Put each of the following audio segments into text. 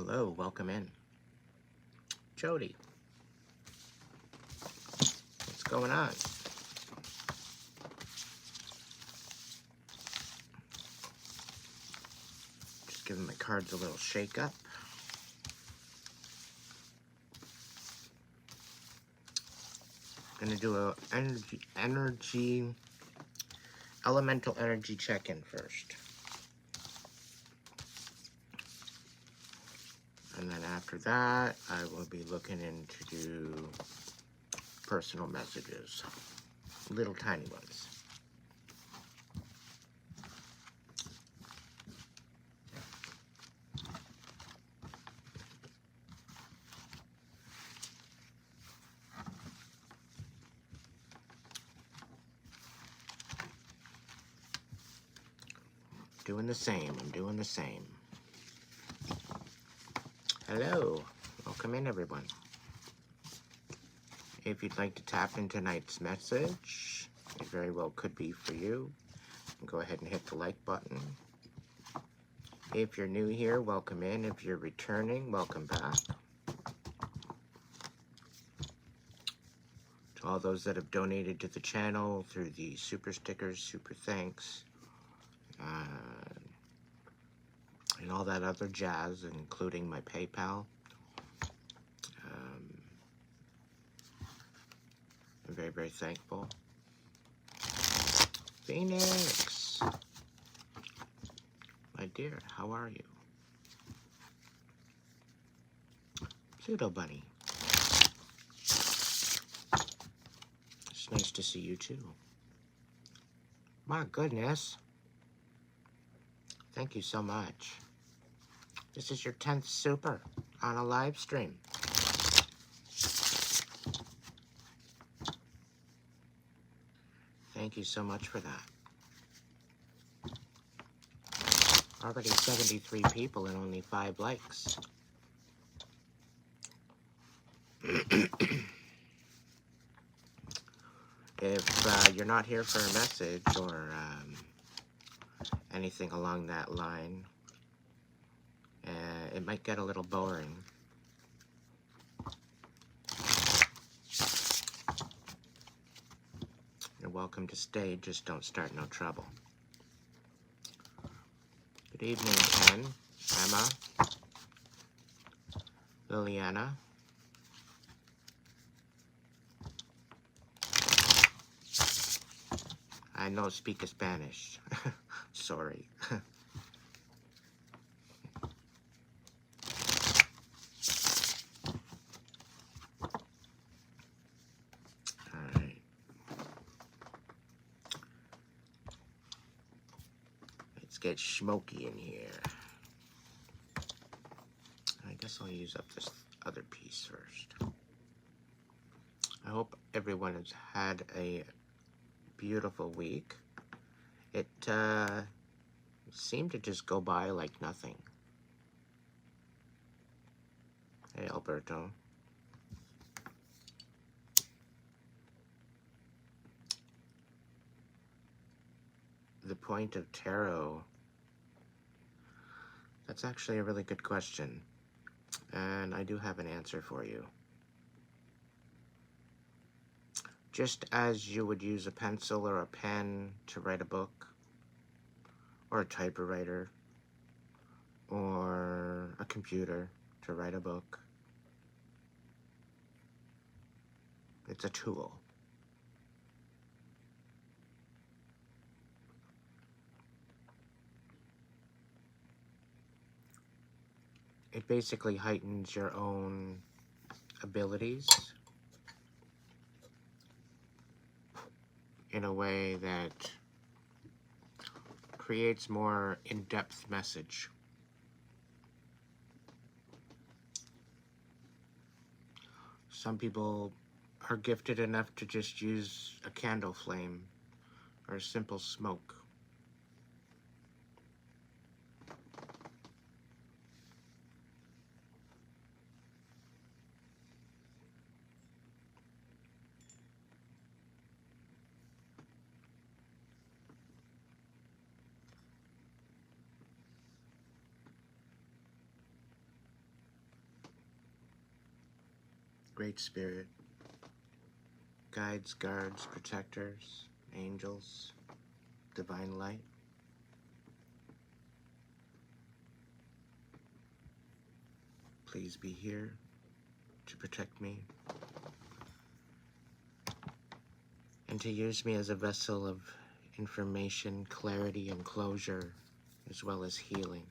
Hello, welcome in. Jody, what's going on? Just giving my cards a little shake up. Gonna do a elemental energy check-in first. And then after that, I will be looking into personal messages. Little tiny ones. Doing the same, I'm doing the same. Hello, welcome in everyone. If you'd like to tap into tonight's message, it very well could be for you. Go ahead and hit the like button. If you're new here, welcome in. If you're returning, welcome back. To all those that have donated to the channel through the super stickers, super thanks, and all that other jazz, including my PayPal. I'm very, very thankful. Phoenix, my dear, how are you? Pseudo Bunny, it's nice to see you too. My goodness, thank you so much. This is your 10th super on a live stream. Thank you so much for that. Already 73 people and only 5 likes. If you're not here for a message or anything along that line, it might get a little boring. You're welcome to stay, just don't start no trouble. Good evening, Ken, Emma, Liliana. I no speak Spanish. Sorry. Alright. Let's get smoky in here. I guess I'll use up this other piece first. I hope everyone has had a beautiful week. It seemed to just go by like nothing. Hey, Alberto. The point of tarot. That's actually a really good question. And I do have an answer for you. Just as you would use a pencil or a pen to write a book, or a typewriter, or a computer to write a book, it's a tool. It basically heightens your own abilities in a way that creates more in-depth message. Some people are gifted enough to just use a candle flame or simple smoke. Great Spirit, guides, guards, protectors, angels, divine light, please be here to protect me and to use me as a vessel of information, clarity, and closure, as well as healing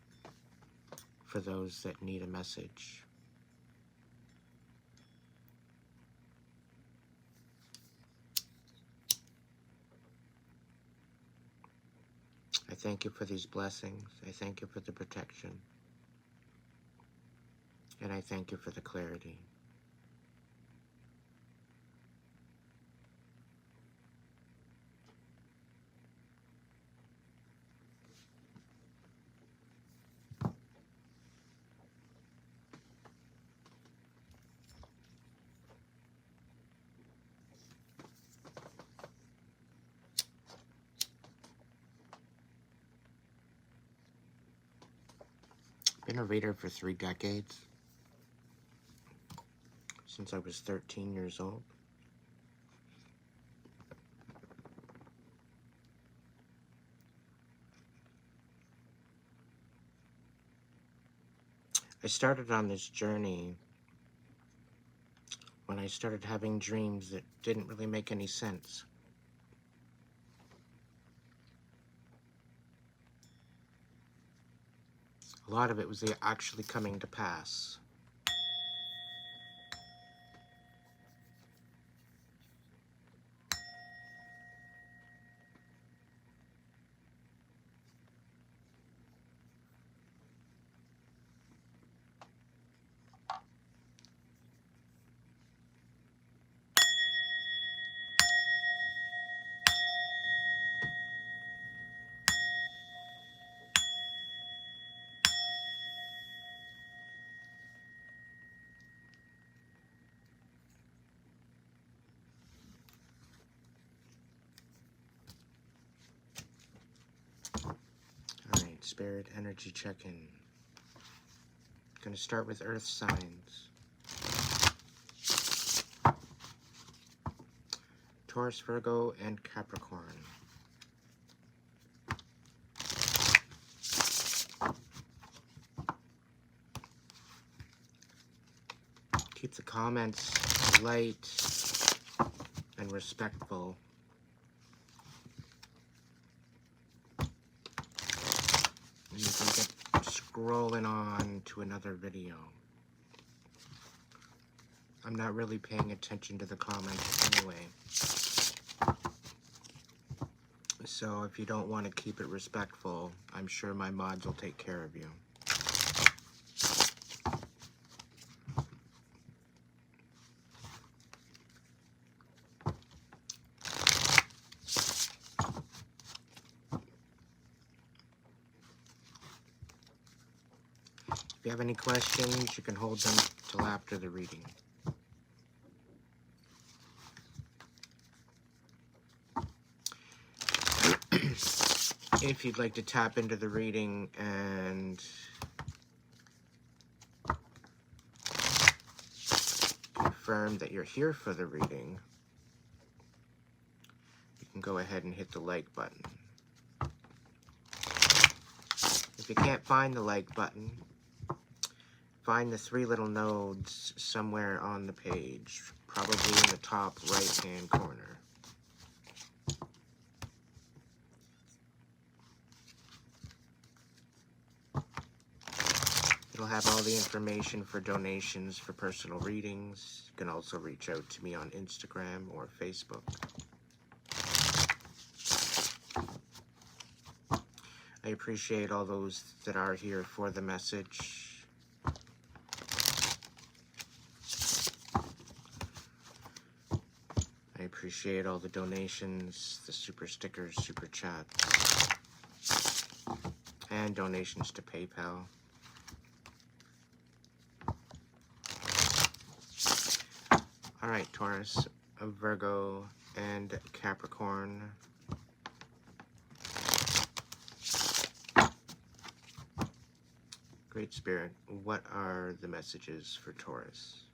for those that need a message. I thank you for these blessings. I thank you for the protection. And I thank you for the clarity. Been a reader for 3 decades, since I was 13 years old. I started on this journey when I started having dreams that didn't really make any sense. A lot of it was actually coming to pass. Alright, Spirit energy check-in. Gonna start with Earth signs. Taurus, Virgo, and Capricorn. Keep the comments light and respectful. And you can get scrolling on to another video. I'm not really paying attention to the comments anyway. So if you don't want to keep it respectful, I'm sure my mods will take care of you. If you have any questions, you can hold them till after the reading. If you'd like to tap into the reading and confirm that you're here for the reading, you can go ahead and hit the like button. If you can't find the like button, find the 3 little nodes somewhere on the page, probably in the top right-hand corner. It'll have all the information for donations for personal readings. You can also reach out to me on Instagram or Facebook. I appreciate all those that are here for the message. I appreciate all the donations, the super stickers, super chats, and donations to PayPal. Alright, Taurus, Virgo, and Capricorn. Great Spirit, what are the messages for Taurus?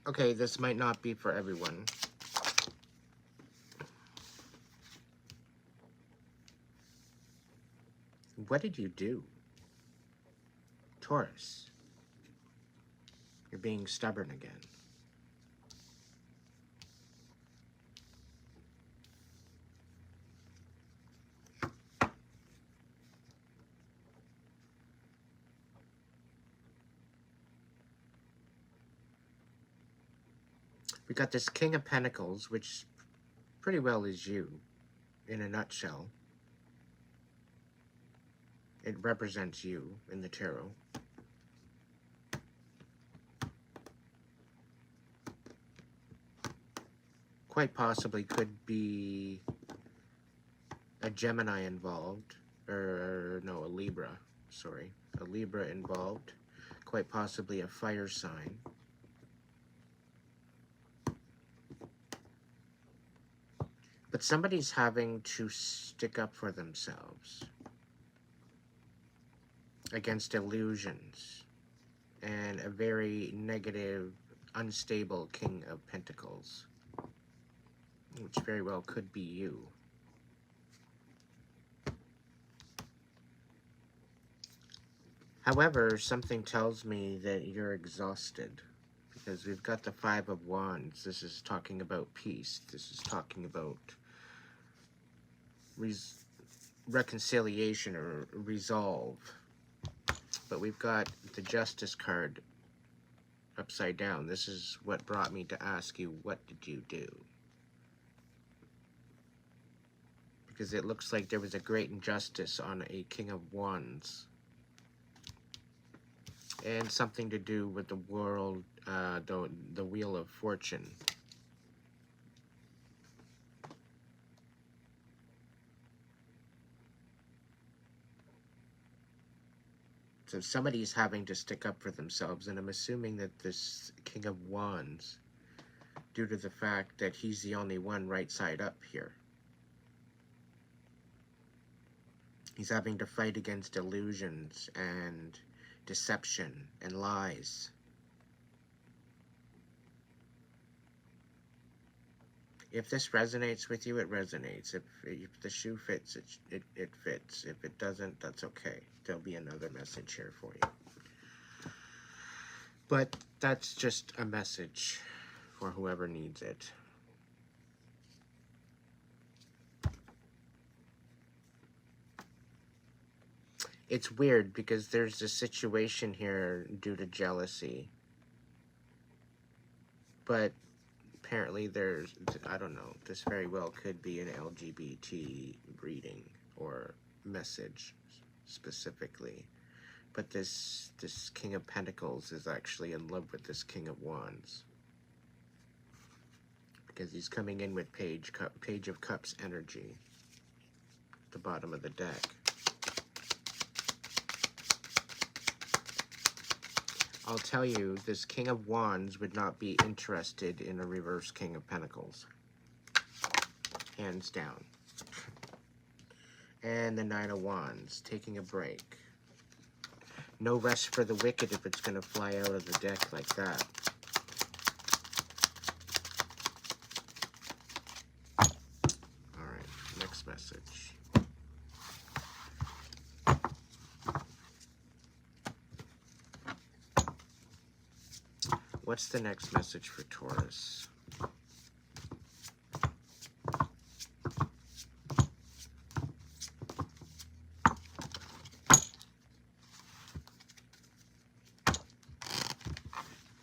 Okay, this might not be for everyone. What did you do? Taurus, you're being stubborn again. We got this King of Pentacles, which pretty well is you, in a nutshell. It represents you in the tarot. Quite possibly could be a Gemini involved, or no, a Libra, sorry. A Libra involved, quite possibly a fire sign. But somebody's having to stick up for themselves against illusions and a very negative, unstable King of Pentacles, which very well could be you. However, something tells me that you're exhausted, because we've got the Five of Wands. This is talking about peace. This is talking about reconciliation or resolve. But we've got the Justice card upside down. This is what brought me to ask you, what did you do? Because it looks like there was a great injustice on a King of Wands. And something to do with the world, the Wheel of Fortune. So somebody's having to stick up for themselves, and I'm assuming that this King of Wands, due to the fact that he's the only one right side up here, he's having to fight against illusions and deception and lies. If this resonates with you, it resonates. If the shoe fits, it fits. If it doesn't, that's okay. There'll be another message here for you. But that's just a message for whoever needs it. It's weird because there's a situation here due to jealousy. But apparently there's, I don't know, this very well could be an LGBT reading or message specifically. But this King of Pentacles is actually in love with this King of Wands, because he's coming in with Page of Cups energy at the bottom of the deck. I'll tell you, this King of Wands would not be interested in a reverse King of Pentacles. Hands down. And the Nine of Wands, taking a break. No rest for the wicked if it's going to fly out of the deck like that. Alright, next message. What's the next message for Taurus?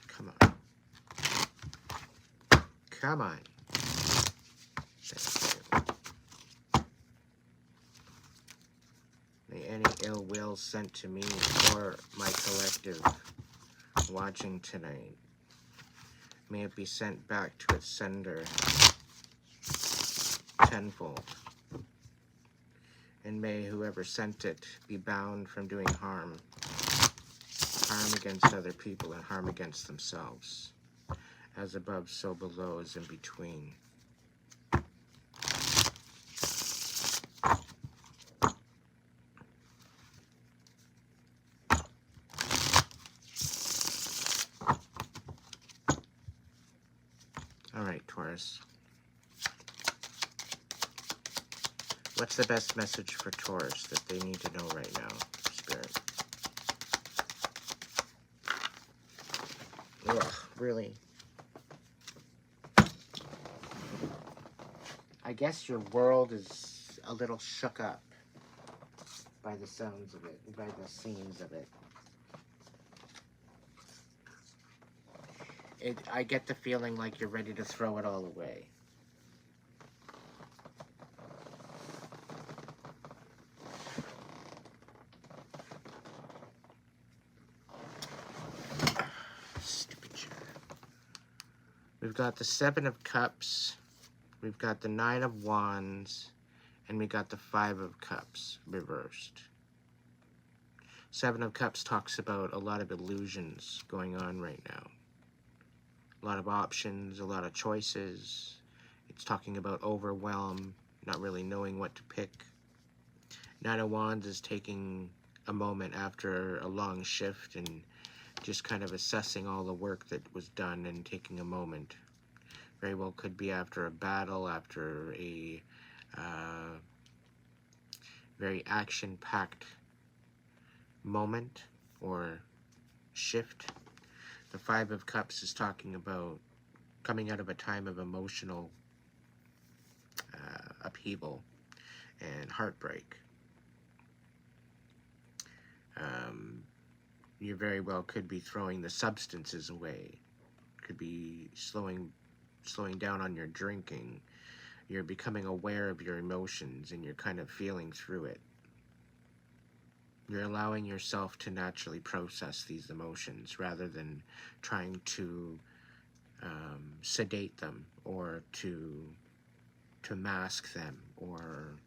Come on. Come on. May any ill will sent to me or my collective watching tonight, may it be sent back to its sender tenfold. And may whoever sent it be bound from doing harm against other people and harm against themselves. As above, so below, as in between. Taurus. What's the best message for Taurus that they need to know right now, Spirit? Ugh, really? I guess your world is a little shook up by the sounds of it, by the scenes of it. I get the feeling like you're ready to throw it all away. Stupid chair. We've got the Seven of Cups, we've got the Nine of Wands, and we got the Five of Cups reversed. Seven of Cups talks about a lot of illusions going on right now. A lot of options, a lot of choices. It's talking about overwhelm, not really knowing what to pick. Nine of Wands is taking a moment after a long shift and just kind of assessing all the work that was done and taking a moment. Very well could be after a battle, after a very action-packed moment or shift. The Five of Cups is talking about coming out of a time of emotional upheaval and heartbreak. You very well could be throwing the substances away. Could be slowing down on your drinking. You're becoming aware of your emotions and you're kind of feeling through it. You're allowing yourself to naturally process these emotions rather than trying to sedate them or to mask them, or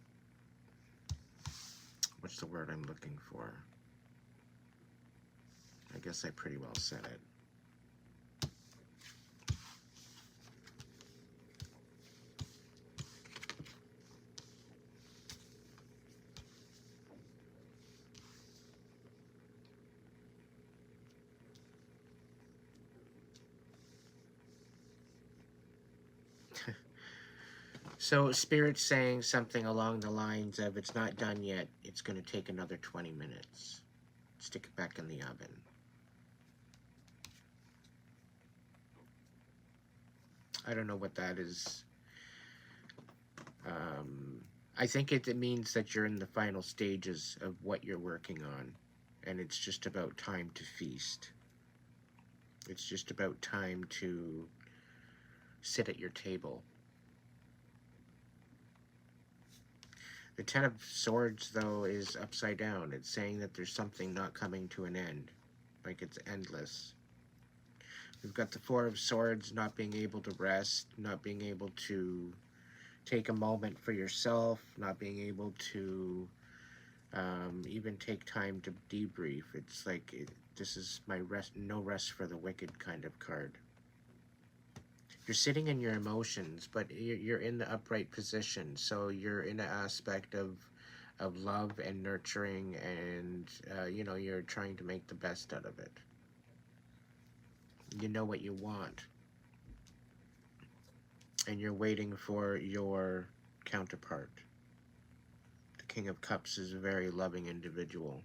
what's the word I'm looking for? I guess I pretty well said it. So Spirit's saying something along the lines of, it's not done yet, it's going to take another 20 minutes. Stick it back in the oven. I don't know what that is. I think it means that you're in the final stages of what you're working on, and it's just about time to feast. It's just about time to sit at your table. The Ten of Swords, though, is upside down. It's saying that there's something not coming to an end, like it's endless. We've got the Four of Swords, not being able to rest, not being able to take a moment for yourself, not being able to even take time to debrief. It's like, this is my no rest for the wicked kind of card. You're sitting in your emotions, but you're in the upright position, so you're in an aspect of love and nurturing, and you know, you're trying to make the best out of it. You know what you want, and you're waiting for your counterpart. The King of Cups is a very loving individual.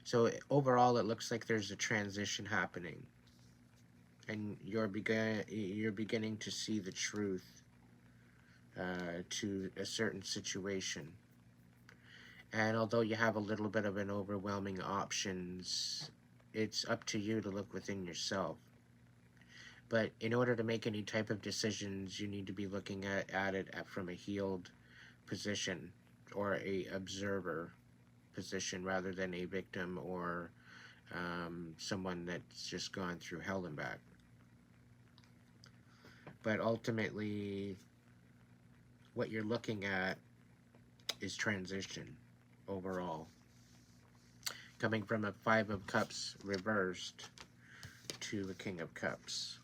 So overall, it looks like there's a transition happening, and you're beginning to see the truth to a certain situation. And although you have a little bit of an overwhelming options, it's up to you to look within yourself. But in order to make any type of decisions, you need to be looking at it from a healed position, or a observer position, rather than a victim or someone that's just gone through hell and back. But ultimately, what you're looking at is transition overall. Coming from a Five of Cups reversed to a King of Cups.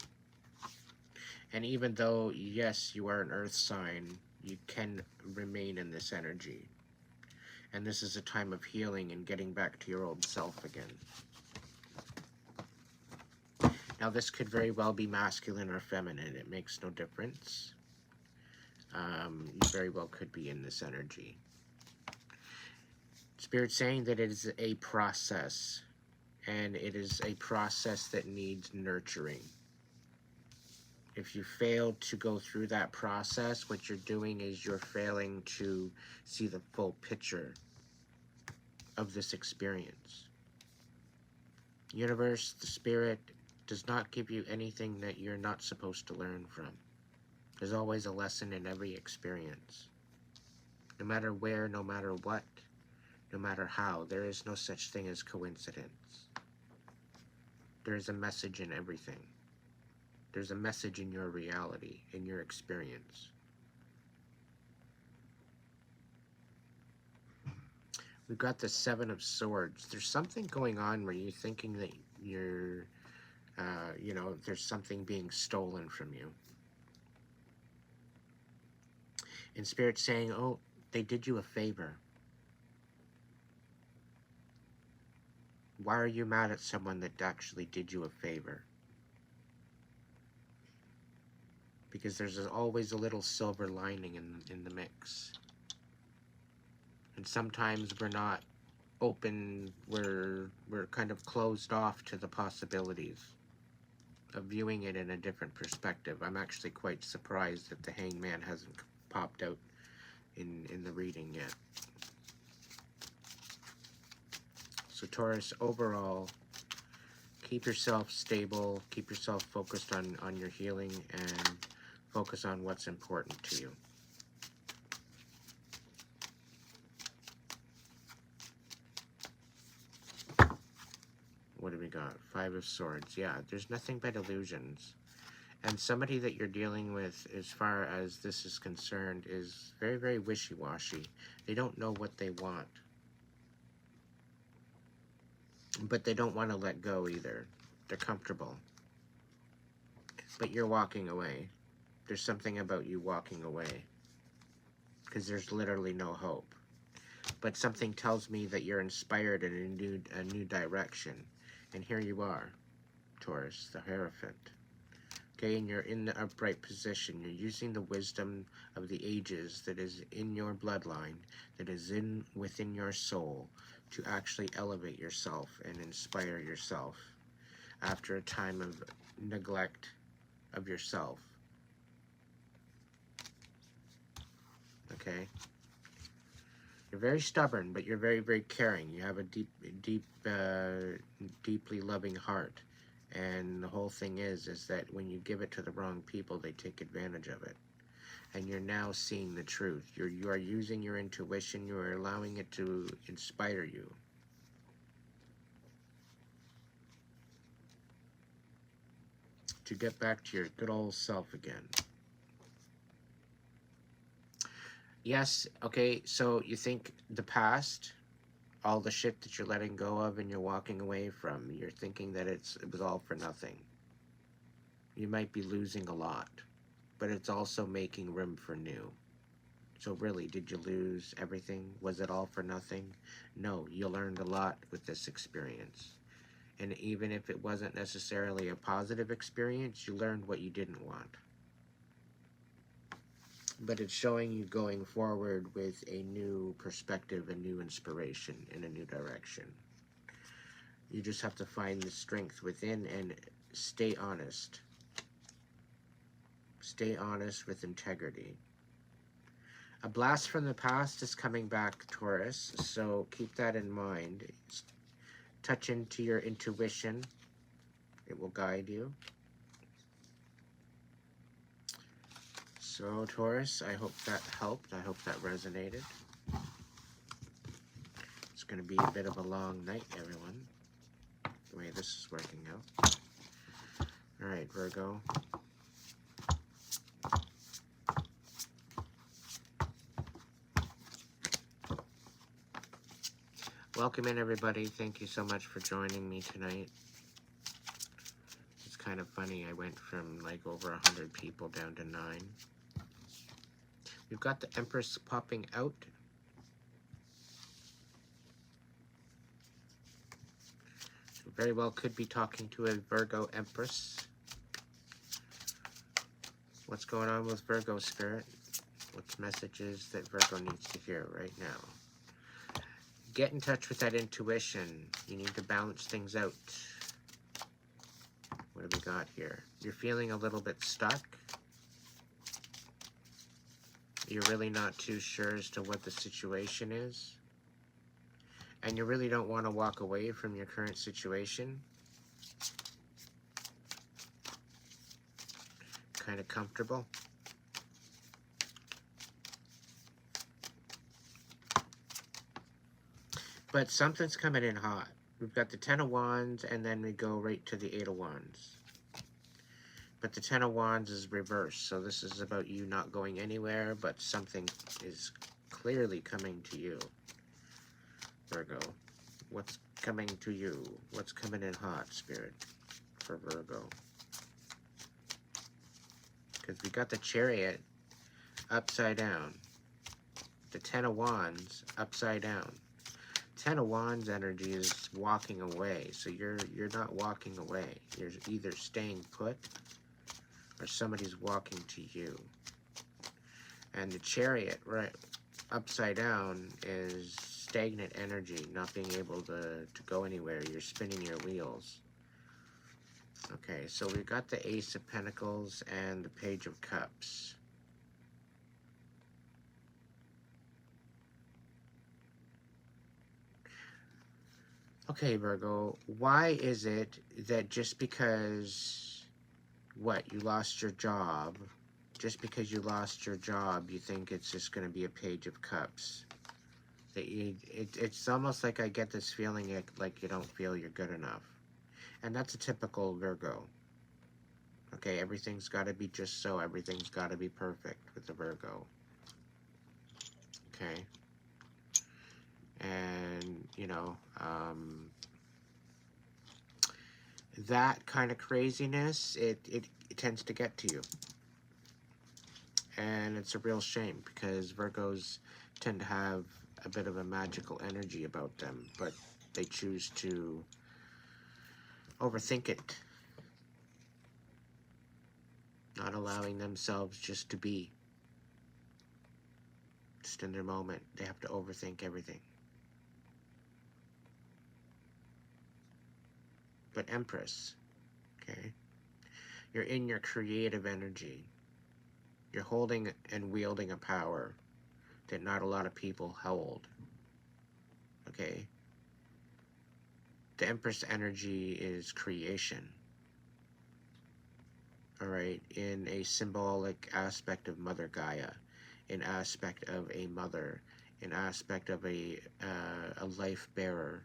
And even though, yes, you are an earth sign, you can remain in this energy. And this is a time of healing and getting back to your old self again. Now, this could very well be masculine or feminine. It makes no difference. You very well could be in this energy. Spirit's saying that it is a process, and it is a process that needs nurturing. If you fail to go through that process, what you're doing is you're failing to see the full picture of this experience. Universe, the Spirit, does not give you anything that you're not supposed to learn from. There's always a lesson in every experience. No matter where, no matter what, no matter how, there is no such thing as coincidence. There is a message in everything. There's a message in your reality, in your experience. We've got the Seven of Swords. There's something going on where you're thinking that you're, there's something being stolen from you. And Spirit's saying, oh, they did you a favor. Why are you mad at someone that actually did you a favor? Because there's always a little silver lining in the mix. And sometimes we're not open, we're kind of closed off to the possibilities of viewing it in a different perspective. I'm actually quite surprised that the Hangman hasn't popped out in the reading yet. So Taurus, overall, keep yourself stable, keep yourself focused on your healing, and focus on what's important to you. What do we got? Five of Swords. Yeah, there's nothing but illusions. And somebody that you're dealing with, as far as this is concerned, is very, very wishy-washy. They don't know what they want. But they don't want to let go either. They're comfortable. But you're walking away. There's something about you walking away. Because there's literally no hope. But something tells me that you're inspired in a new direction. And here you are, Taurus, the Hierophant. Okay, and you're in the upright position. You're using the wisdom of the ages that is in your bloodline, that is within your soul, to actually elevate yourself and inspire yourself after a time of neglect of yourself. Okay? You're very stubborn, but you're very, very caring. You have a deeply loving heart. And the whole thing is that when you give it to the wrong people, they take advantage of it. And you're now seeing the truth. You are using your intuition. You are allowing it to inspire you. To get back to your good old self again. Yes, okay, so you think the past, all the shit that you're letting go of and you're walking away from, you're thinking that it was all for nothing. You might be losing a lot, but it's also making room for new. So really, did you lose everything? Was it all for nothing? No, you learned a lot with this experience. And even if it wasn't necessarily a positive experience, you learned what you didn't want. But it's showing you going forward with a new perspective, a new inspiration, in a new direction. You just have to find the strength within and stay honest. Stay honest with integrity. A blast from the past is coming back, Taurus, so keep that in mind. Touch into your intuition. It will guide you. So, Taurus, I hope that helped. I hope that resonated. It's going to be a bit of a long night, everyone, the way this is working out. All right, Virgo. Welcome in, everybody. Thank you so much for joining me tonight. It's kind of funny. I went from like over 100 people down to 9. We've got the Empress popping out. very well could be talking to a Virgo Empress. What's going on with Virgo, Spirit? What's messages that Virgo needs to hear right now? Get in touch with that intuition. You need to balance things out. What do we got here? You're feeling a little bit stuck. You're really not too sure as to what the situation is. And you really don't want to walk away from your current situation. Kind of comfortable. But something's coming in hot. We've got the Ten of Wands, and then we go right to the Eight of Wands. But the Ten of Wands is reversed, so this is about you not going anywhere, but something is clearly coming to you. Virgo, what's coming to you? What's coming in hot, Spirit, for Virgo? Because we got the Chariot upside down. The Ten of Wands upside down. Ten of Wands energy is walking away, so you're not walking away. You're either staying put or somebody's walking to you. And the Chariot right upside down is stagnant energy, not being able to go anywhere. You're spinning your wheels. Okay, so we've got the Ace of Pentacles and the Page of Cups. Okay, Virgo, why is it that just because, you lost your job, you think it's just going to be a Page of Cups? That it's almost like I get this feeling like you don't feel you're good enough. And that's a typical Virgo. Okay, everything's got to be just so. Everything's got to be perfect with the Virgo. Okay. And, that kind of craziness, it tends to get to you. And it's a real shame because Virgos tend to have a bit of a magical energy about them, but they choose to overthink it, not allowing themselves just to be, just in their moment. They have to overthink everything. But Empress, okay, you're in your creative energy. You're holding and wielding a power that not a lot of people hold, okay? The Empress energy is creation, all right, in a symbolic aspect of Mother Gaia, an aspect of a mother, an aspect of a life bearer.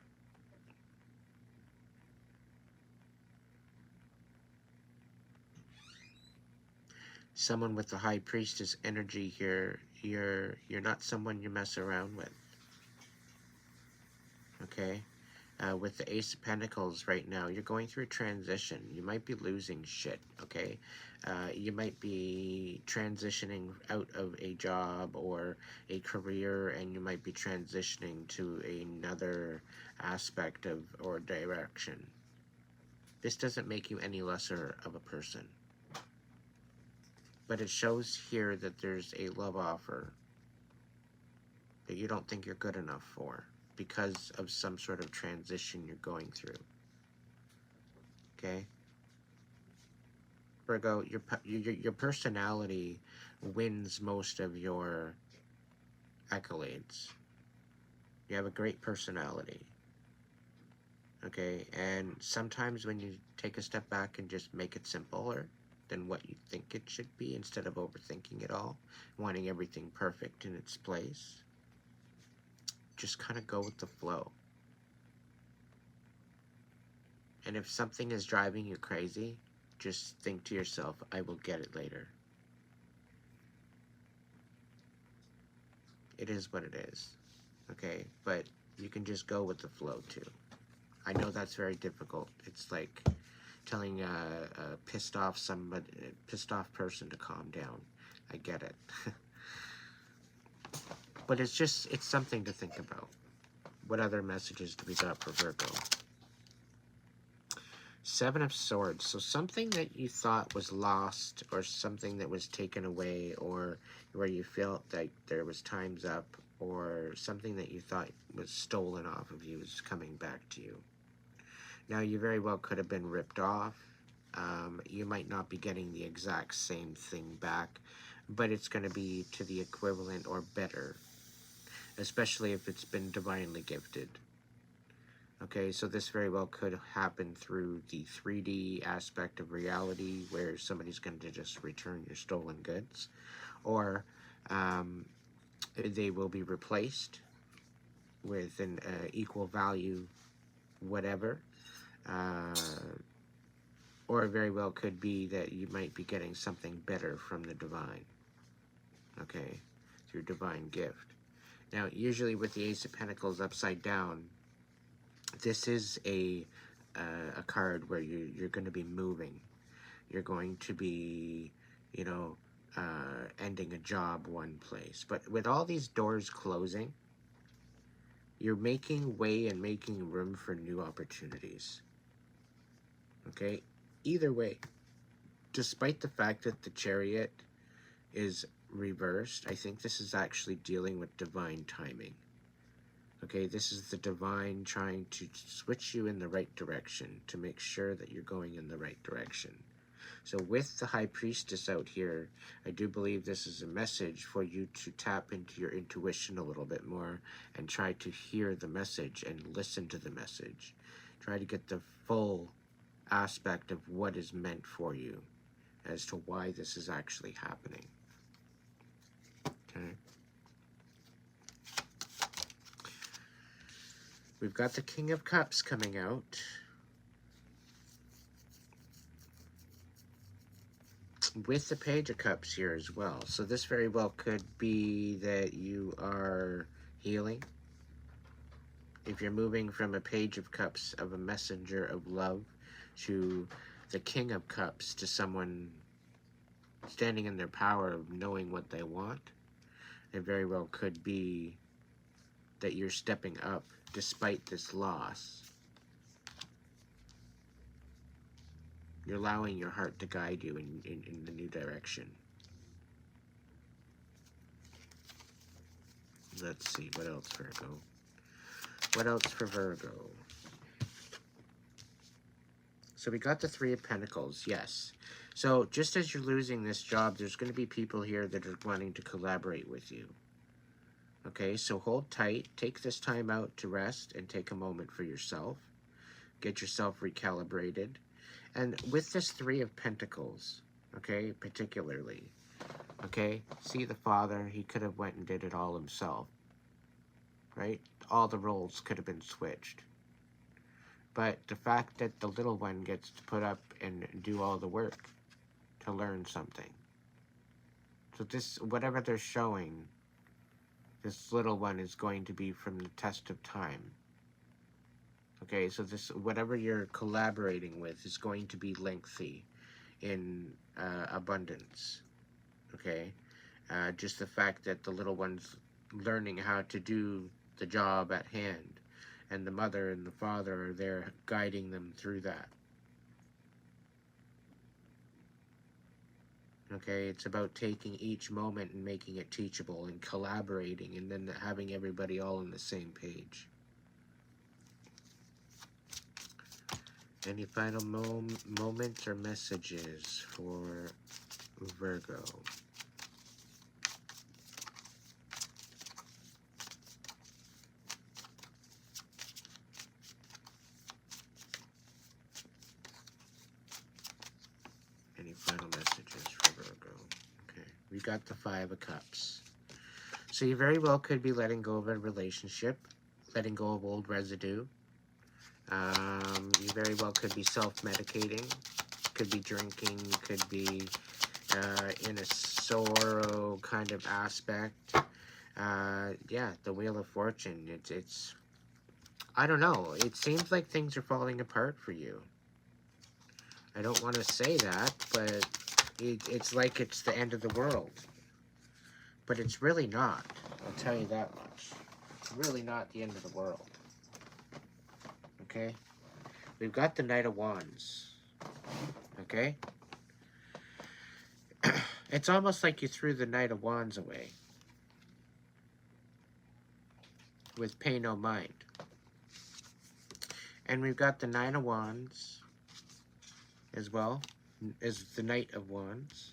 Someone with the High Priestess energy here, you're not someone you mess around with, okay? With the Ace of Pentacles right now, you're going through a transition. You might be losing shit, okay? You might be transitioning out of a job or a career, and you might be transitioning to another aspect of or direction. This doesn't make you any lesser of a person. But it shows here that there's a love offer that you don't think you're good enough for because of some sort of transition you're going through. Okay? Virgo, your personality wins most of your accolades. You have a great personality. Okay? And sometimes when you take a step back and just make it simpler than what you think it should be, instead of overthinking it all, wanting everything perfect in its place, just kind of go with the flow. And if something is driving you crazy, just think to yourself, I will get it later. It is what it is, okay? But you can just go with the flow too. I know that's very difficult. It's like telling a pissed off person to calm down. I get it. But it's something to think about. What other messages do we got for Virgo? Seven of Swords. So something that you thought was lost, or something that was taken away, or where you felt like there was time's up, or something that you thought was stolen off of you is coming back to you. Now, you very well could have been ripped off. You might not be getting the exact same thing back, but it's going to be to the equivalent or better, especially if it's been divinely gifted. Okay, so this very well could happen through the 3D aspect of reality, where somebody's going to just return your stolen goods, or they will be replaced with an equal value whatever, or it very well could be that you might be getting something better from the divine, okay, through divine gift. Now, usually with the Ace of Pentacles upside down, this is a card where you're going to be moving. You're going to be, you know, ending a job one place. But with all these doors closing, you're making way and making room for new opportunities. Okay? Either way, despite the fact that the Chariot is reversed, I think this is actually dealing with divine timing. Okay, this is the divine trying to switch you in the right direction to make sure that you're going in the right direction. So with the High Priestess out here, I do believe this is a message for you to tap into your intuition a little bit more and try to hear the message and listen to the message. Try to get the full aspect of what is meant for you as to why this is actually happening. Okay. We've got the King of Cups coming out. With the Page of Cups here as well. So this very well could be that you are healing. If you're moving from a Page of Cups, of a messenger of love, to the King of Cups, to someone standing in their power of knowing what they want, it very well could be that you're stepping up despite this loss. You're allowing your heart to guide you in the new direction. Let's see, what else, Virgo? What else for Virgo? So we got the Three of Pentacles, yes. So just as you're losing this job, there's going to be people here that are wanting to collaborate with you. Okay, so hold tight. Take this time out to rest and take a moment for yourself. Get yourself recalibrated. And with this Three of Pentacles, okay, particularly, okay, see the father, he could have went and did it all himself, right? All the roles could have been switched. But the fact that the little one gets to put up and do all the work to learn something. So this, whatever they're showing, this little one is going to be from the test of time. Okay, so this, whatever you're collaborating with is going to be lengthy in abundance. Okay, just the fact that the little one's learning how to do the job at hand, and the mother and the father are there guiding them through that. Okay, it's about taking each moment and making it teachable and collaborating, and then having everybody all on the same page. Any final moments or messages for Virgo? Any final messages for Virgo? Okay, we got the Five of Cups. So you very well could be letting go of a relationship, letting go of old residue. You very well could be self-medicating, could be drinking, could be in a sorrow kind of aspect. Yeah, the Wheel of Fortune, it's I don't know, it seems like things are falling apart for you. I don't want to say that, but it's like it's the end of the world. But it's really not, I'll tell you that much. It's really not the end of the world. Okay? we've got the Knight of Wands. Okay? It's almost like you threw the Knight of Wands away with pay no mind. And we've got the Nine of Wands as well as the Knight of Wands.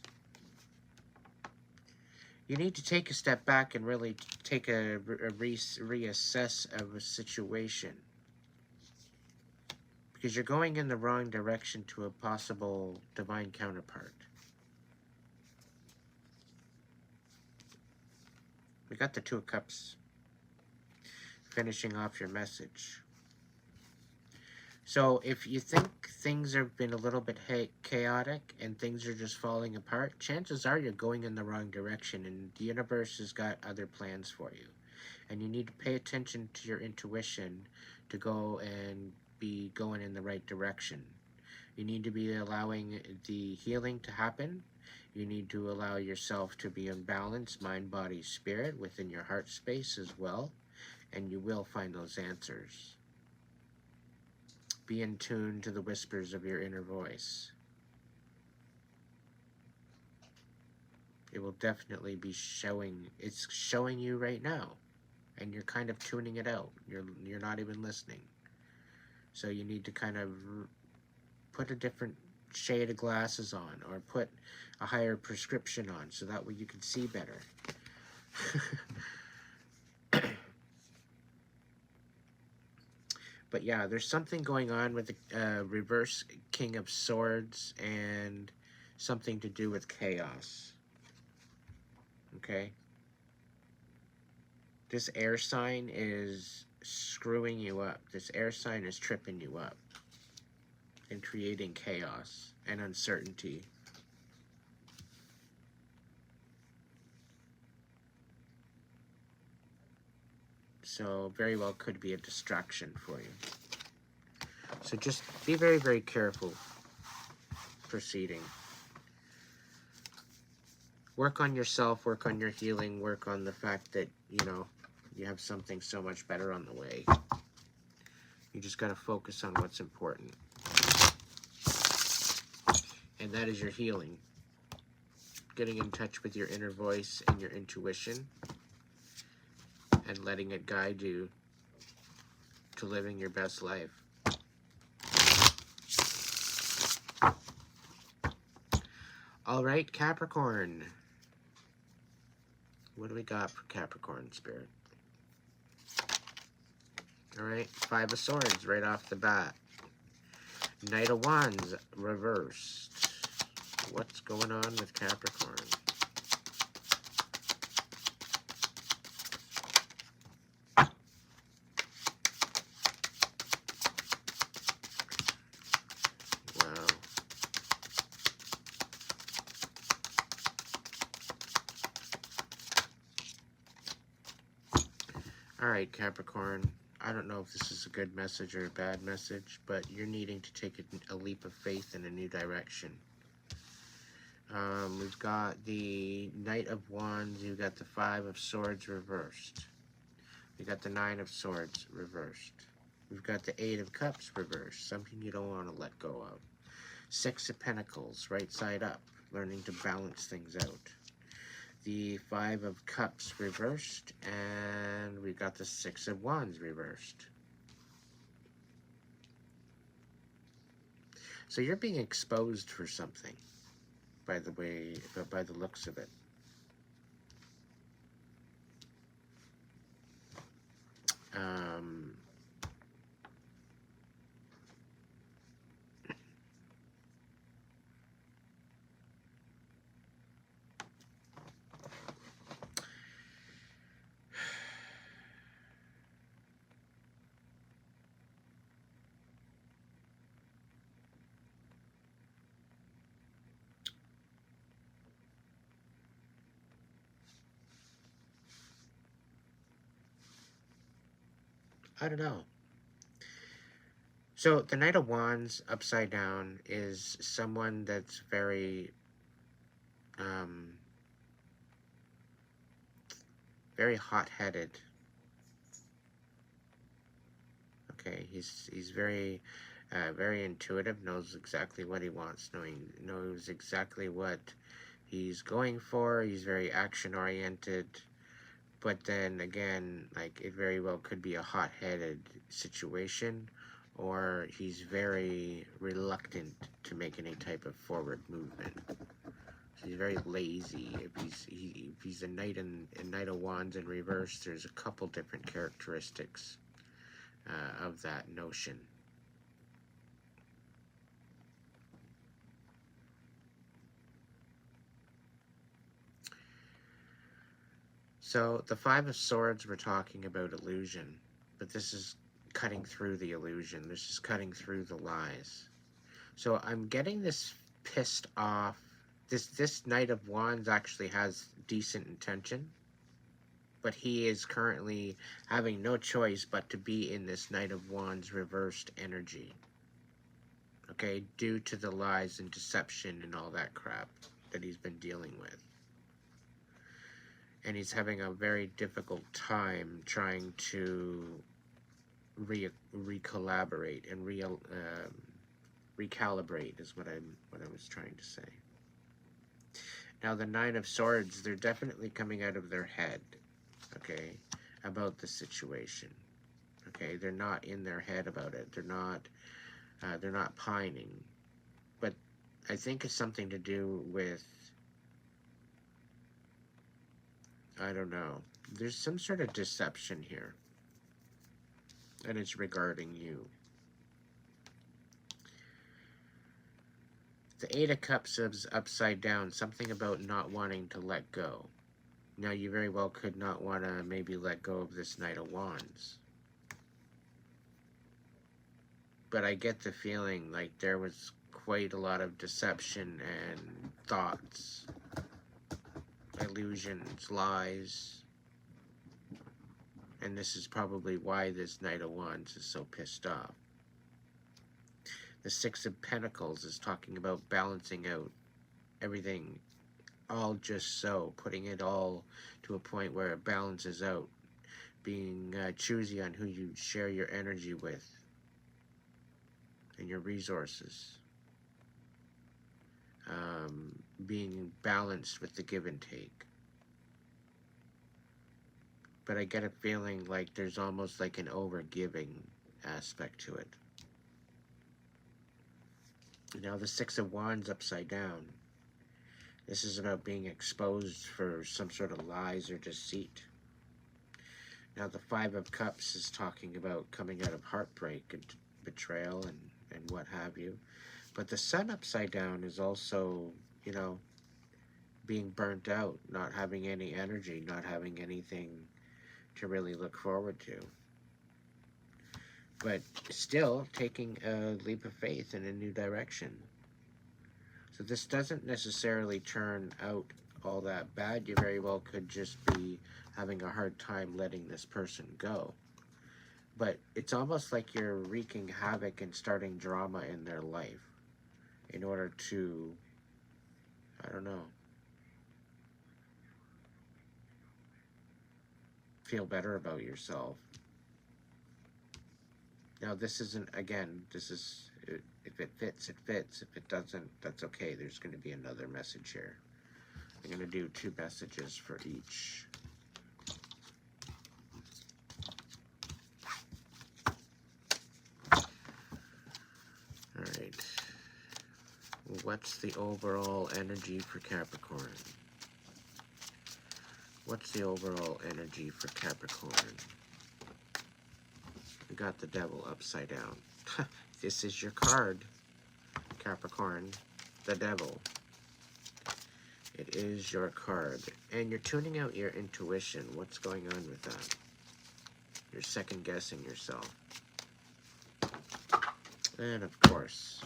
You need to take a step back and really take a reassess of a situation. Because you're going in the wrong direction to a possible divine counterpart. We got the Two of Cups finishing off your message. So if you think things have been a little bit chaotic and things are just falling apart, chances are you're going in the wrong direction, and the universe has got other plans for you. And you need to pay attention to your intuition to go and be going in the right direction. You need to be allowing the healing to happen. You need to allow yourself to be in balance, mind, body, spirit, within your heart space as well. And you will find those answers. Be in tune to the whispers of your inner voice. It will definitely be showing. It's showing you right now. And you're kind of tuning it out. You're not even listening. So you need to kind of put a different shade of glasses on, or put a higher prescription on, so that way you can see better. But yeah, there's something going on with the reverse King of Swords and something to do with chaos. Okay? This air sign is screwing you up. This air sign is tripping you up and creating chaos and uncertainty. So very well could be a distraction for you. So just be very, very careful proceeding. Work on yourself, work on your healing, work on the fact that, you know, you have something so much better on the way. You just got to focus on what's important. And that is your healing. Getting in touch with your inner voice and your intuition, and letting it guide you to living your best life. All right, Capricorn. What do we got for Capricorn, Spirit? All right, Five of Swords right off the bat. Knight of Wands reversed. What's going on with Capricorn? Wow. All right, Capricorn. I don't know if this is a good message or a bad message, but you're needing to take a leap of faith in a new direction. We've got the Knight of Wands. You've got the Five of Swords reversed. We've got the Nine of Swords reversed. We've got the Eight of Cups reversed, something you don't want to let go of. Six of Pentacles, right side up, learning to balance things out. The Five of Cups reversed, and we've got the Six of Wands reversed. So you're being exposed for something, by the looks of it. I don't know. So the Knight of Wands upside down is someone that's very, very hot-headed. Okay, he's very Very intuitive, knows exactly what he wants, knows exactly what he's going for. He's very action-oriented. But then again, like, it very well could be a hot-headed situation, or he's very reluctant to make any type of forward movement. So he's very lazy. If he's a Knight of Wands in reverse, there's a couple different characteristics of that notion. So the Five of Swords, we're talking about illusion, but this is cutting through the illusion. This is cutting through the lies. So I'm getting this pissed off. This Knight of Wands actually has decent intention, but he is currently having no choice but to be in this Knight of Wands reversed energy. Okay, due to the lies and deception and all that crap that he's been dealing with. And he's having a very difficult time trying to recollaborate and recalibrate is what I was trying to say. Now the Nine of Swords, they're definitely coming out of their head, okay, about the situation. Okay, they're not in their head about it. They're not pining. But I think it's something to do with, I don't know. There's some sort of deception here. And it's regarding you. The Eight of Cups is upside down. Something about not wanting to let go. Now, you very well could not want to maybe let go of this Knight of Wands. But I get the feeling like there was quite a lot of deception and thoughts, illusions, lies. And this is probably why this Knight of Wands is so pissed off. The Six of Pentacles is talking about balancing out everything, all just so, putting it all to a point where it balances out, being choosy on who you share your energy with and your resources, being balanced with the give and take. But I get a feeling like there's almost like an over-giving aspect to it. Now the Six of Wands upside down. This is about being exposed for some sort of lies or deceit. Now the Five of Cups is talking about coming out of heartbreak and betrayal and what have you. But the Sun upside down is also, you know, being burnt out, not having any energy, not having anything to really look forward to. But still taking a leap of faith in a new direction. So this doesn't necessarily turn out all that bad. You very well could just be having a hard time letting this person go. But it's almost like you're wreaking havoc and starting drama in their life in order to, I don't know, feel better about yourself. Now this isn't, again, this is, if it fits, it fits. If it doesn't, that's okay. There's going to be another message here. I'm going to do 2 messages for each. Alright. What's the overall energy for Capricorn? What's the overall energy for Capricorn? We got the Devil upside down. This is your card, Capricorn, the Devil. It is your card. And you're tuning out your intuition. What's going on with that? You're second guessing yourself. And of course,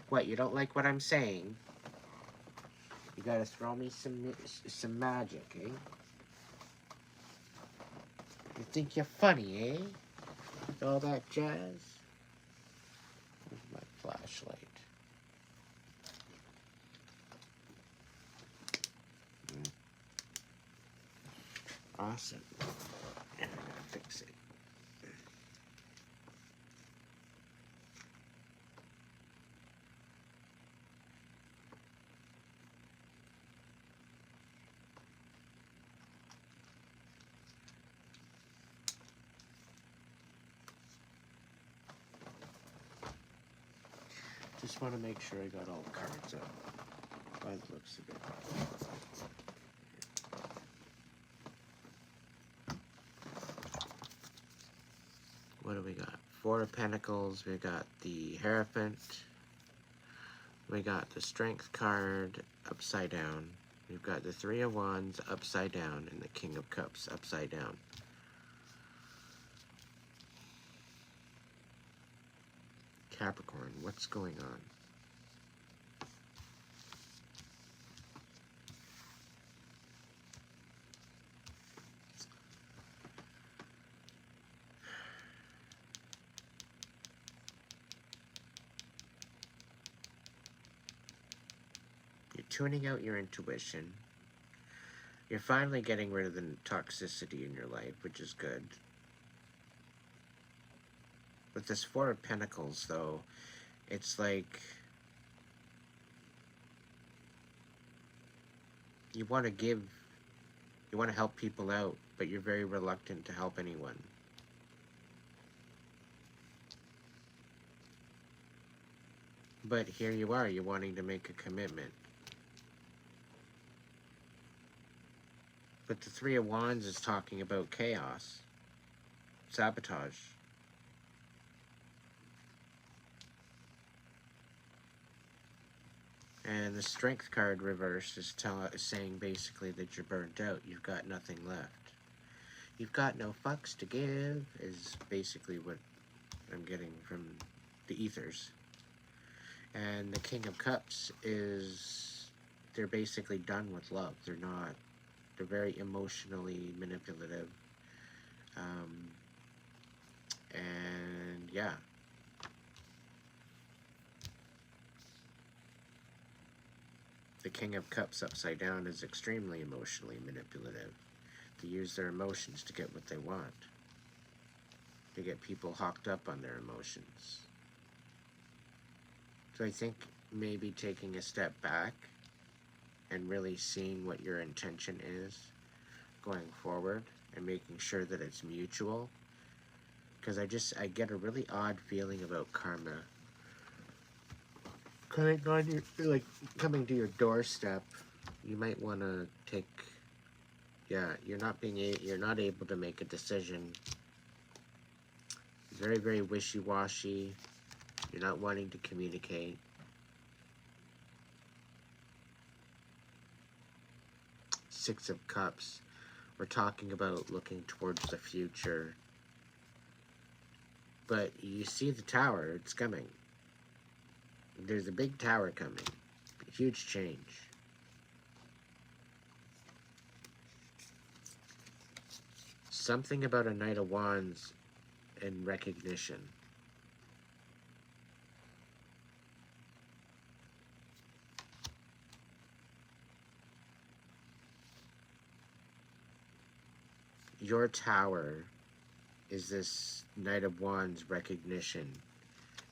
what, you don't like what I'm saying? You gotta throw me some magic, eh? You think you're funny, eh? All that jazz? Where's my flashlight? Awesome. And I'm gonna fix it. Just want to make sure I got all the cards out by the looks of it. What do we got? Four of Pentacles. We got the Hierophant. We got the Strength card upside down. We've got the Three of Wands upside down and the King of Cups upside down. Capricorn, what's going on? You're tuning out your intuition. You're finally getting rid of the toxicity in your life, which is good. With this Four of Pentacles, though, it's like you want to help people out, but you're very reluctant to help anyone. But here you are, you're wanting to make a commitment. But the Three of Wands is talking about chaos, sabotage. And the Strength card reverse is saying basically that you're burnt out. You've got nothing left. You've got no fucks to give, is basically what I'm getting from the ethers. And the King of Cups is, they're basically done with love. They're very emotionally manipulative. And yeah. The King of Cups upside down is extremely emotionally manipulative. They use their emotions to get what they want. To get people hooked up on their emotions. So I think maybe taking a step back and really seeing what your intention is going forward and making sure that it's mutual. Because I get a really odd feeling about karma coming to your doorstep. You might want to take, you're not able to make a decision. Very, very wishy-washy. You're not wanting to communicate. Six of Cups. We're talking about looking towards the future. But you see the tower, it's coming. There's a big tower coming. A huge change. Something about a Knight of Wands and recognition. Your tower is this Knight of Wands recognition.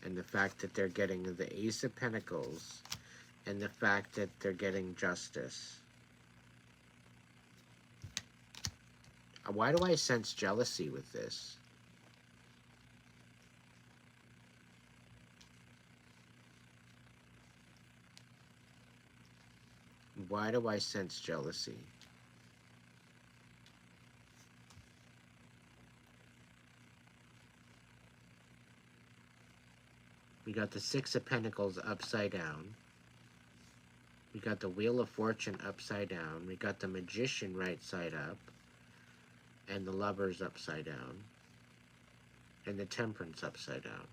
And the fact that they're getting the Ace of Pentacles, and the fact that they're getting justice. Why do I sense jealousy with this? Why do I sense jealousy? We got the Six of Pentacles upside down. We got the Wheel of Fortune upside down. We got the Magician right side up. And the Lovers upside down. And the Temperance upside down.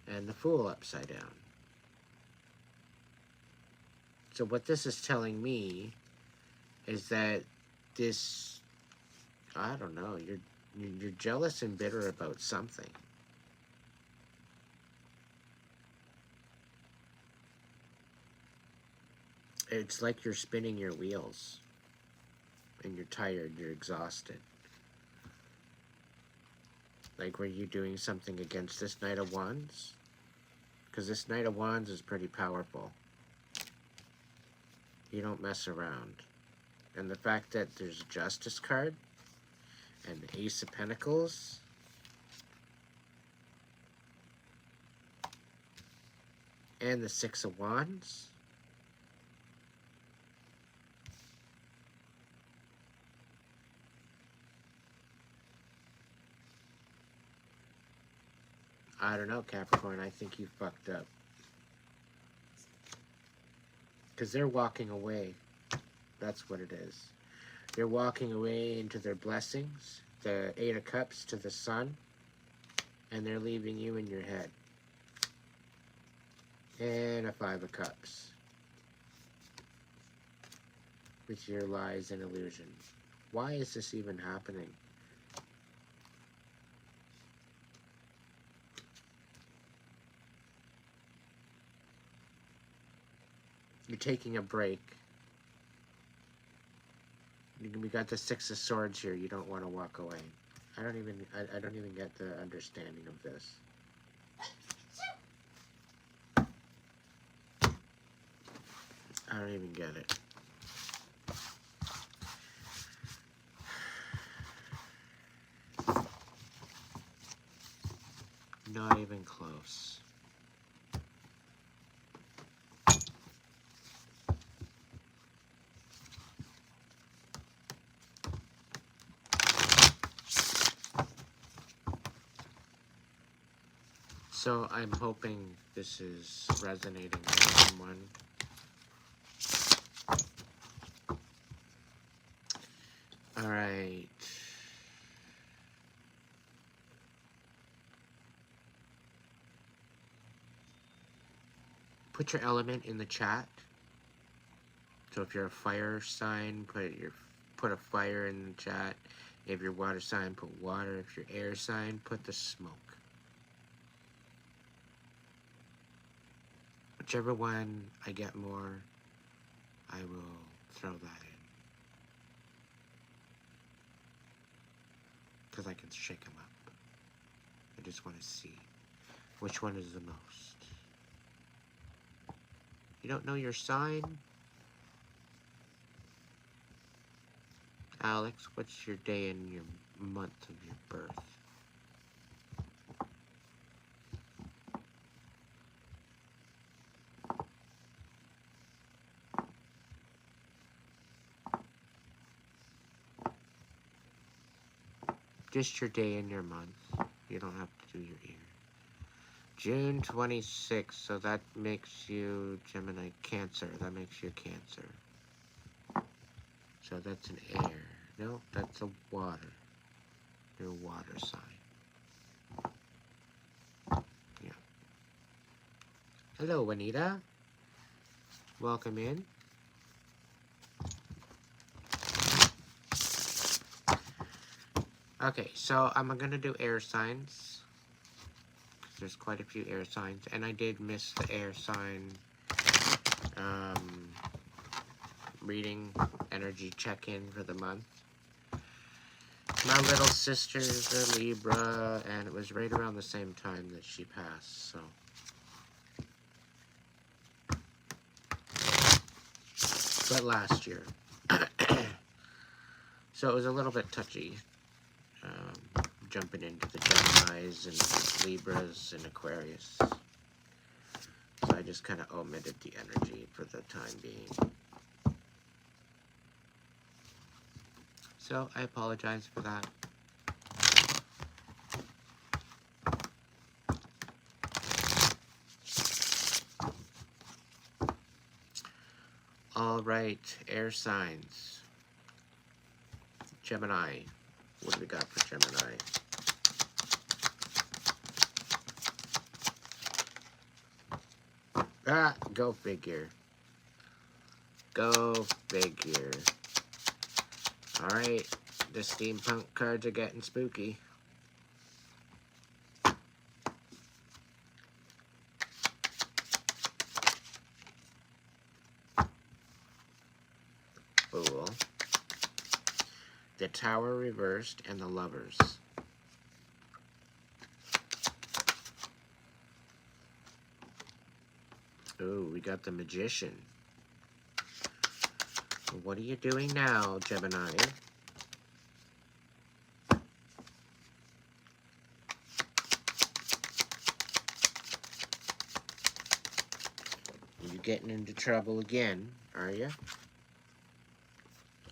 And the Fool upside down. So what this is telling me is that this, I don't know, you're jealous and bitter about something. It's like you're spinning your wheels. And you're tired, you're exhausted. Like, were you doing something against this Knight of Wands? Because this Knight of Wands is pretty powerful. You don't mess around. And the fact that there's a Justice card and the Ace of Pentacles, And the Six of Wands. I don't know, Capricorn. I think you fucked up. Because they're walking away. That's what it is. They're walking away into their blessings. The Eight of Cups to the Sun. And they're leaving you in your head. And a Five of Cups. With your lies and illusions. Why is this even happening? You're taking a break. We got the Six of Swords here. You don't want to walk away. I don't even get the understanding of this. I don't even get it. Not even close. So I'm hoping this is resonating with someone. All right. Put your element in the chat. So if you're a fire sign, put a fire in the chat. If you're water sign, put water. If you're air sign, put the smoke. Whichever one I get more, I will throw that in. Because I can shake them up. I just want to see which one is the most. You don't know your sign? Alex, what's your day and your month of your birth? Just your day and your month. You don't have to do your year. June 26th, so that makes you Gemini. Cancer. That makes you Cancer. So that's an air. No, that's a water. You're a water sign. Yeah. Hello, Juanita. Welcome in. Okay, so I'm gonna do air signs. There's quite a few air signs, and I did miss the air sign reading energy check-in for the month. My little sister's a Libra, and it was right around the same time that she passed, so. But last year. So it was a little bit touchy. Jumping into the Geminis and Libras and Aquarius. So I just kind of omitted the energy for the time being. So I apologize for that. All right, air signs. Gemini. What do we got for Gemini? Ah, go figure. Go figure. Alright, the steampunk cards are getting spooky. Fool. The Tower reversed and the Lovers. Ooh, we got the Magician. What are you doing now, Gemini? getting into trouble again, are you?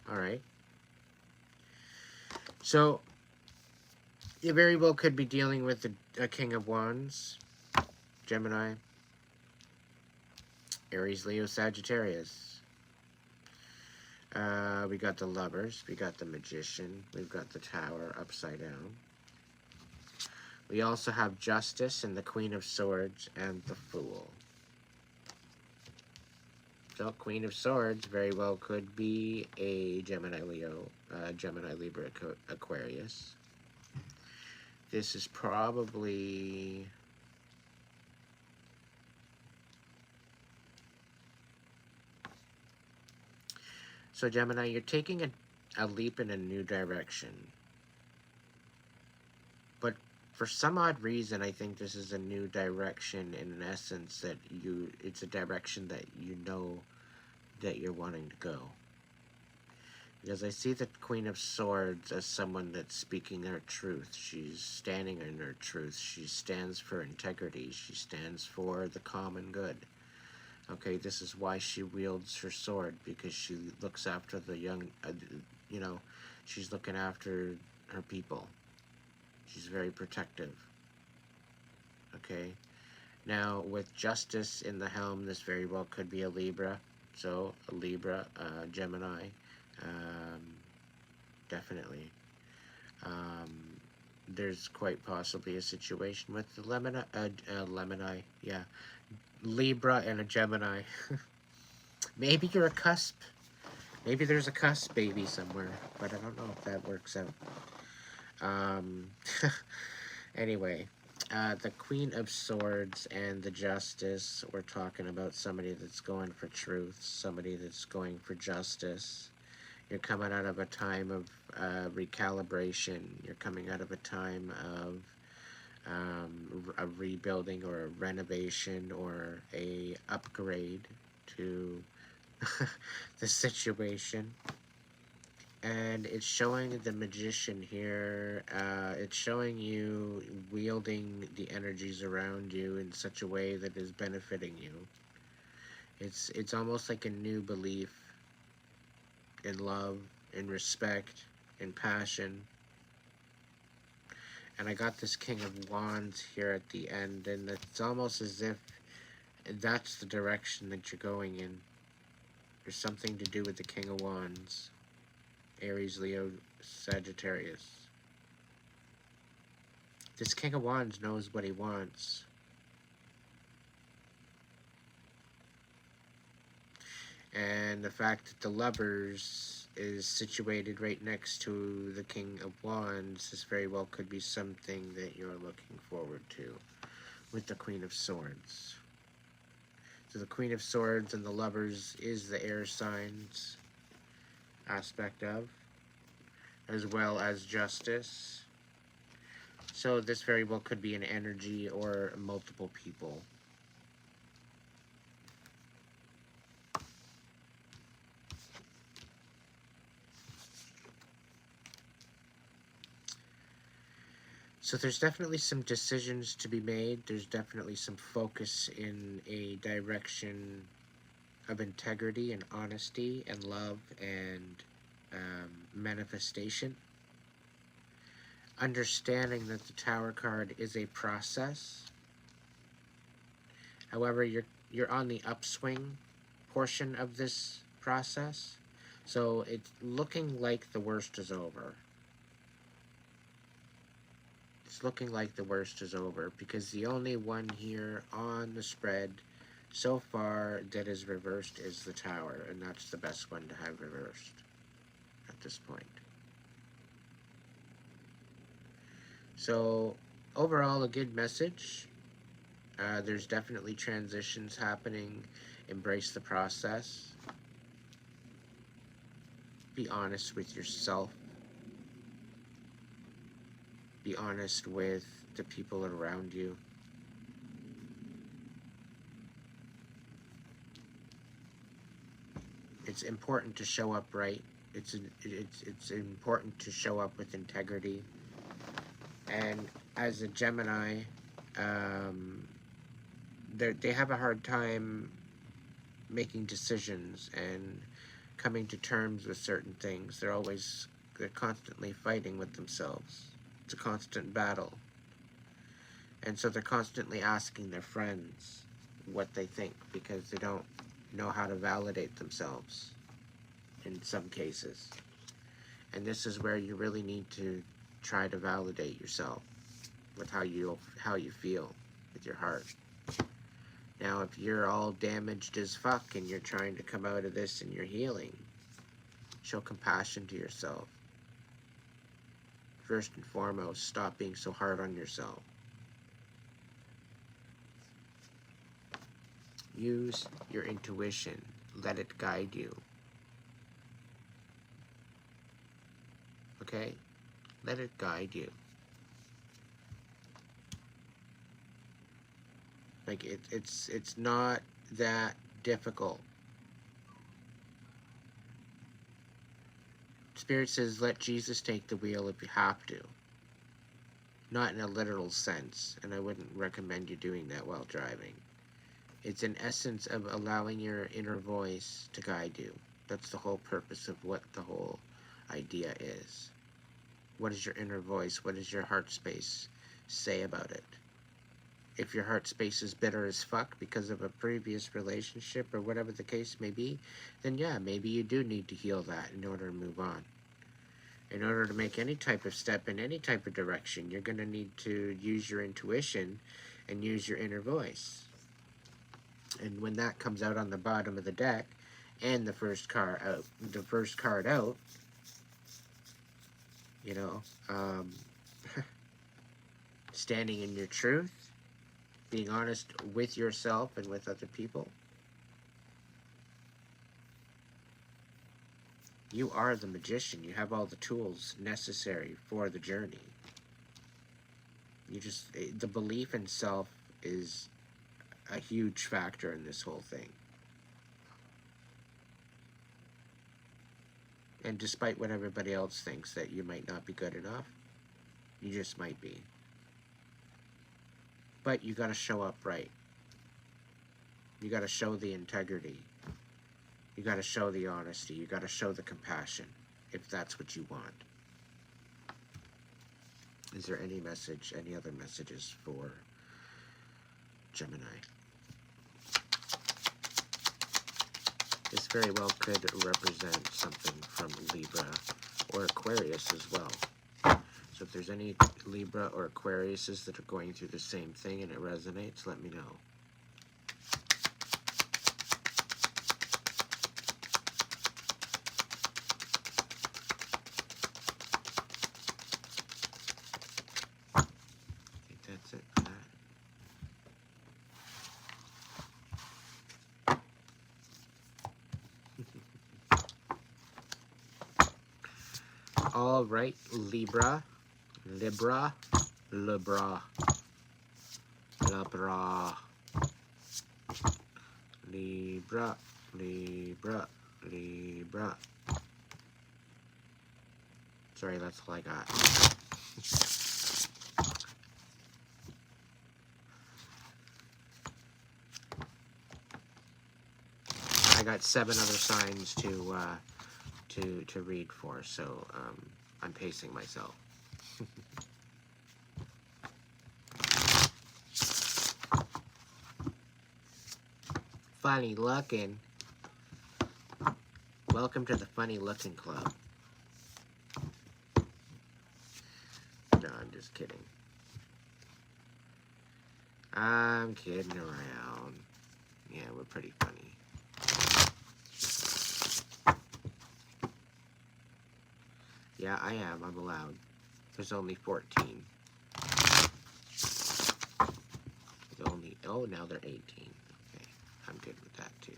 Alright. So, you very well could be dealing with a King of Wands, Gemini, Aries, Leo, Sagittarius. We got the Lovers, we got the Magician, we've got the Tower upside down. We also have Justice and the Queen of Swords and the Fool. So, Queen of Swords very well could be a Gemini, Leo, Gemini, Libra, Aquarius. This is probably... So, Gemini, you're taking a leap in a new direction. But for some odd reason, I think this is a new direction in essence that it's a direction that you know that you're wanting to go. Because I see the Queen of Swords as someone that's speaking her truth. She's standing in her truth. She stands for integrity. She stands for the common good. Okay, this is why she wields her sword, because she looks after the young, she's looking after her people. She's very protective. Okay, now with Justice in the helm, this very well could be a Libra. So, a Libra, Gemini, definitely. There's quite possibly a situation with the Lemini, yeah. Libra and a Gemini. Maybe you're a cusp. Maybe there's a cusp baby somewhere, but I don't know if that works out. Anyway, the Queen of Swords and the Justice, we're talking about somebody that's going for truth, somebody that's going for justice. You're coming out of a time of recalibration. You're coming out of a time of a rebuilding or a renovation or a upgrade to the situation. And it's showing the Magician here. It's showing you wielding the energies around you in such a way that is benefiting you. It's almost like a new belief in love, in respect, in passion. And I got this King of Wands here at the end, and it's almost as if that's the direction that you're going in. There's something to do with the King of Wands. Aries, Leo, Sagittarius. This King of Wands knows what he wants. And the fact that the Lovers is situated right next to the King of Wands, this very well could be something that you're looking forward to with the Queen of Swords. So the Queen of Swords and the Lovers is the air signs aspect of, as well as Justice. So this very well could be an energy or multiple people. So there's definitely some decisions to be made. There's definitely some focus in a direction of integrity and honesty and love and manifestation. Understanding that the Tower card is a process. However, you're on the upswing portion of this process. So it's looking like the worst is over. It's looking like the worst is over, because the only one here on the spread so far that is reversed is the Tower, and that's the best one to have reversed at this point. So overall, a good message. There's definitely transitions happening. Embrace the process. Be honest with yourself. Be honest with the people around you. It's important to show up right. It's important to show up with integrity. And as a Gemini, they have a hard time making decisions and coming to terms with certain things. They're constantly fighting with themselves. It's a constant battle. And so they're constantly asking their friends what they think because they don't know how to validate themselves in some cases. And this is where you really need to try to validate yourself with how you feel with your heart. Now, if you're all damaged as fuck and you're trying to come out of this and you're healing, show compassion to yourself. First and foremost, stop being so hard on yourself. Use your intuition. Let it guide you. Okay? Let it guide you. Like, it's not that difficult. Spirit says, let Jesus take the wheel if you have to. Not in a literal sense, and I wouldn't recommend you doing that while driving. It's an essence of allowing your inner voice to guide you. That's the whole purpose of what the whole idea is. What is your inner voice? What does your heart space say about it? If your heart space is bitter as fuck because of a previous relationship or whatever the case may be, then yeah, maybe you do need to heal that in order to move on. In order to make any type of step in any type of direction, you're going to need to use your intuition and use your inner voice. And when that comes out on the bottom of the deck and the first card out, you know, standing in your truth, being honest with yourself and with other people. You are the magician. You have all the tools necessary for the journey. The belief in self is a huge factor in this whole thing. And despite what everybody else thinks, that you might not be good enough, you just might be. But you gotta show up right. You gotta show the integrity. You gotta show the honesty. You gotta show the compassion, if that's what you want. Is there any other messages for Gemini? This very well could represent something from Libra or Aquarius as well. So if there's any Libra or Aquariuses that are going through the same thing and it resonates, let me know. I think that's it for that. All right, Libra, Libra, Libra, Libra, Libra, Libra, Libra. Sorry, that's all I got. I got 7 other signs to read for, so I'm pacing myself. Funny looking. Welcome to the funny looking club. No, I'm just kidding. I'm kidding around. Yeah, we're pretty funny. Yeah, I am. I'm allowed. There's only 14. Oh, now they're 18. Okay, I'm good with that too.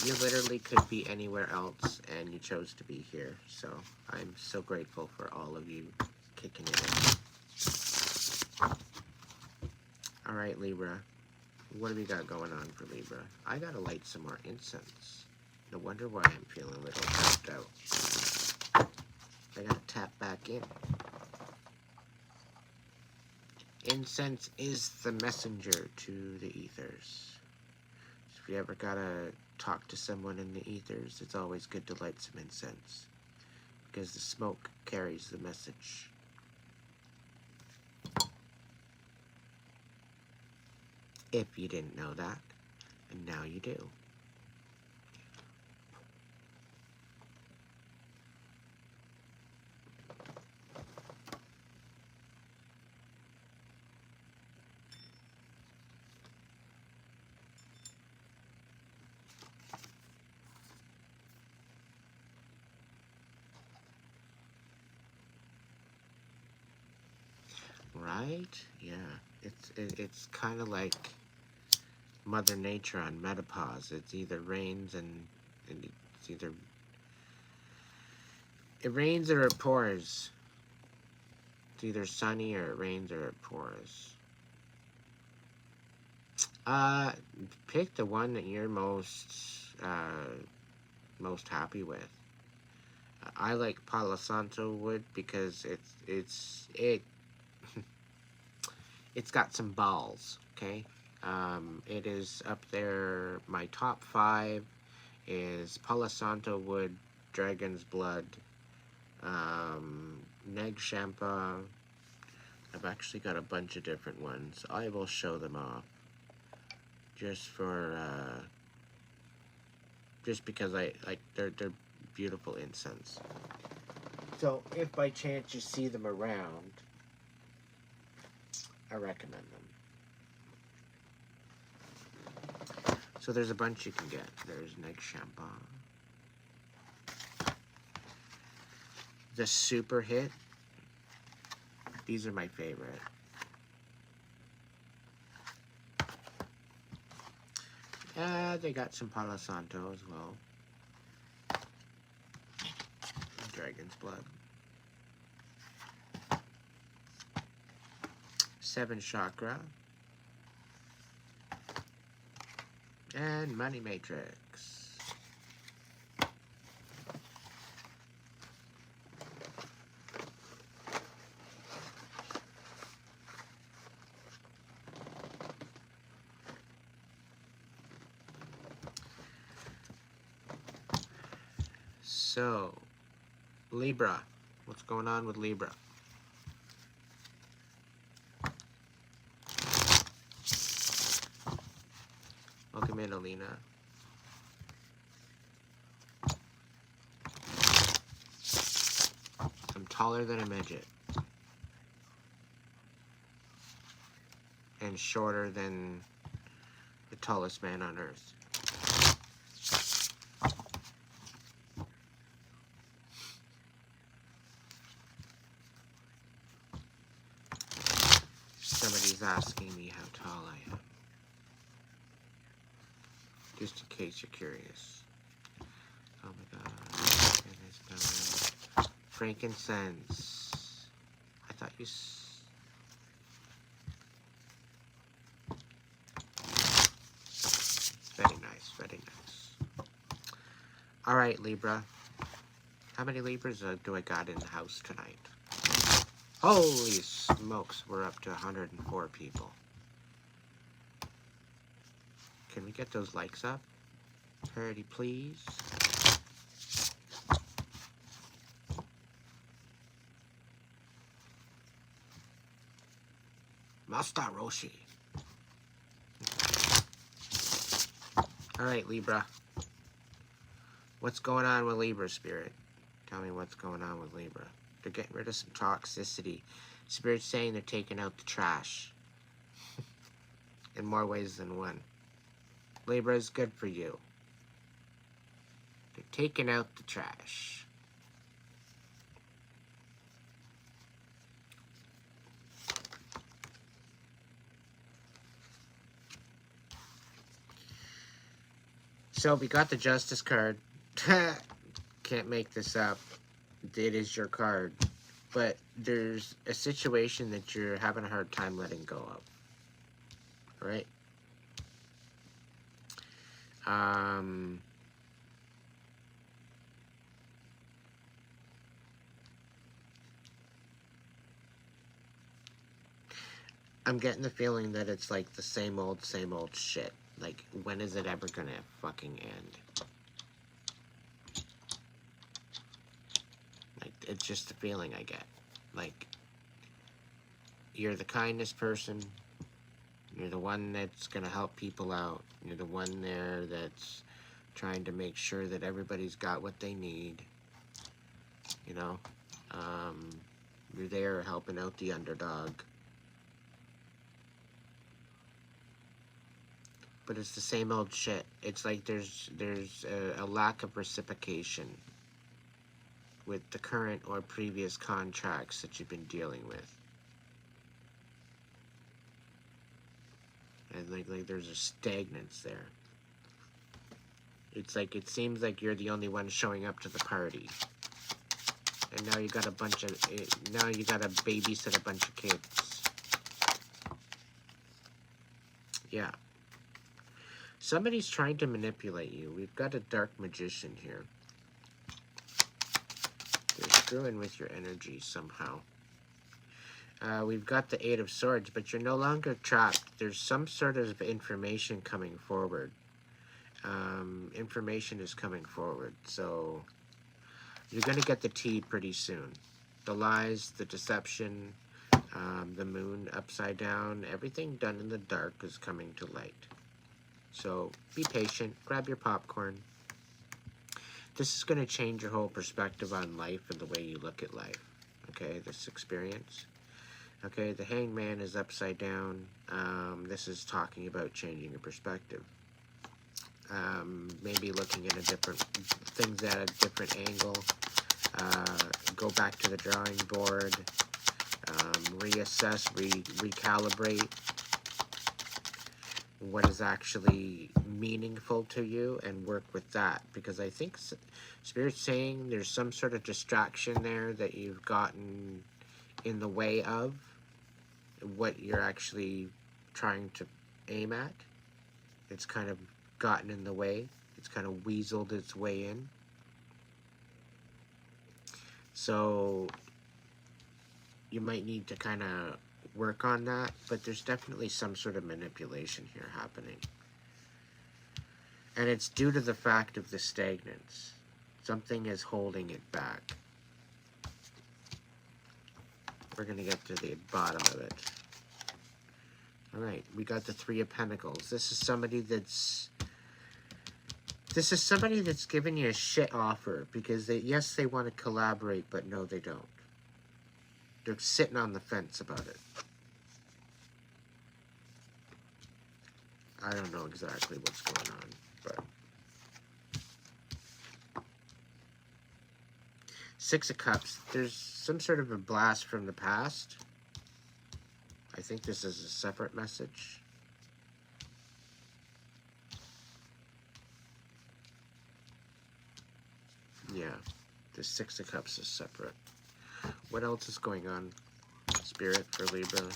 You literally could be anywhere else, and you chose to be here. So I'm so grateful for all of you kicking it in. All right, Libra. What do we got going on for Libra? I gotta light some more incense. No wonder why I'm feeling a little tapped out. I gotta tap back in. Incense is the messenger to the ethers. If you ever gotta talk to someone in the ethers, it's always good to light some incense, because the smoke carries the message. If you didn't know that, and now you do. Right? Yeah. It's kind of like Mother Nature on menopause. It either rains and it's either it rains or it pours. It's either sunny or it rains or it pours. Pick the one that you're most happy with. I like Palo Santo wood because it's got some balls. Okay. It is up there. My top 5 is Palo Santo wood, Dragon's Blood, Neg Champa. I've actually got a bunch of different ones. I will show them off. Just because I like they're beautiful incense. So if by chance you see them around, I recommend them. So there's a bunch you can get. There's Neg Champa. The Super Hit. These are my favorite. They got some Palo Santo as well. Dragon's Blood. 7 Chakra. And Money Matrix. So, Libra. What's going on with Libra? Welcome in, Alina. I'm taller than a midget. And shorter than the tallest man on earth. Somebody's asking me how tall I am. Just in case you're curious. Oh my god. Frankincense. I thought you... Very nice, very nice. Alright, Libra. How many Libras do I got in the house tonight? Holy smokes, we're up to 104 people. Can we get those likes up? Pretty please. Master Roshi. Alright, Libra. What's going on with Libra, Spirit? Tell me what's going on with Libra. They're getting rid of some toxicity. Spirit's saying they're taking out the trash. In more ways than one. Libra is good for you. They're taking out the trash. So we got the Justice card. Can't make this up. It is your card. But there's a situation that you're having a hard time letting go of. Right? I'm getting the feeling that it's like the same old shit Like, when is it ever gonna fucking end? Like, it's just the feeling I get. Like, you're the kindest person. You're the one that's gonna help people out. You're the one there that's trying to make sure that everybody's got what they need. You know? You're there helping out the underdog. But it's the same old shit. It's like there's a lack of reciprocation with the current or previous contracts that you've been dealing with. And like there's a stagnance there. It's like, it seems like you're the only one showing up to the party. And now you got now you gotta babysit a bunch of kids. Yeah. Somebody's trying to manipulate you. We've got a dark magician here. They're screwing with your energy somehow. We've got the Eight of Swords, but you're no longer trapped. There's some sort of information coming forward. Information is coming forward, so you're going to get the tea pretty soon. The lies, the deception, the moon upside down, everything done in the dark is coming to light. So be patient, grab your popcorn. This is going to change your whole perspective on life and the way you look at life. Okay, this experience. Okay, the Hangman is upside down. This is talking about changing your perspective. Maybe looking at things at a different angle. Go back to the drawing board. Reassess, recalibrate what is actually meaningful to you and work with that. Because I think Spirit's saying there's some sort of distraction there that you've gotten in the way of what you're actually trying to aim at. It's kind of gotten in the way. It's kind of weaseled its way in. So you might need to kind of work on that, but there's definitely some sort of manipulation here happening. And it's due to the fact of the stagnance. Something is holding it back. We're going to get to the bottom of it. Alright, we got the Three of Pentacles. This is somebody that's giving you a shit offer because yes, they want to collaborate, but no, they don't. They're sitting on the fence about it. I don't know exactly what's going on, but Six of Cups. There's some sort of a blast from the past. I think this is a separate message. Yeah, the Six of Cups is separate. What else is going on, Spirit, for Libra?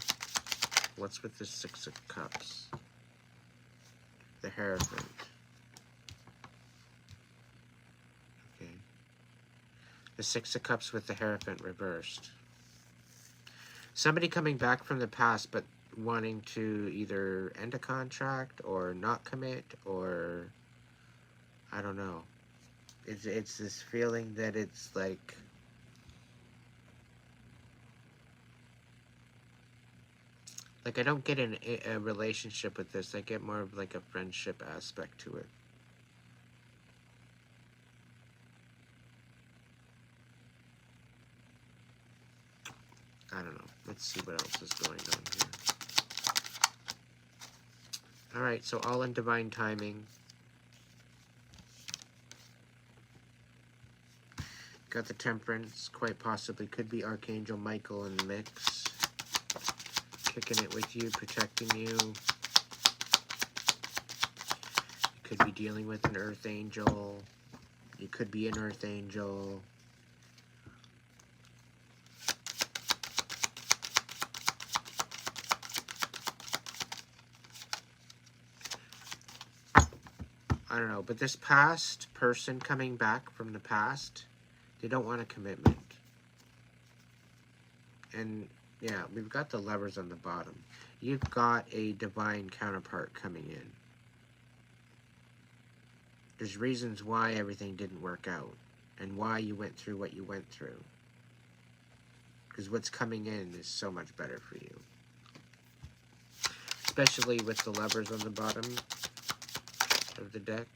What's with the Six of Cups? The Hierophant. Okay. The Six of Cups with the Hierophant reversed. Somebody coming back from the past, but wanting to either end a contract or not commit, or I don't know. It's this feeling that it's like I don't get a relationship with this. I get more of like a friendship aspect to it. I don't know. Let's see what else is going on here. Alright, so all in divine timing. Got the Temperance. Quite possibly could be Archangel Michael in the mix. Kicking it with you, protecting you. You could be dealing with an Earth Angel. You could be an Earth Angel. I don't know, but this past person coming back from the past, they don't want a commitment. And yeah, we've got the Lovers on the bottom. You've got a divine counterpart coming in. There's reasons why everything didn't work out and why you went through what you went through. Because what's coming in is so much better for you. Especially with the Lovers on the bottom of the deck.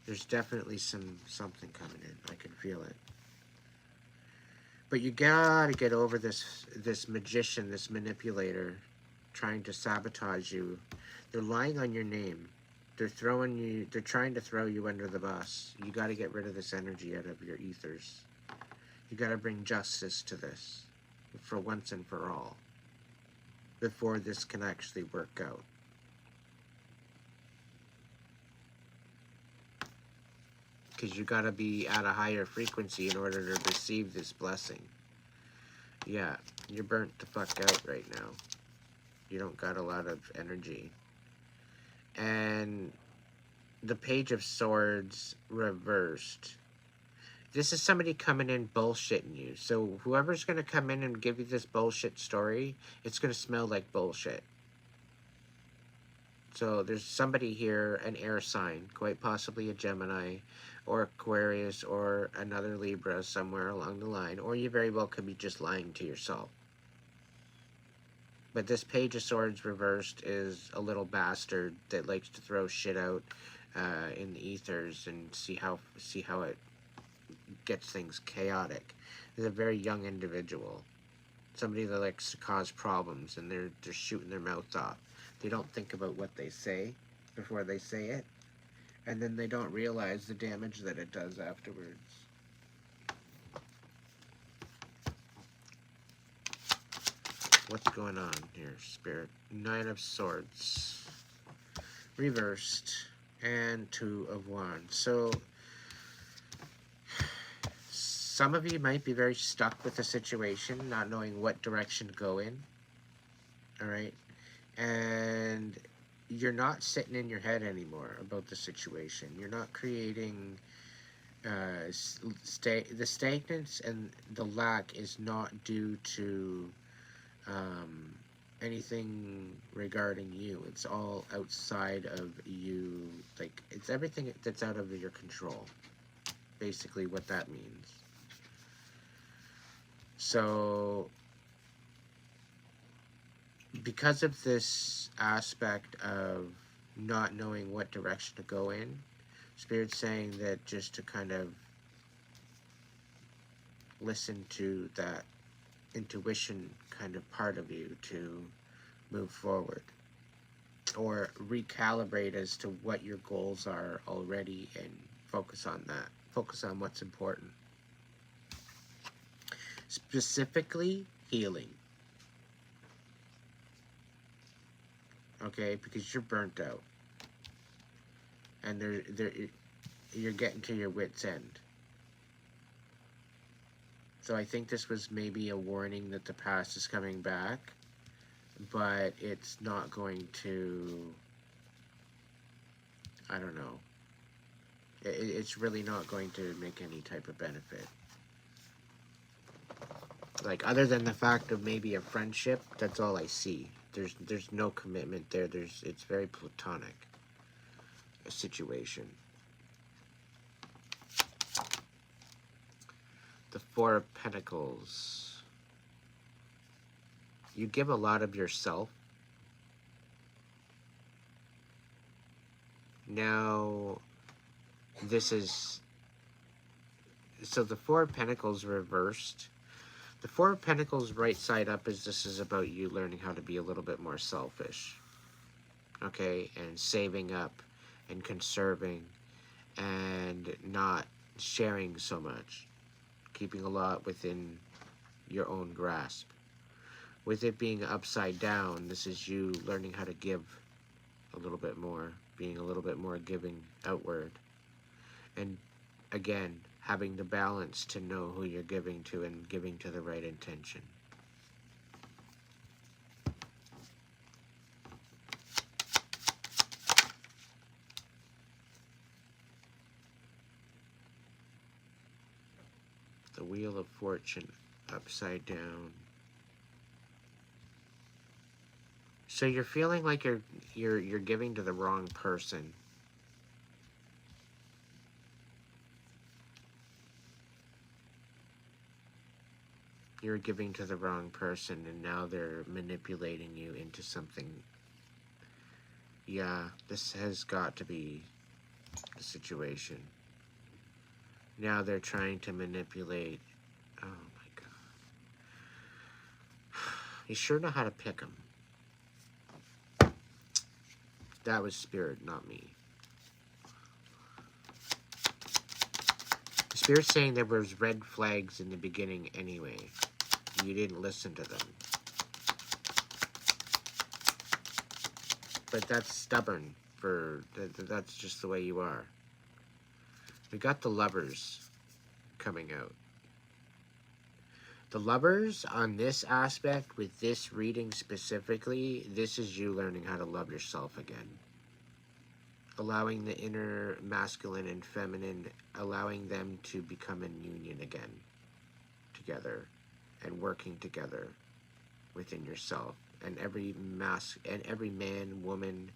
There's definitely something coming in. I can feel it. But you gotta get over this magician, this manipulator, trying to sabotage you. They're lying on your name. They're trying to throw you under the bus. You gotta get rid of this energy out of your ethers. You gotta bring justice to this, for once and for all, before this can actually work out. Because you gotta be at a higher frequency in order to receive this blessing. Yeah, you're burnt the fuck out right now. You don't got a lot of energy. And the Page of Swords reversed. This is somebody coming in bullshitting you. So whoever's going to come in and give you this bullshit story, it's going to smell like bullshit. So there's somebody here, an air sign, quite possibly a Gemini, or Aquarius, or another Libra somewhere along the line. Or you very well could be just lying to yourself. But this Page of Swords reversed is a little bastard that likes to throw shit out in the ethers and see how it gets things chaotic. He's a very young individual. Somebody that likes to cause problems, and they're shooting their mouth off. They don't think about what they say before they say it, and then they don't realize the damage that it does afterwards. What's going on here, Spirit? Nine of Swords. Reversed. And Two of Wands. So, some of you might be very stuck with the situation, not knowing what direction to go in. Alright? And you're not sitting in your head anymore about the situation. You're not creating... the stagnance and the lack is not due to... anything regarding you. It's all outside of you. Like, it's everything that's out of your control. Basically what that means. So, because of this aspect of not knowing what direction to go in, Spirit's saying that just to kind of listen to that intuition kind of part of you to move forward, or recalibrate as to what your goals are already and focus on that. Focus on what's important. Specifically, healing. Okay, because you're burnt out. And you're getting to your wit's end. So I think this was maybe a warning that the past is coming back, but it's not going to, I don't know. It's really not going to make any type of benefit. Like, other than the fact of maybe a friendship, that's all I see. There's no commitment there. It's very platonic, a situation. The Four of Pentacles. You give a lot of yourself. Now, this is... So the Four of Pentacles reversed. The Four of Pentacles right side up is this is about you learning how to be a little bit more selfish. Okay? And saving up and conserving and not sharing so much. Keeping a lot within your own grasp. With it being upside down, this is you learning how to give a little bit more, being a little bit more giving outward. And again, having the balance to know who you're giving to and giving to the right intention. The Wheel of Fortune upside down. So you're feeling like you're giving to the wrong person. You're giving to the wrong person, and now they're manipulating you into something. Yeah, this has got to be the situation. Now they're trying to manipulate. Oh my god. You sure know how to pick them. That was spirit, not me. Spirit's saying there was red flags in the beginning anyway. You didn't listen to them. But that's stubborn. That's just the way you are. We got the Lovers coming out. The Lovers, on this aspect, with this reading specifically, this is you learning how to love yourself again. Allowing the inner masculine and feminine, allowing them to become in union again, together, and working together within yourself. And every man, woman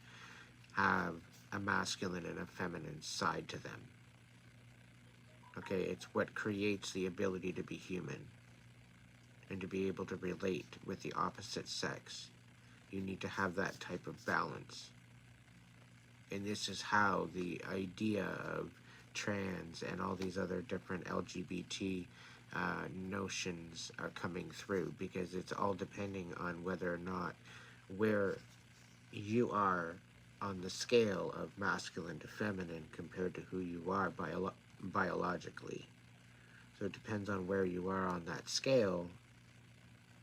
have a masculine and a feminine side to them. Okay, it's what creates the ability to be human and to be able to relate with the opposite sex. You need to have that type of balance. And this is how the idea of trans and all these other different LGBT notions are coming through, because it's all depending on whether or not where you are on the scale of masculine to feminine compared to who you are biologically. So it depends on where you are on that scale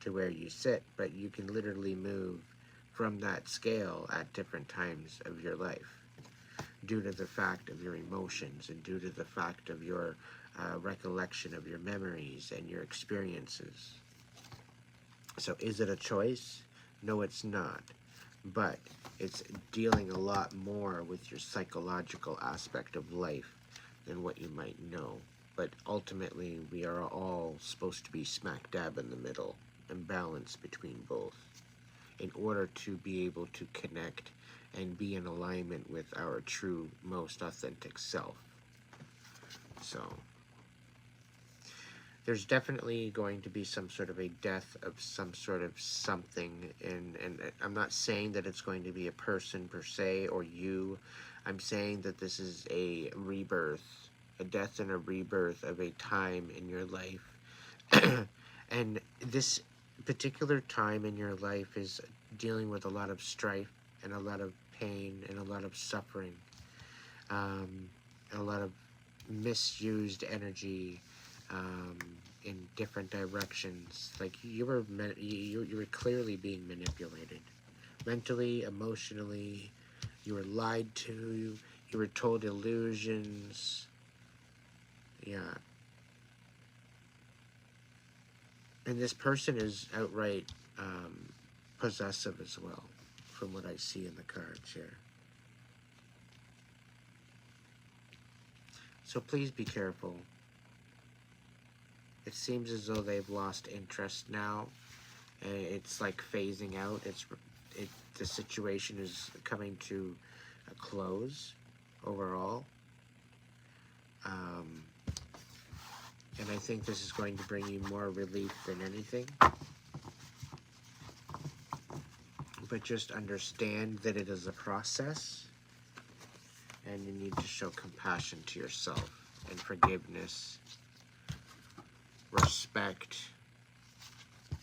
to where you sit, but you can literally move from that scale at different times of your life due to the fact of your emotions and due to the fact of your recollection of your memories and your experiences. So is it a choice? No, it's not. But it's dealing a lot more with your psychological aspect of life than what you might know. But ultimately, we are all supposed to be smack dab in the middle and balance between both in order to be able to connect and be in alignment with our true, most authentic self. So there's definitely going to be some sort of a death of some sort of something, and I'm not saying that it's going to be a person per se or you. I'm saying that this is a rebirth, a death and a rebirth of a time in your life. And this particular time in your life is dealing with a lot of strife and a lot of pain and a lot of suffering, and a lot of misused energy in different directions. Like you were clearly being manipulated, mentally, emotionally. You were lied to. You were told illusions. Yeah. And this person is outright possessive as well, from what I see in the cards here. So please be careful. It seems as though they've lost interest now. It's like phasing out. The situation is coming to a close overall. And I think this is going to bring you more relief than anything. But just understand that it is a process, and you need to show compassion to yourself and forgiveness, respect,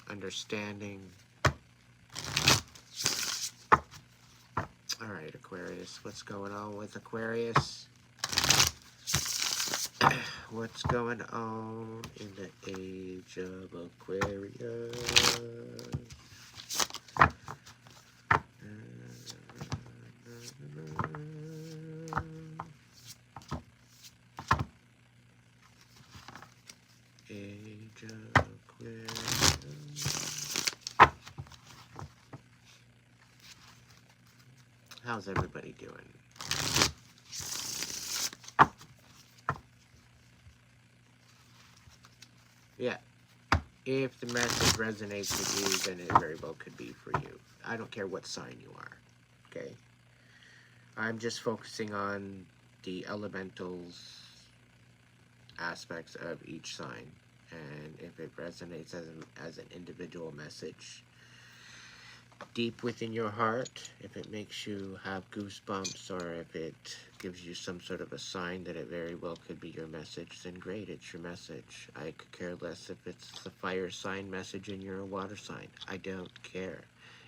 understanding. Alright, Aquarius, what's going on with Aquarius? What's going on in the age of Aquarius? Age of Aquarius. How's everybody doing? Yeah, if the message resonates with you, then it very well could be for you. I don't care what sign you are, okay? I'm just focusing on the elementals aspects of each sign. And if it resonates as an individual message deep within your heart, if it makes you have goosebumps, or if it gives you some sort of a sign that it very well could be your message, then great, it's your message. I could care less if it's the fire sign message and you're a water sign. I don't care.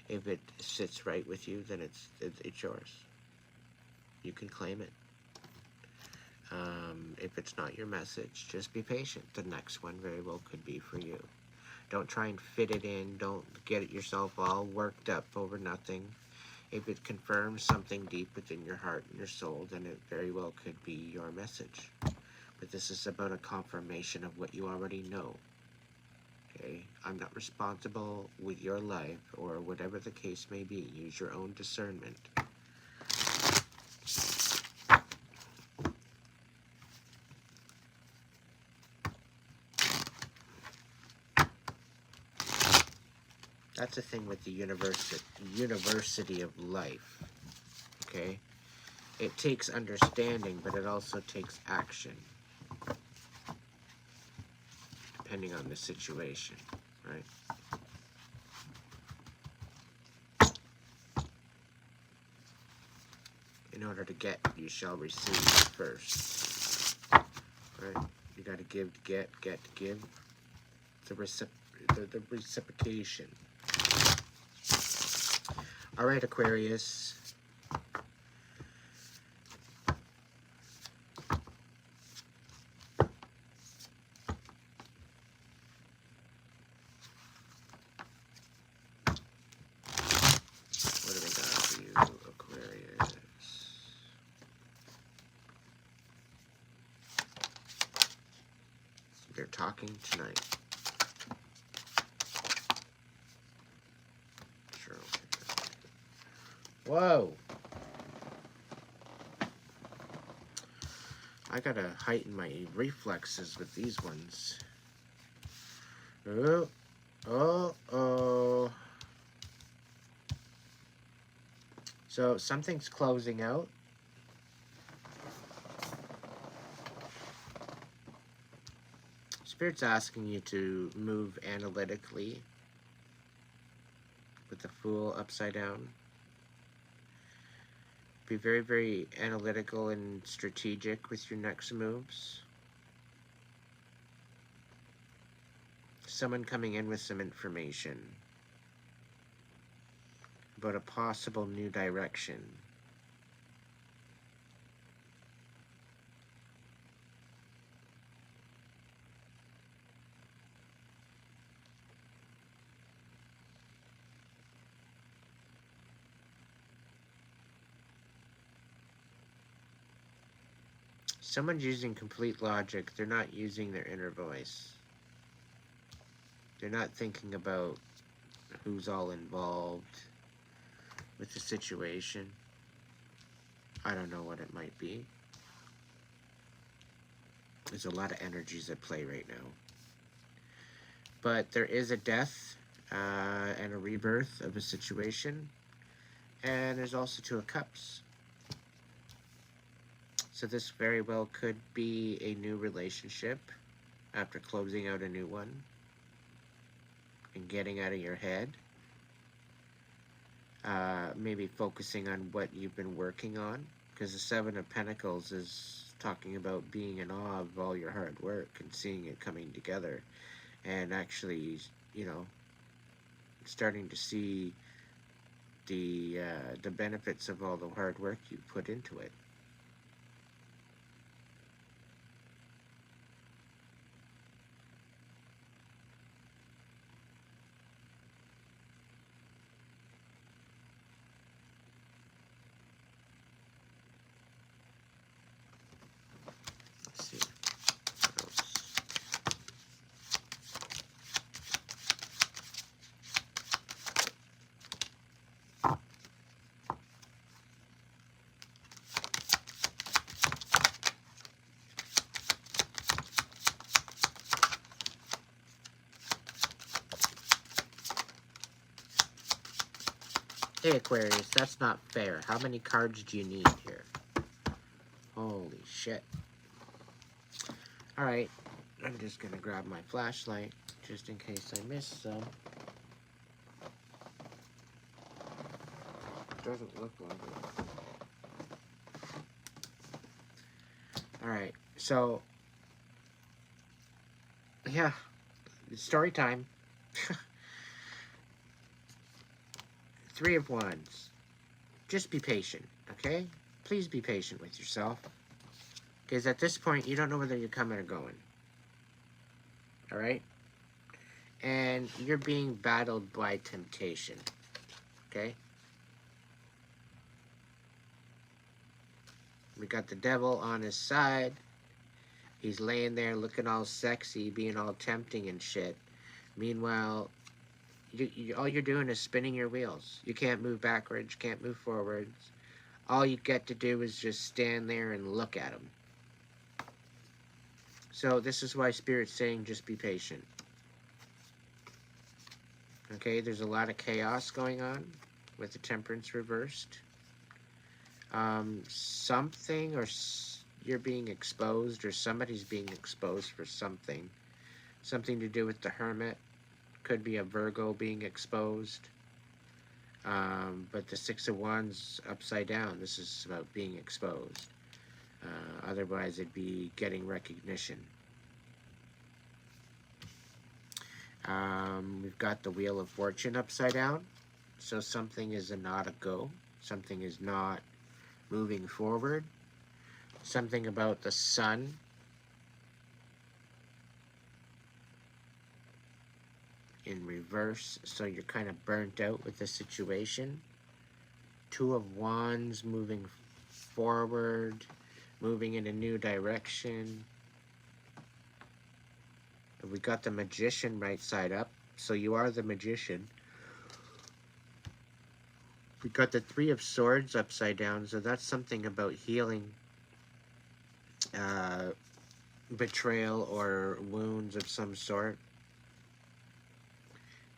If it sits right with you, then it's yours. You can claim it. If it's not your message, just be patient. The next one very well could be for you. Don't try and fit it in. Don't get yourself all worked up over nothing. If it confirms something deep within your heart and your soul, then it very well could be your message. But this is about a confirmation of what you already know. Okay? I'm not responsible with your life, or whatever the case may be. Use your own discernment. That's the thing with the university of life, okay? It takes understanding, but it also takes action, depending on the situation, right? In order to get, you shall receive first, right? You gotta give to get to give. The reciprocation. All right, Aquarius. What do we got for you, Aquarius? They're talking tonight. Sure. Whoa. I gotta heighten my reflexes with these ones. Oh. So something's closing out. Spirit's asking you to move analytically with the Fool upside down. Be very, very analytical and strategic with your next moves. Someone coming in with some information about a possible new direction. Someone's using complete logic. They're not using their inner voice. They're not thinking about who's all involved with the situation. I don't know what it might be. There's a lot of energies at play right now. But there is a death and a rebirth of a situation. And there's also Two of Cups. So this very well could be a new relationship after closing out a new one and getting out of your head. Maybe focusing on what you've been working on, because the Seven of Pentacles is talking about being in awe of all your hard work and seeing it coming together, and actually, you know, starting to see the benefits of all the hard work you put into it. Hey Aquarius, that's not fair. How many cards do you need here? Holy shit. Alright, I'm just gonna grab my flashlight just in case I miss some. Doesn't look like it. Alright, so yeah, it's story time. Three of Wands. Just be patient, okay? Please be patient with yourself. Because at this point, you don't know whether you're coming or going. Alright? And you're being battled by temptation. Okay? We got the devil on his side. He's laying there looking all sexy, being all tempting and shit. Meanwhile, all you're doing is spinning your wheels. You can't move backwards, you can't move forwards. All you get to do is just stand there and look at him. So this is why Spirit's saying just be patient. Okay, there's a lot of chaos going on with the Temperance reversed. Something or you're being exposed, or somebody's being exposed for something. Something to do with the Hermit. Could be a Virgo being exposed. But the Six of Wands upside down. This is about being exposed. Otherwise, it'd be getting recognition. We've got the Wheel of Fortune upside down. So something is not a go. Something is not moving forward. Something about the Sun. In reverse. So you're kind of burnt out with the situation. Two of Wands moving forward. Moving in a new direction. We got the Magician right side up. So you are the Magician. We got the Three of Swords upside down. So that's something about healing. Betrayal or wounds of some sort.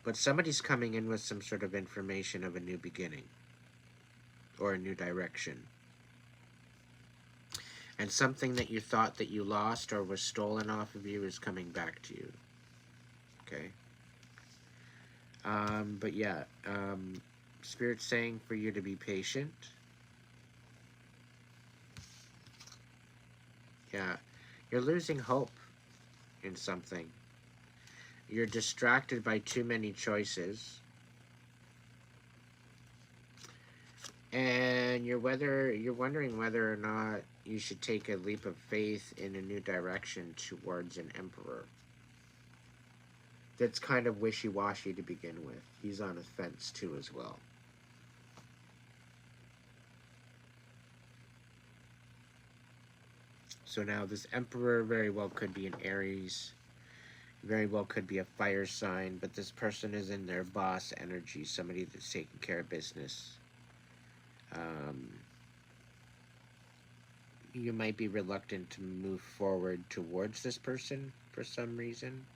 But somebody's coming in with some sort of information of a new beginning. Or a new direction. And something that you thought that you lost or was stolen off of you is coming back to you. Okay? But yeah, Spirit's saying for you to be patient. Yeah, you're losing hope in something. You're distracted by too many choices. And you're wondering whether or not you should take a leap of faith in a new direction towards an Emperor. That's kind of wishy-washy to begin with. He's on a fence too as well. So now this Emperor very well could be an Aries. Very well could be a fire sign. But this person is in their boss energy. Somebody that's taking care of business. You might be reluctant to move forward towards this person for some reason.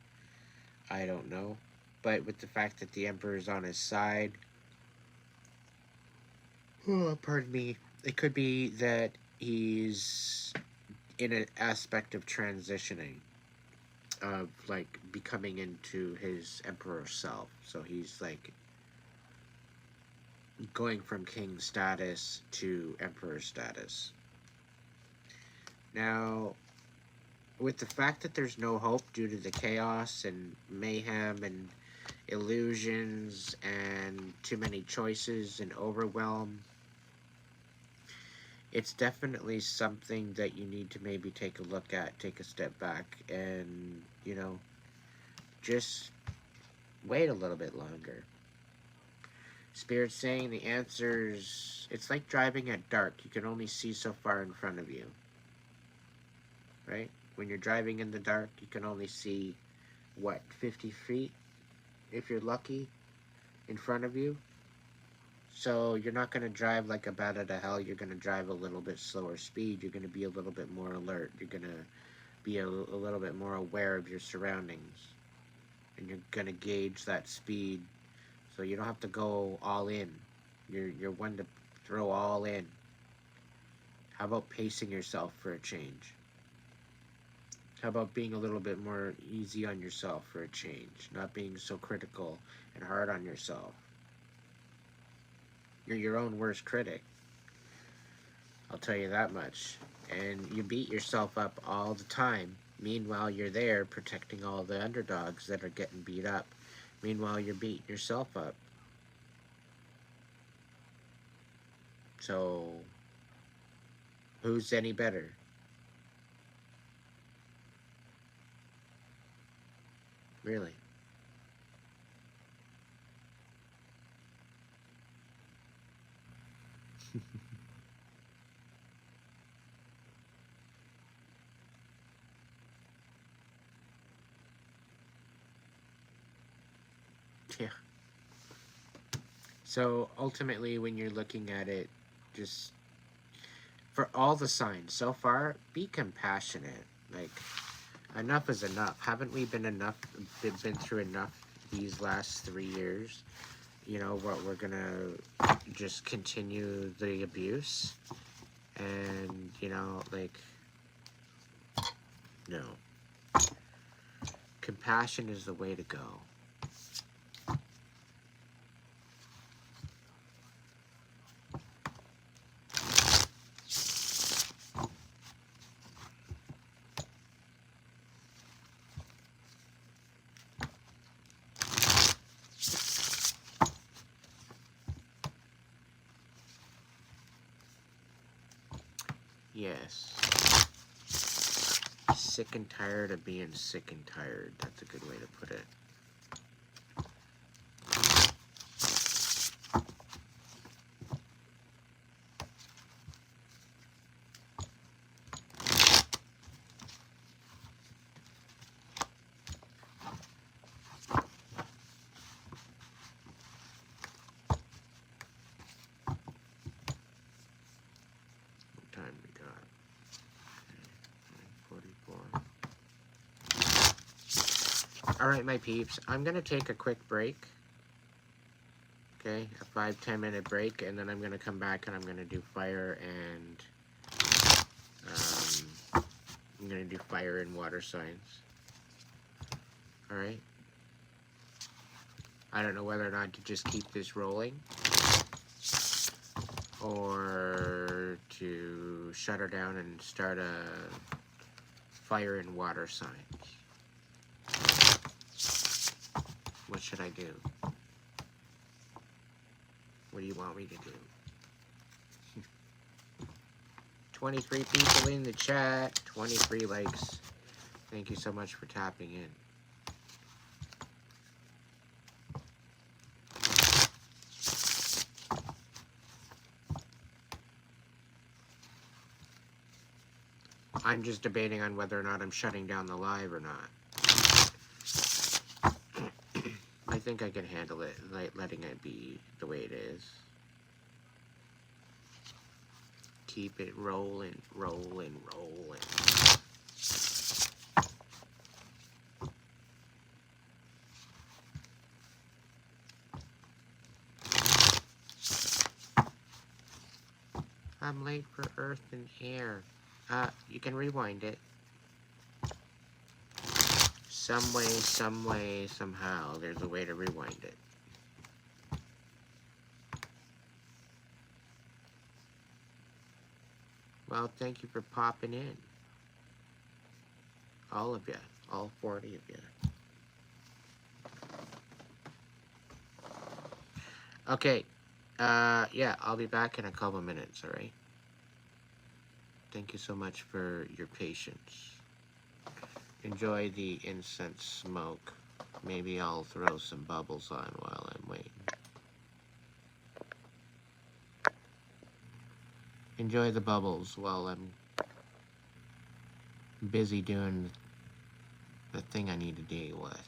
I don't know. But with the fact that the Emperor is on his side, pardon me, it could be that he's in an aspect of transitioning, of like becoming into his Emperor self. So he's like going from king status to Emperor status. Now, with the fact that there's no hope due to the chaos and mayhem and illusions and too many choices and overwhelm, it's definitely something that you need to maybe take a look at, take a step back, and, you know, just wait a little bit longer. Spirit's saying the answers, it's like driving at dark. You can only see so far in front of you. Right? When you're driving in the dark, you can only see, what, 50 feet, if you're lucky, in front of you. So you're not going to drive like a bat out of hell. You're going to drive a little bit slower speed. You're going to be a little bit more alert. You're going to be a little bit more aware of your surroundings. And you're going to gauge that speed. So you don't have to go all in. You're one to throw all in. How about pacing yourself for a change? How about being a little bit more easy on yourself for a change? Not being so critical and hard on yourself. You're your own worst critic. I'll tell you that much. And you beat yourself up all the time. Meanwhile, you're there protecting all the underdogs that are getting beat up. Meanwhile, you're beating yourself up. So, who's any better? Really? Yeah. So, ultimately, when you're looking at it, just for all the signs so far, be compassionate. Like, enough is enough. Haven't we been through enough these last 3 years? You know what, we're gonna just continue the abuse, and like, no. Compassion is the way to go. Yes. Sick and tired of being sick and tired. That's a good way to put it. What time we got? 9:44. Alright, my peeps. I'm going to take a quick break. Okay, a 5-10 minute break, and then I'm going to come back and I'm going to do fire and I'm going to do fire and water signs. Alright? I don't know whether or not to just keep this rolling or to shut her down and start a fire and water signs. What should I do? What do you want me to do? 23 people in the chat, 23 likes. Thank you so much for tapping in. I'm just debating on whether or not I'm shutting down the live or not. I think I can handle it, like letting it be the way it is. Keep it rolling, rolling, rolling. I'm late for Earth and Air. You can rewind it. Some way, somehow, there's a way to rewind it. Well, thank you for popping in. All of you. All 40 of you. Okay. Yeah, I'll be back in a couple minutes, alright? Thank you so much for your patience. Enjoy the incense smoke. Maybe I'll throw some bubbles on while I'm waiting. Enjoy the bubbles while I'm busy doing the thing I need to deal with.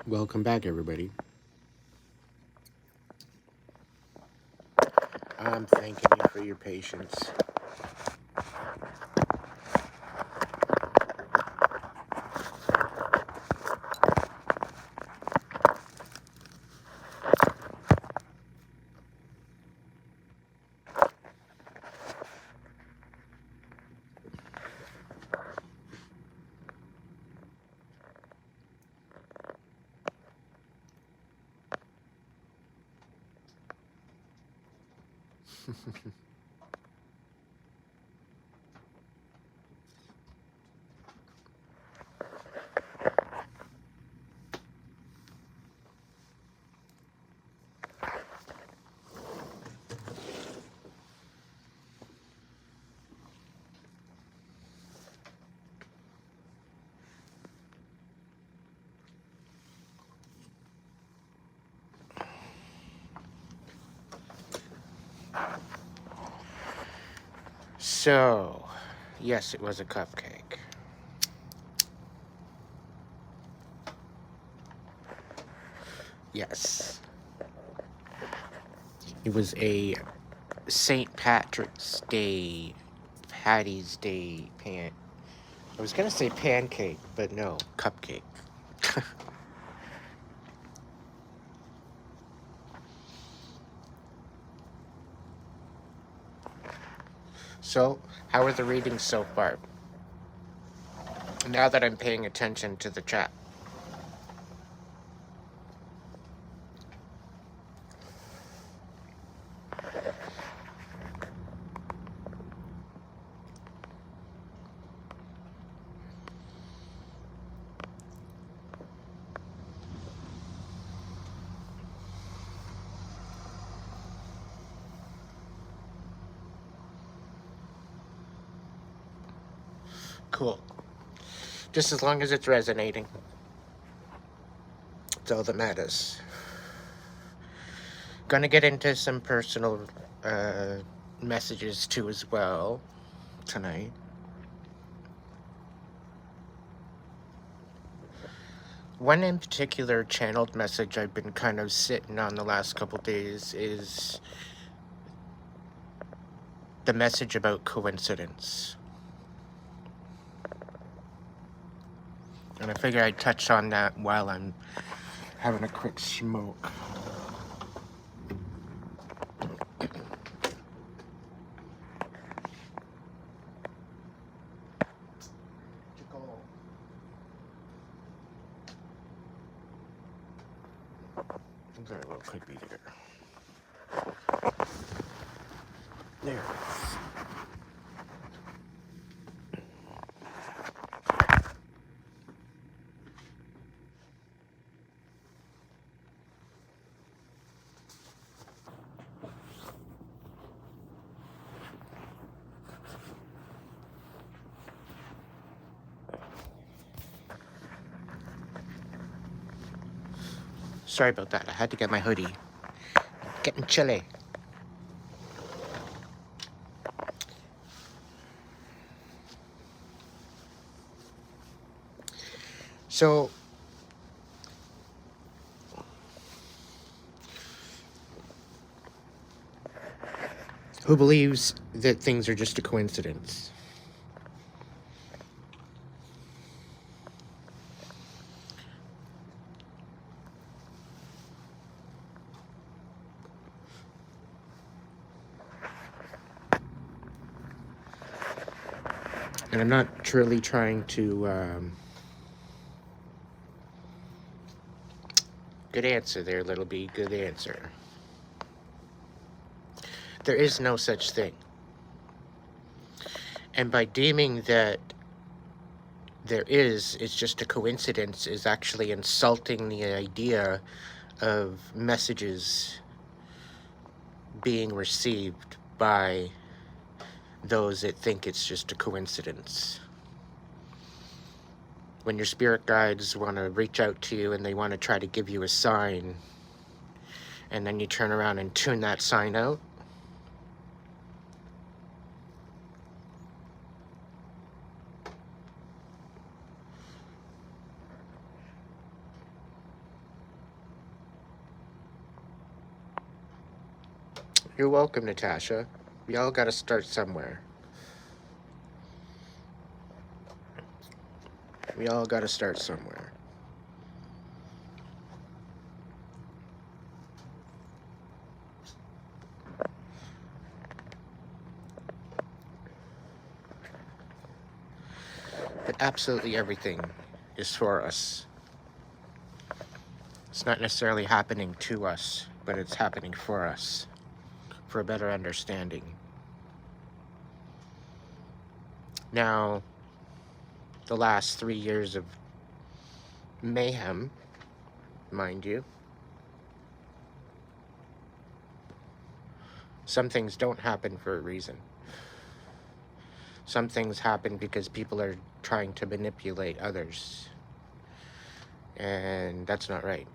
Welcome back, everybody. I'm thanking you for your patience. So, yes, it was a cupcake. Yes. It was a St. Patrick's Day, Patty's Day I was gonna say pancake, but no, cupcake. So, how are the readings so far? Now that I'm paying attention to the chat. Cool. Just as long as it's resonating. That's all that matters. Gonna get into some personal messages too as well tonight. One in particular channeled message I've been kind of sitting on the last couple days is the message about coincidence. And I figure I'd touch on that while I'm having a quick smoke. Very well could be there. There. Sorry about that. I had to get my hoodie. Getting chilly. So, who believes that things are just a coincidence? And I'm not truly trying to, good answer there, Little B, good answer. There is no such thing. And by deeming that it's just a coincidence, is actually insulting the idea of messages being received by those that think it's just a coincidence. When your spirit guides want to reach out to you and they want to try to give you a sign, and then you turn around and tune that sign out, You're welcome, Natasha. We all gotta start somewhere. We all gotta start somewhere. But absolutely everything is for us. It's not necessarily happening to us, but it's happening for us, for a better understanding. Now, the last 3 years of mayhem, mind you, some things don't happen for a reason. Some things happen because people are trying to manipulate others. And that's not right.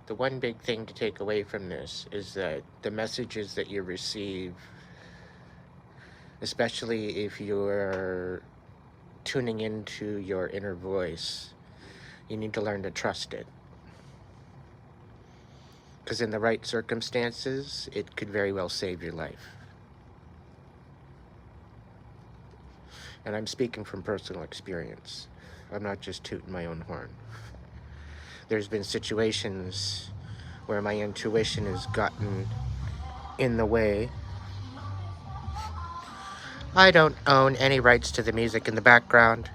The one big thing to take away from this is that the messages that you receive, especially if you're tuning into your inner voice, you need to learn to trust it. Because in the right circumstances, it could very well save your life. And I'm speaking from personal experience. I'm not just tooting my own horn. There's been situations where my intuition has gotten in the way. I don't own any rights to the music in the background.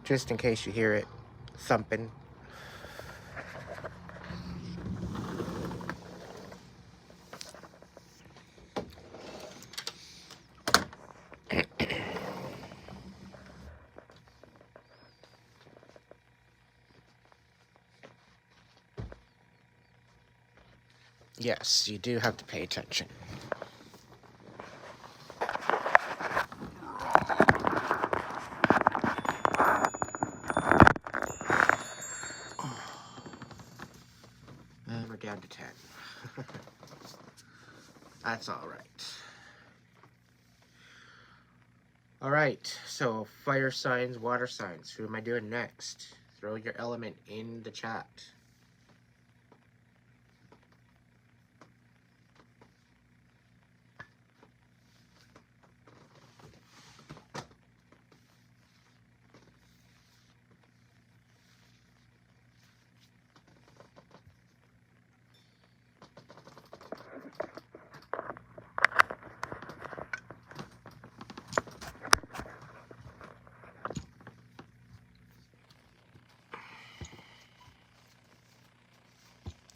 Just in case you hear it thumping. Yes, you do have to pay attention. And we're down to 10. That's all right. All right, so fire signs, water signs. Who am I doing next? Throw your element in the chat.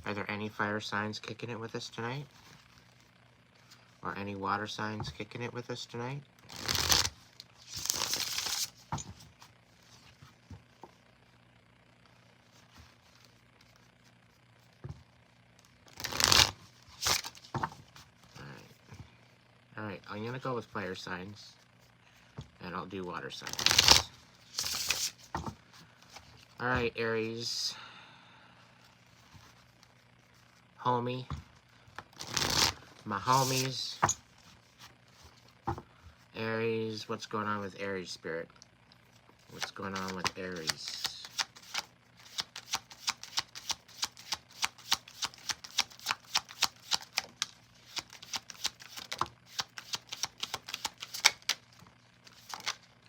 Are there any fire signs kicking it with us tonight? Or any water signs kicking it with us tonight? Alright, I'm gonna go with fire signs. And I'll do water signs. Alright, Aries. Homie. My homies. Aries, what's going on with Aries, Spirit? What's going on with Aries?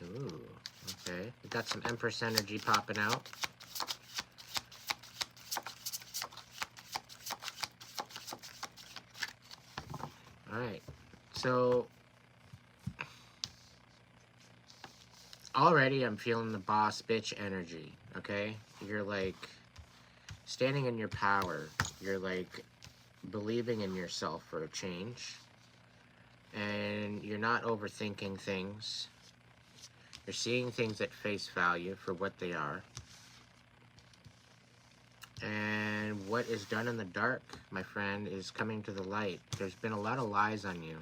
Ooh, okay. We got some Empress energy popping out. Alright, so already I'm feeling the boss bitch energy, okay? You're like standing in your power. You're like believing in yourself for a change. And you're not overthinking things. You're seeing things at face value for what they are. And what is done in the dark, my friend, is coming to the light. There's been a lot of lies on you.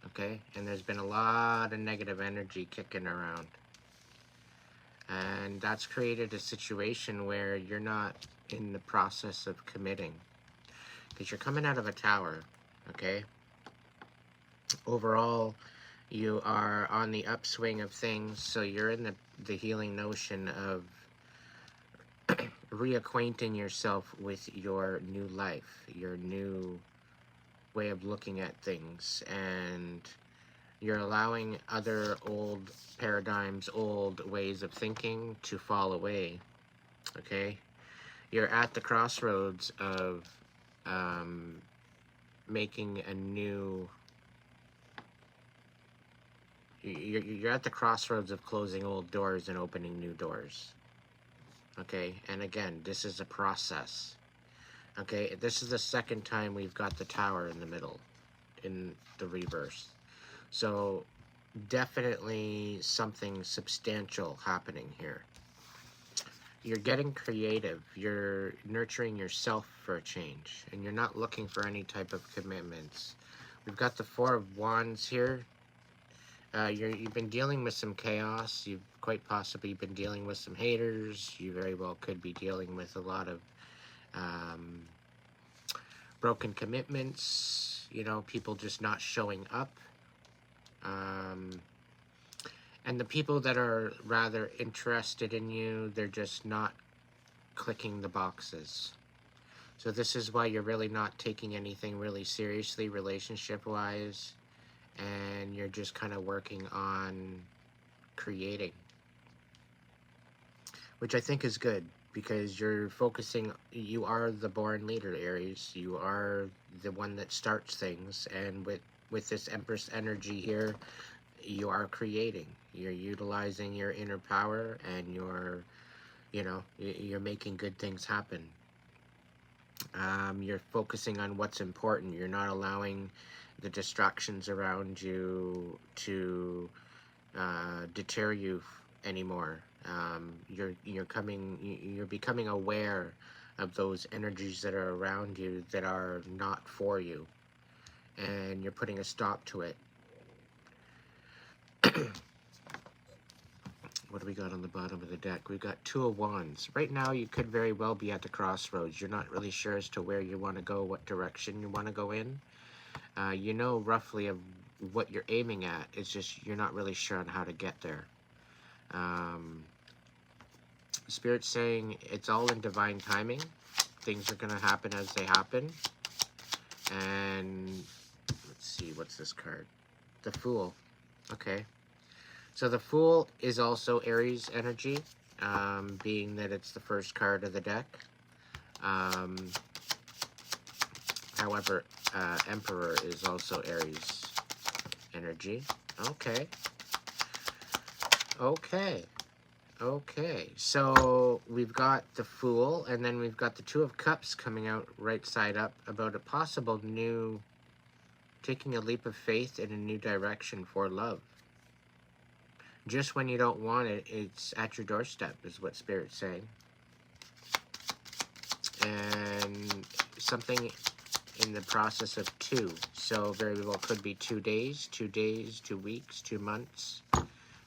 Okay? And there's been a lot of negative energy kicking around. And that's created a situation where you're not in the process of committing. Because you're coming out of a tower, okay? Overall, you are on the upswing of things, so you're in the healing notion of reacquainting yourself with your new life, your new way of looking at things, and you're allowing other old paradigms, old ways of thinking to fall away, okay? You're at the crossroads of making a new... You're at the crossroads of closing old doors and opening new doors, okay? And again, this is a process, okay? This is the second time we've got the tower in the middle, in the reverse. So definitely something substantial happening here. You're getting creative. You're nurturing yourself for a change, and you're not looking for any type of commitments. We've got the Four of Wands here. You've been dealing with some chaos. You've quite possibly been dealing with some haters. You very well could be dealing with a lot of broken commitments. You know, people just not showing up. And the people that are rather interested in you, they're just not clicking the boxes. So this is why you're really not taking anything really seriously relationship-wise, and you're just kind of working on creating, which I think is good, because you're focusing... You are the born leader, Aries. You are the one that starts things, and with this Empress energy here, you are creating. You're utilizing your inner power, and you're making good things happen. You're focusing on what's important. You're not allowing the distractions around you to deter you anymore. You're becoming aware of those energies that are around you that are not for you, and you're putting a stop to it. What do we got on the bottom of the deck? We've got Two of Wands. Right now, you could very well be at the crossroads. You're not really sure as to where you want to go, what direction you want to go in. You know roughly of what you're aiming at. It's just you're not really sure on how to get there. Spirit's saying it's all in divine timing. Things are going to happen as they happen. And let's see, what's this card? The Fool. Okay. So the Fool is also Aries energy, being that it's the first card of the deck. However, Emperor is also Aries energy. Okay. Okay. Okay. So we've got the Fool, and then we've got the Two of Cups coming out right side up about a possible new... taking a leap of faith in a new direction for love. Just when you don't want it, it's at your doorstep, is what Spirit's saying. And something in the process of 2. So very well could be 2 days, 2 days, 2 weeks, 2 months.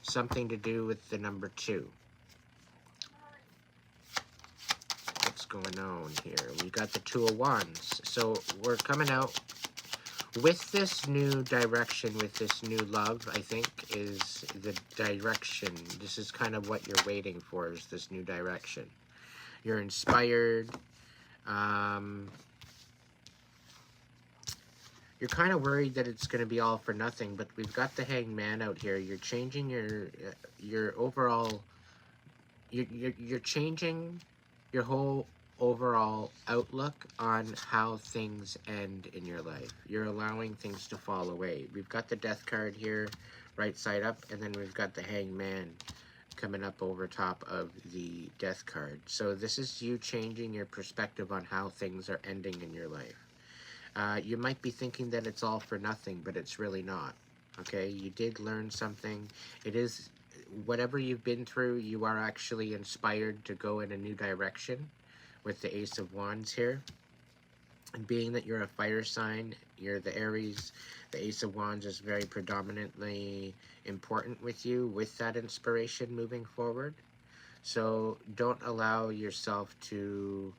Something to do with the number 2. What's going on here? We got the Two of Wands. So we're coming out with this new direction, with this new love, I think, is the direction. This is kind of what you're waiting for, is this new direction. You're inspired. You're kind of worried that it's going to be all for nothing, but we've got the Hanged Man out here. You're changing your overall... You're changing your whole overall outlook on how things end in your life. You're allowing things to fall away. We've got the Death card here, right side up, and then we've got the Hanged Man coming up over top of the Death card. So this is you changing your perspective on how things are ending in your life. You might be thinking that it's all for nothing, but it's really not. Okay, you did learn something. It is, whatever you've been through, you are actually inspired to go in a new direction with the Ace of Wands here. And being that you're a fire sign, you're the Aries, the Ace of Wands is very predominantly important with you, with that inspiration moving forward. So don't allow yourself to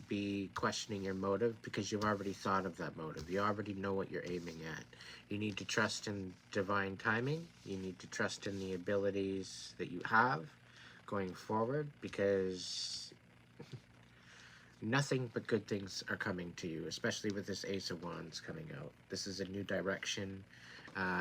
be questioning your motive, because you've already thought of that motive. You already know what you're aiming at. You need to trust in divine timing. You need to trust in the abilities that you have going forward, because nothing but good things are coming to you, especially with this Ace of Wands coming out. This is a new direction,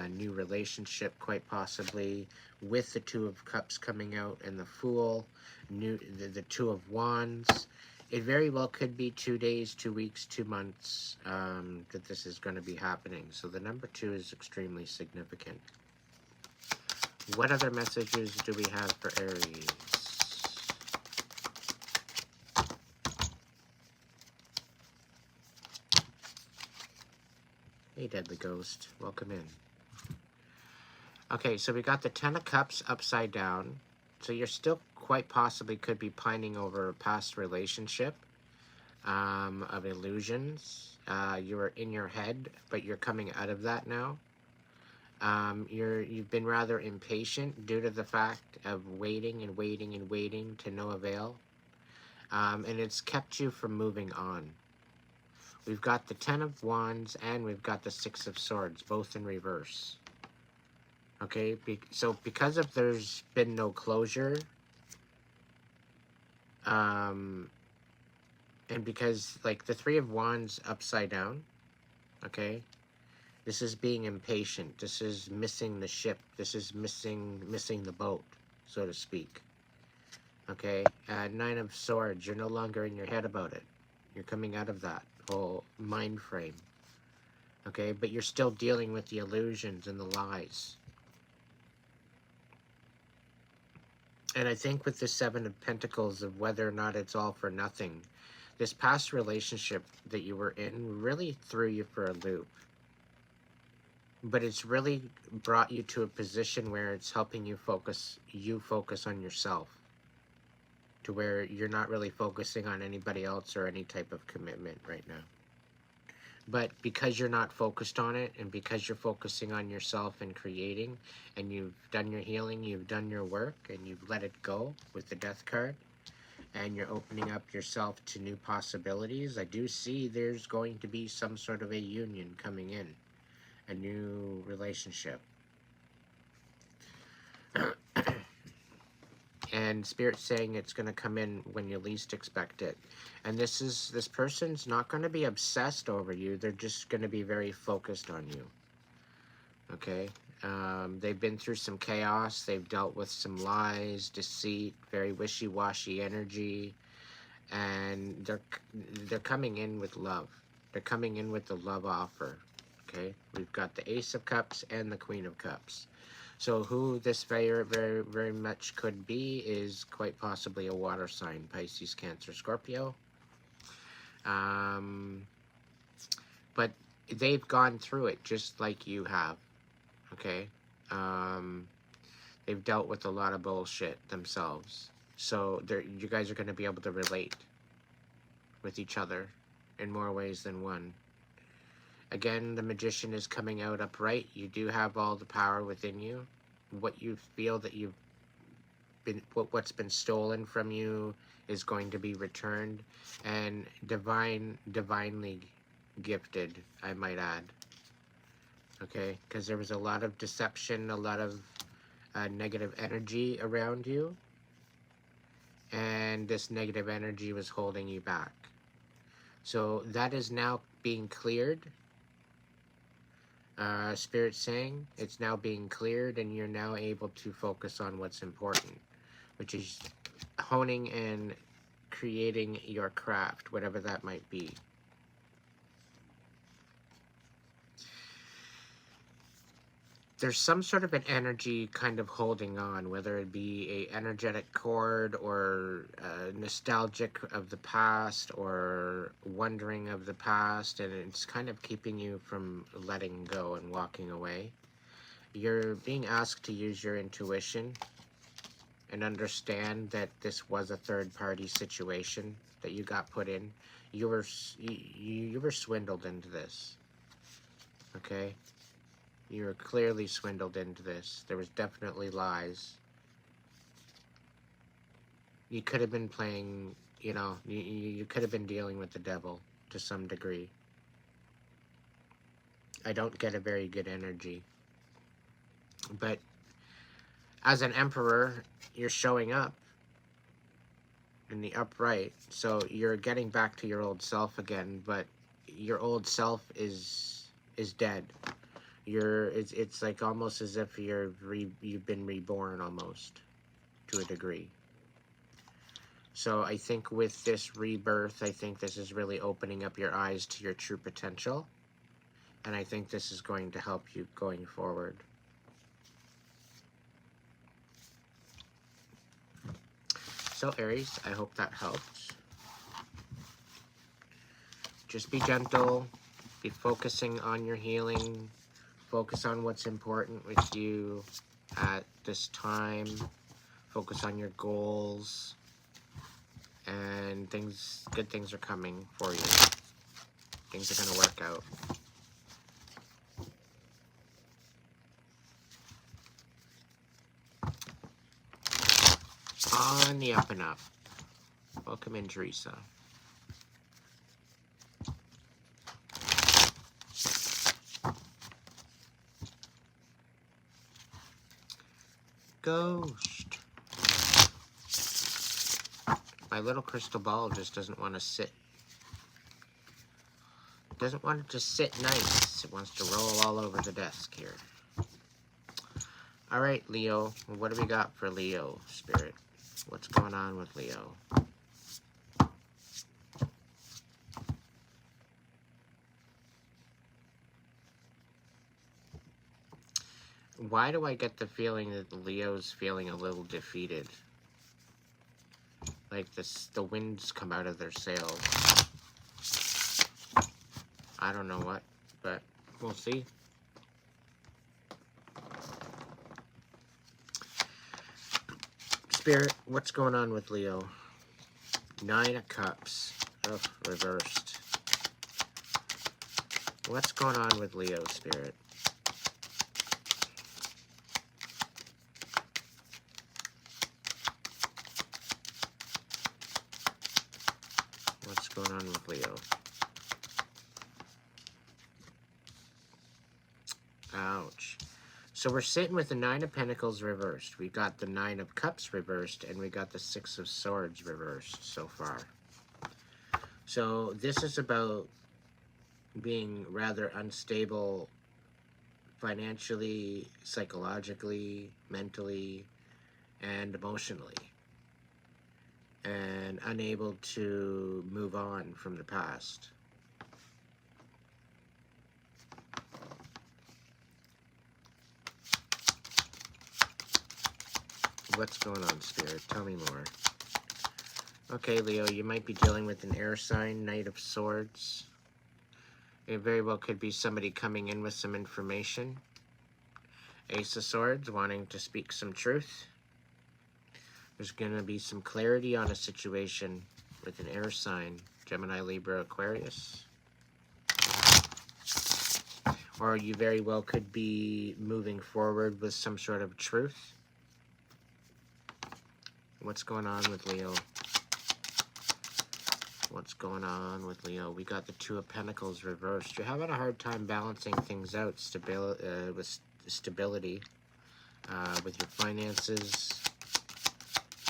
new relationship, quite possibly, with the Two of Cups coming out and the Fool, the Two of Wands. It very well could be 2 days, 2 weeks, 2 months that this is going to be happening. So the number 2 is extremely significant. What other messages do we have for Aries? Hey, Deadly Ghost. Welcome in. Okay, so we got the Ten of Cups upside down. So you're still quite possibly could be pining over a past relationship of illusions. You were in your head, but you're coming out of that now. You've been rather impatient due to the fact of waiting and waiting and waiting to no avail. And it's kept you from moving on. We've got the Ten of Wands and we've got the Six of Swords, both in reverse. Okay, so because of there's been no closure, and because, like, the Three of Wands upside down, okay, this is being impatient. This is missing the ship. This is missing the boat, so to speak. Okay, Nine of Swords, you're no longer in your head about it. You're coming out of that whole mind frame. Okay, but you're still dealing with the illusions and the lies. And I think with the Seven of Pentacles, of whether or not it's all for nothing, this past relationship that you were in really threw you for a loop. But it's really brought you to a position where it's helping you focus on yourself, to where you're not really focusing on anybody else or any type of commitment right now. But because you're not focused on it, and because you're focusing on yourself and creating, and you've done your healing, you've done your work, and you've let it go with the Death card, and you're opening up yourself to new possibilities, I do see there's going to be some sort of a union coming in. A new relationship. And Spirit's saying it's going to come in when you least expect it. And this person's not going to be obsessed over you. They're just going to be very focused on you. Okay? They've been through some chaos. They've dealt with some lies, deceit, very wishy-washy energy. And they're coming in with love. They're coming in with the love offer. Okay, we've got the Ace of Cups and the Queen of Cups. So who this very, very, very much could be is quite possibly a water sign, Pisces, Cancer, Scorpio. But they've gone through it just like you have. Okay, they've dealt with a lot of bullshit themselves. So you guys are going to be able to relate with each other in more ways than one. Again, the Magician is coming out upright. You do have all the power within you. What you feel that you've been, what's been stolen from you is going to be returned, and divinely gifted, I might add. Okay, because there was a lot of deception, a lot of negative energy around you, and this negative energy was holding you back. So that is now being cleared. Spirit's saying it's now being cleared, and you're now able to focus on what's important, which is honing and creating your craft, whatever that might be. There's some sort of an energy kind of holding on, whether it be a energetic cord or nostalgic of the past or wondering of the past, and it's kind of keeping you from letting go and walking away. You're being asked to use your intuition and understand that this was a third-party situation that you got put in. You were swindled into this. Okay? You were clearly swindled into this. There was definitely lies. You could have been playing, you know, you could have been dealing with the devil to some degree. I don't get a very good energy. But as an emperor, you're showing up in the upright, so you're getting back to your old self again, but your old self is dead. It's like almost as if you've been reborn almost to a degree. So I think with this rebirth, I think this is really opening up your eyes to your true potential, and I think this is going to help you going forward. So Aries, I hope that helps. Just be gentle, be focusing on your healing, focus on what's important with you at this time, focus on your goals, and good things are coming for you. Things are going to work out. On the up and up. Welcome in, Teresa. Ghost. My little crystal ball just doesn't want to sit. It doesn't want to just sit nice. It wants to roll all over the desk here. All right, Leo. What do we got for Leo, Spirit? What's going on with Leo? Why do I get the feeling that Leo's feeling a little defeated? Like the winds come out of their sails. I don't know what, but we'll see. Spirit, what's going on with Leo? 9 of Cups. Ugh, reversed. What's going on with Leo, Spirit? What's going on with Leo? Ouch. So we're sitting with the 9 of Pentacles reversed. We got the 9 of Cups reversed, and we got the 6 of Swords reversed so far. So this is about being rather unstable financially, psychologically, mentally, and emotionally, and unable to move on from the past. What's going on, Spirit? Tell me more. Okay, Leo, you might be dealing with an air sign, Knight of Swords. It very well could be somebody coming in with some information. Ace of Swords, wanting to speak some truth. There's going to be some clarity on a situation with an air sign, Gemini, Libra, Aquarius. Or you very well could be moving forward with some sort of truth. What's going on with Leo? What's going on with Leo? We got the 2 of Pentacles reversed. You're having a hard time balancing things out with stability, with your finances.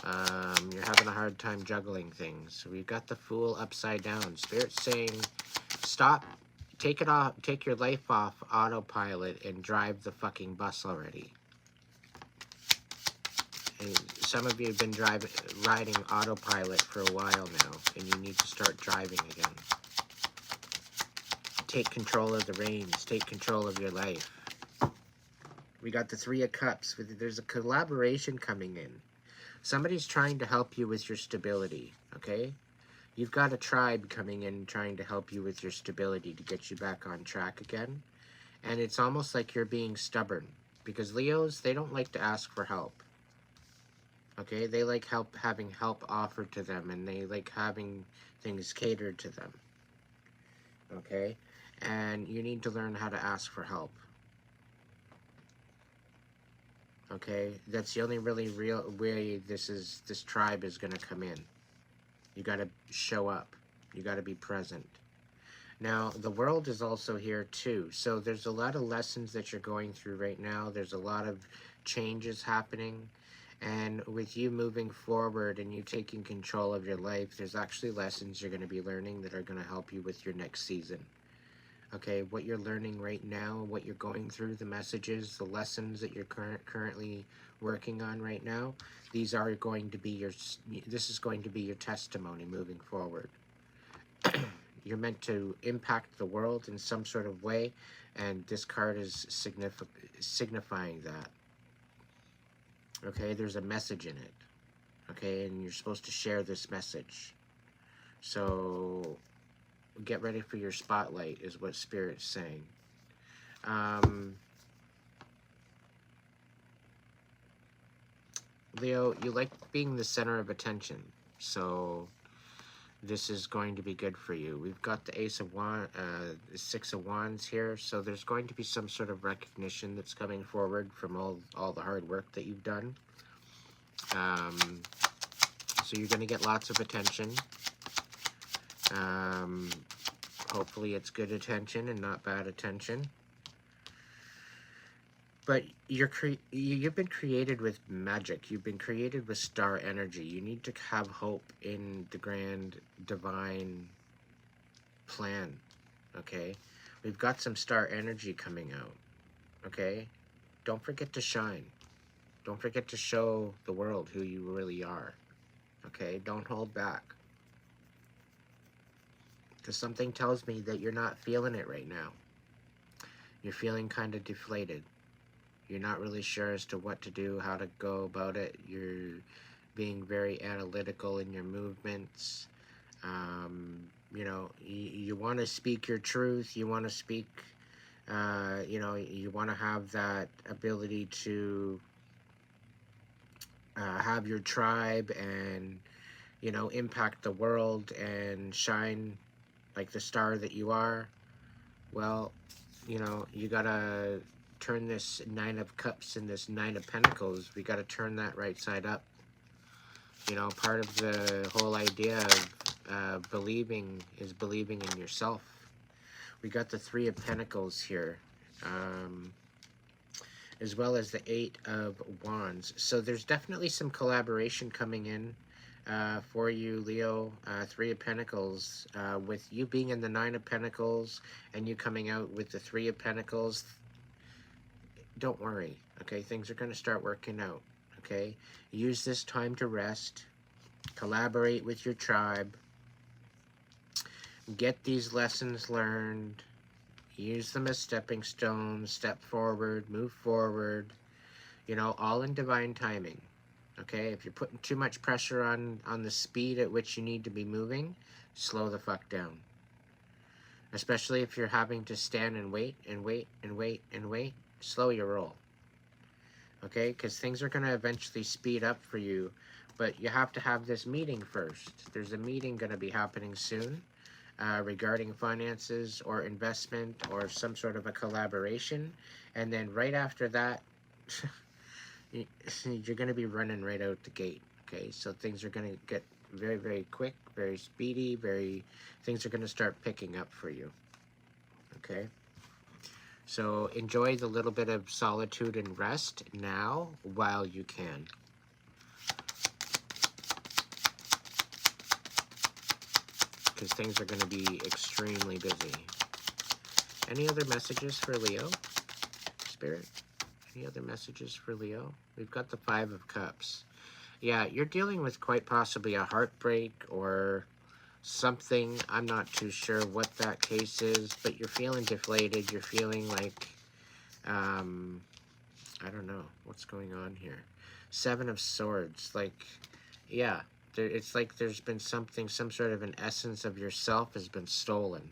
You're having a hard time juggling things. We've got the Fool upside down. Spirit's saying, stop, take your life off autopilot and drive the fucking bus already. And some of you have been riding autopilot for a while now, and you need to start driving again. Take control of the reins. Take control of your life. We got the 3 of Cups. There's a collaboration coming in. Somebody's trying to help you with your stability, okay? You've got a tribe coming in trying to help you with your stability to get you back on track again. And it's almost like you're being stubborn. Because Leos, they don't like to ask for help. Okay, they like having help offered to them, and they like having things catered to them. Okay, and you need to learn how to ask for help. Okay, that's the only really real way this tribe is going to come in. You got to show up. You got to be present. Now, the world is also here too. So there's a lot of lessons that you're going through right now. There's a lot of changes happening. And with you moving forward and you taking control of your life, there's actually lessons you're going to be learning that are going to help you with your next season. Okay, what you're learning right now, what you're going through, the messages, the lessons that you're currently working on right now, these are going to be this is going to be your testimony moving forward. You're meant to impact the world in some sort of way, and this card is signifying that. Okay, there's a message in it. Okay, and you're supposed to share this message. So get ready for your spotlight is what Spirit's saying. Leo, you like being the center of attention, so this is going to be good for you. We've got the Six of Wands here, so there's going to be some sort of recognition that's coming forward from all the hard work that you've done. So you're going to get lots of attention. Hopefully it's good attention and not bad attention. But you've been created with magic. You've been created with star energy. You need to have hope in the grand divine plan. Okay? We've got some star energy coming out. Okay? Don't forget to shine. Don't forget to show the world who you really are. Okay? Don't hold back. Because something tells me that you're not feeling it right now. You're feeling kind of deflated. You're not really sure as to what to do, how to go about it. You're being very analytical in your movements. You know, you want to speak your truth. You want to speak, you know, you want to have that ability to have your tribe and, you know, impact the world and shine like the star that you are. Well, you know, you gotta turn this Nine of Cups and this Nine of Pentacles, we gotta turn that right side up. You know, part of the whole idea of believing is believing in yourself. We got the Three of Pentacles here, as well as the Eight of Wands. So there's definitely some collaboration coming in for you, Leo. Three of Pentacles, with you being in the Nine of Pentacles and you coming out with the Three of Pentacles. Don't worry, okay? Things are going to start working out, okay? Use this time to rest. Collaborate with your tribe. Get these lessons learned. Use them as stepping stones. Step forward, move forward. You know, all in divine timing, okay? If you're putting too much pressure on the speed at which you need to be moving, slow the fuck down. Especially if you're having to stand and wait and wait and wait and wait. Slow your roll, okay? Because things are going to eventually speed up for you, but you have to have this meeting first. There's a meeting going to be happening soon regarding finances or investment or some sort of a collaboration, and then right after that, you're going to be running right out the gate, okay? So things are going to get very, very quick, very speedy, things are going to start picking up for you, okay? So enjoy the little bit of solitude and rest now while you can. Because things are going to be extremely busy. Any other messages for Leo? Spirit? Any other messages for Leo? We've got the Five of Cups. Yeah, you're dealing with quite possibly a heartbreak or something. I'm not too sure what that case is, but you're feeling deflated. You're feeling like, I don't know what's going on here. Seven of Swords, like, yeah, it's like there's been some sort of an essence of yourself has been stolen.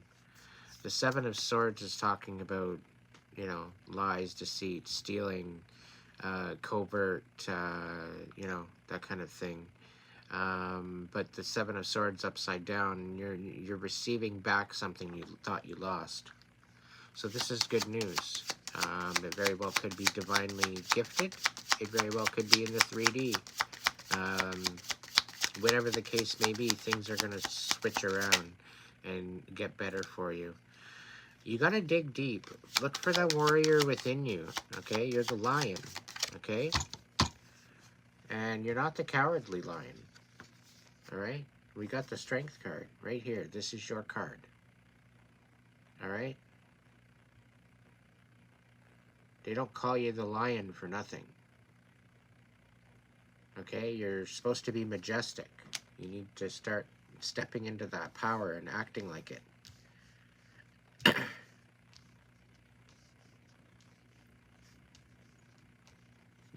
The Seven of Swords is talking about, you know, lies, deceit, stealing, covert, you know, that kind of thing. But the Seven of Swords upside down, you're receiving back something you thought you lost. So this is good news. It very well could be divinely gifted. It very well could be in the 3D. Whatever the case may be, things are going to switch around and get better for you. You got to dig deep. Look for the warrior within you, okay? You're the lion, okay? And you're not the cowardly lion, all right? We got the strength card right here. This is your card, all right? They don't call you the lion for nothing. Okay, you're supposed to be majestic. You need to start stepping into that power and acting like it.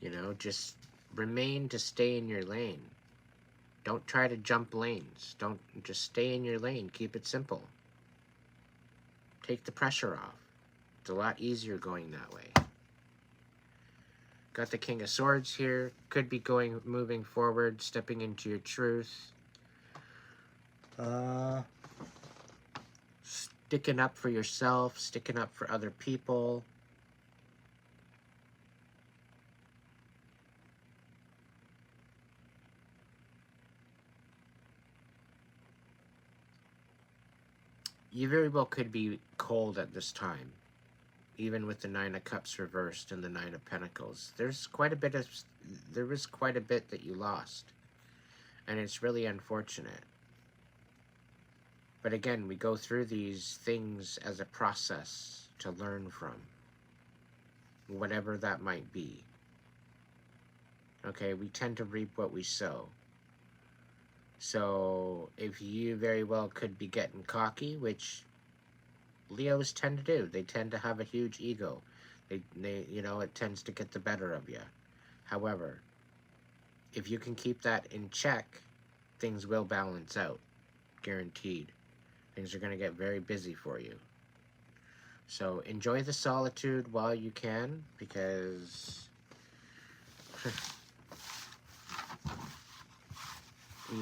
You know, just remain to stay in your lane. Don't try to jump lanes. Don't just stay in your lane. Keep it simple. Take the pressure off. It's a lot easier going that way. Got the King of Swords here. Could be moving forward, stepping into your truth. Sticking up for yourself, sticking up for other people. You very well could be cold at this time, even with the Nine of Cups reversed and the Nine of Pentacles. There was quite a bit that you lost, and it's really unfortunate. But again, we go through these things as a process to learn from, whatever that might be. Okay, we tend to reap what we sow. So if you very well could be getting cocky, which Leos tend to do. They tend to have a huge ego. They you know, it tends to get the better of you. However, if you can keep that in check, things will balance out. Guaranteed. Things are going to get very busy for you. So enjoy the solitude while you can, because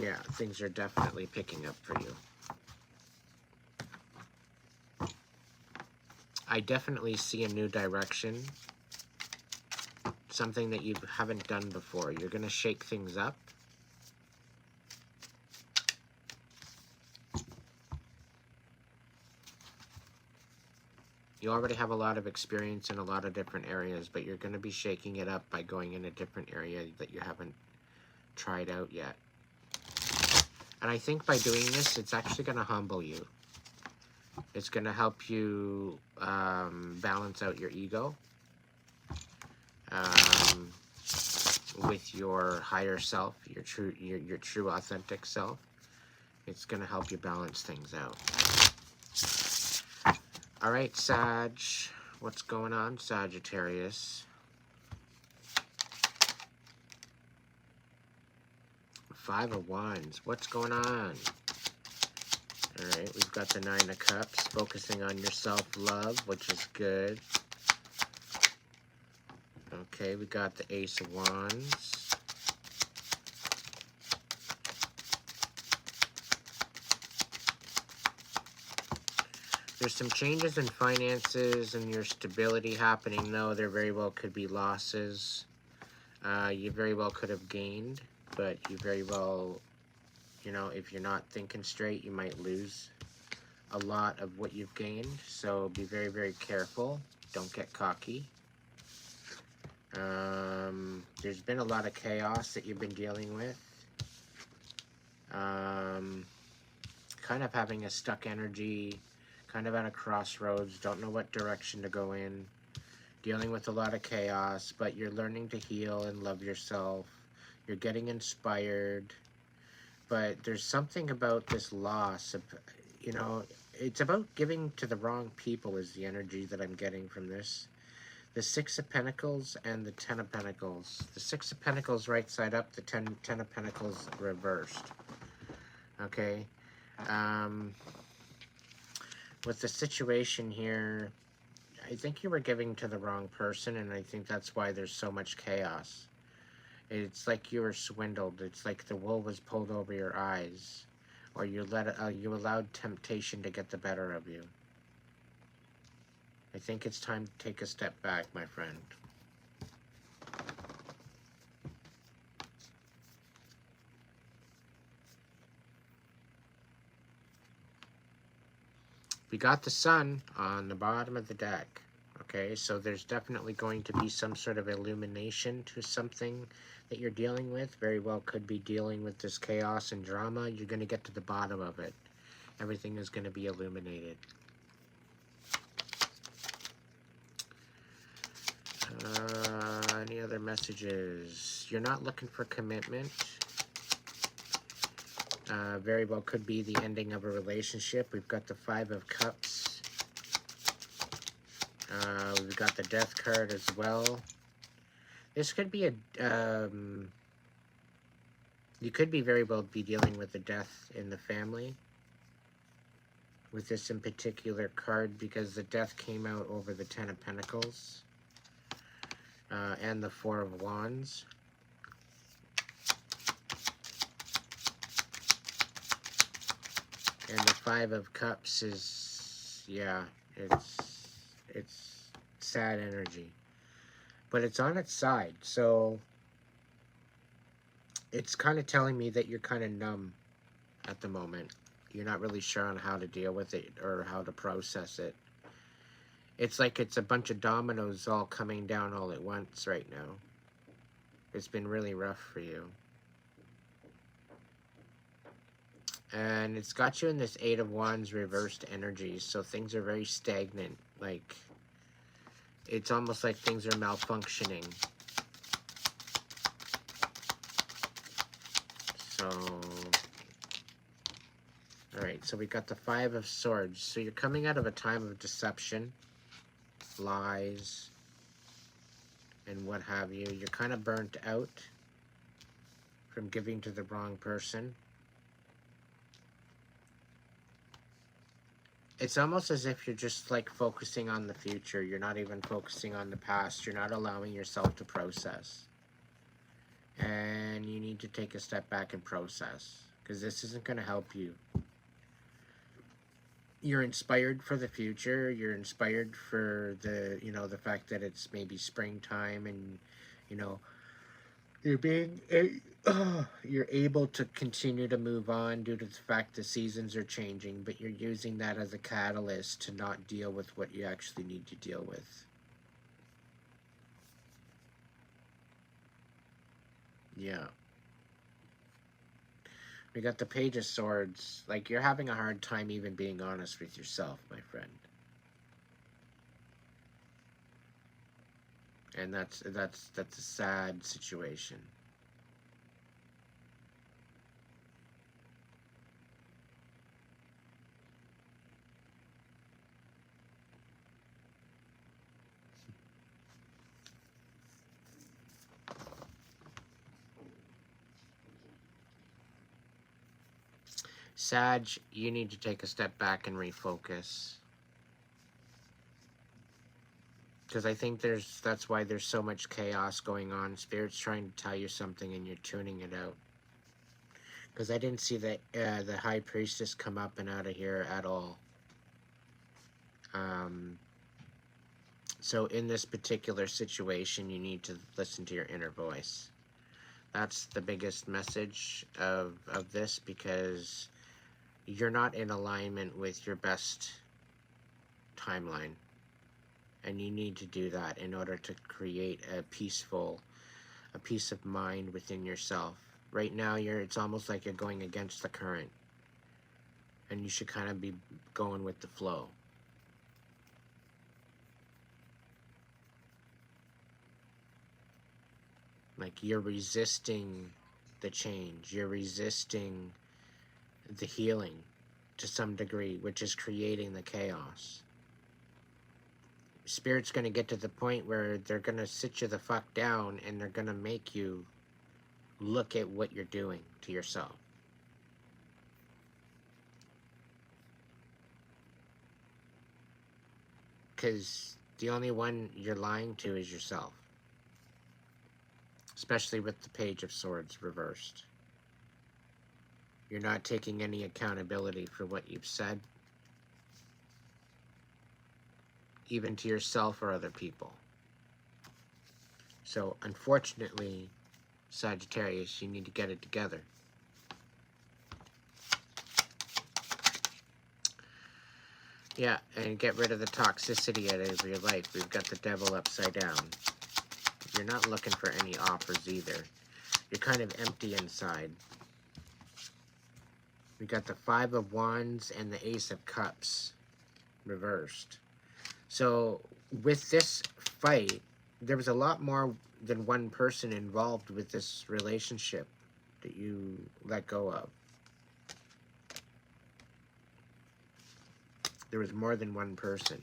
yeah, things are definitely picking up for you. I definitely see a new direction. Something that you haven't done before. You're going to shake things up. You already have a lot of experience in a lot of different areas, but you're going to be shaking it up by going in a different area that you haven't tried out yet. And I think by doing this, it's actually going to humble you. It's going to help you balance out your ego with your higher self, your true authentic self. It's going to help you balance things out. All right, Sag, what's going on, Sagittarius? Five of Wands, what's going on? All right, we've got the Nine of Cups, focusing on your self-love, which is good. Okay, we got the Ace of Wands. There's some changes in finances and your stability happening, though. There very well could be losses. You very well could have gained, but you very well, you know, if you're not thinking straight, you might lose a lot of what you've gained. So be very, very careful. Don't get cocky. There's been a lot of chaos that you've been dealing with. Kind of having a stuck energy. Kind of at a crossroads, don't know what direction to go in, dealing with a lot of chaos, but you're learning to heal and love yourself. You're getting inspired, but there's something about this loss of, you know, it's about giving to the wrong people is the energy that I'm getting from this. The Six of Pentacles and the Ten of Pentacles. The Six of Pentacles right side up, the Ten of Pentacles reversed. Okay. With the situation here, I think you were giving to the wrong person, and I think that's why there's so much chaos. It's like you were swindled. It's like the wool was pulled over your eyes, or you allowed temptation to get the better of you. I think it's time to take a step back, my friend. We got the sun on the bottom of the deck. Okay, so there's definitely going to be some sort of illumination to something that you're dealing with. Very well could be dealing with this chaos and drama. You're going to get to the bottom of it. Everything is going to be illuminated. Any other messages? You're not looking for commitment. Very well could be the ending of a relationship. We've got the Five of Cups. We've got the Death card as well. This could be a... you could be very well be dealing with a death in the family. With this in particular card, because the Death came out over the Ten of Pentacles. And the Four of Wands. And the Five of Cups is, yeah, it's sad energy. But it's on its side, so it's kind of telling me that you're kind of numb at the moment. You're not really sure on how to deal with it or how to process it. It's like it's a bunch of dominoes all coming down all at once right now. It's been really rough for you. And it's got you in this Eight of Wands reversed energy, so things are very stagnant. Like, it's almost like things are malfunctioning. So, alright, so we got the Five of Swords. So you're coming out of a time of deception, lies, and what have you. You're kind of burnt out from giving to the wrong person. It's almost as if you're just like focusing on the future. You're not even focusing on the past. You're not allowing yourself to process. And you need to take a step back and process, because this isn't going to help you. You're inspired for the future. You're inspired for the, you know, the fact that it's maybe springtime and, you know, you're able to continue to move on due to the fact the seasons are changing, but you're using that as a catalyst to not deal with what you actually need to deal with. Yeah. We got the Page of Swords. Like, you're having a hard time even being honest with yourself, my friend. And that's a sad situation. Sag, you need to take a step back and refocus. Because I think that's why there's so much chaos going on. Spirit's trying to tell you something and you're tuning it out. Because I didn't see the High Priestess come up and out of here at all. So in this particular situation, you need to listen to your inner voice. That's the biggest message of this, because you're not in alignment with your best timeline. And you need to do that in order to create a peace of mind within yourself. Right now, it's almost like you're going against the current. And you should kind of be going with the flow. Like, you're resisting the change. You're resisting the healing to some degree, which is creating the chaos. Spirit's going to get to the point where they're going to sit you the fuck down and they're going to make you look at what you're doing to yourself. Because the only one you're lying to is yourself. Especially with the Page of Swords reversed. You're not taking any accountability for what you've said. even to yourself or other people. So, unfortunately, Sagittarius, you need to get it together. Yeah, and get rid of the toxicity out of your life. We've got the devil upside down. You're not looking for any offers either. You're kind of empty inside. We got the Five of Wands and the Ace of Cups reversed. So with this fight, there was a lot more than one person involved with this relationship that you let go of. There was more than one person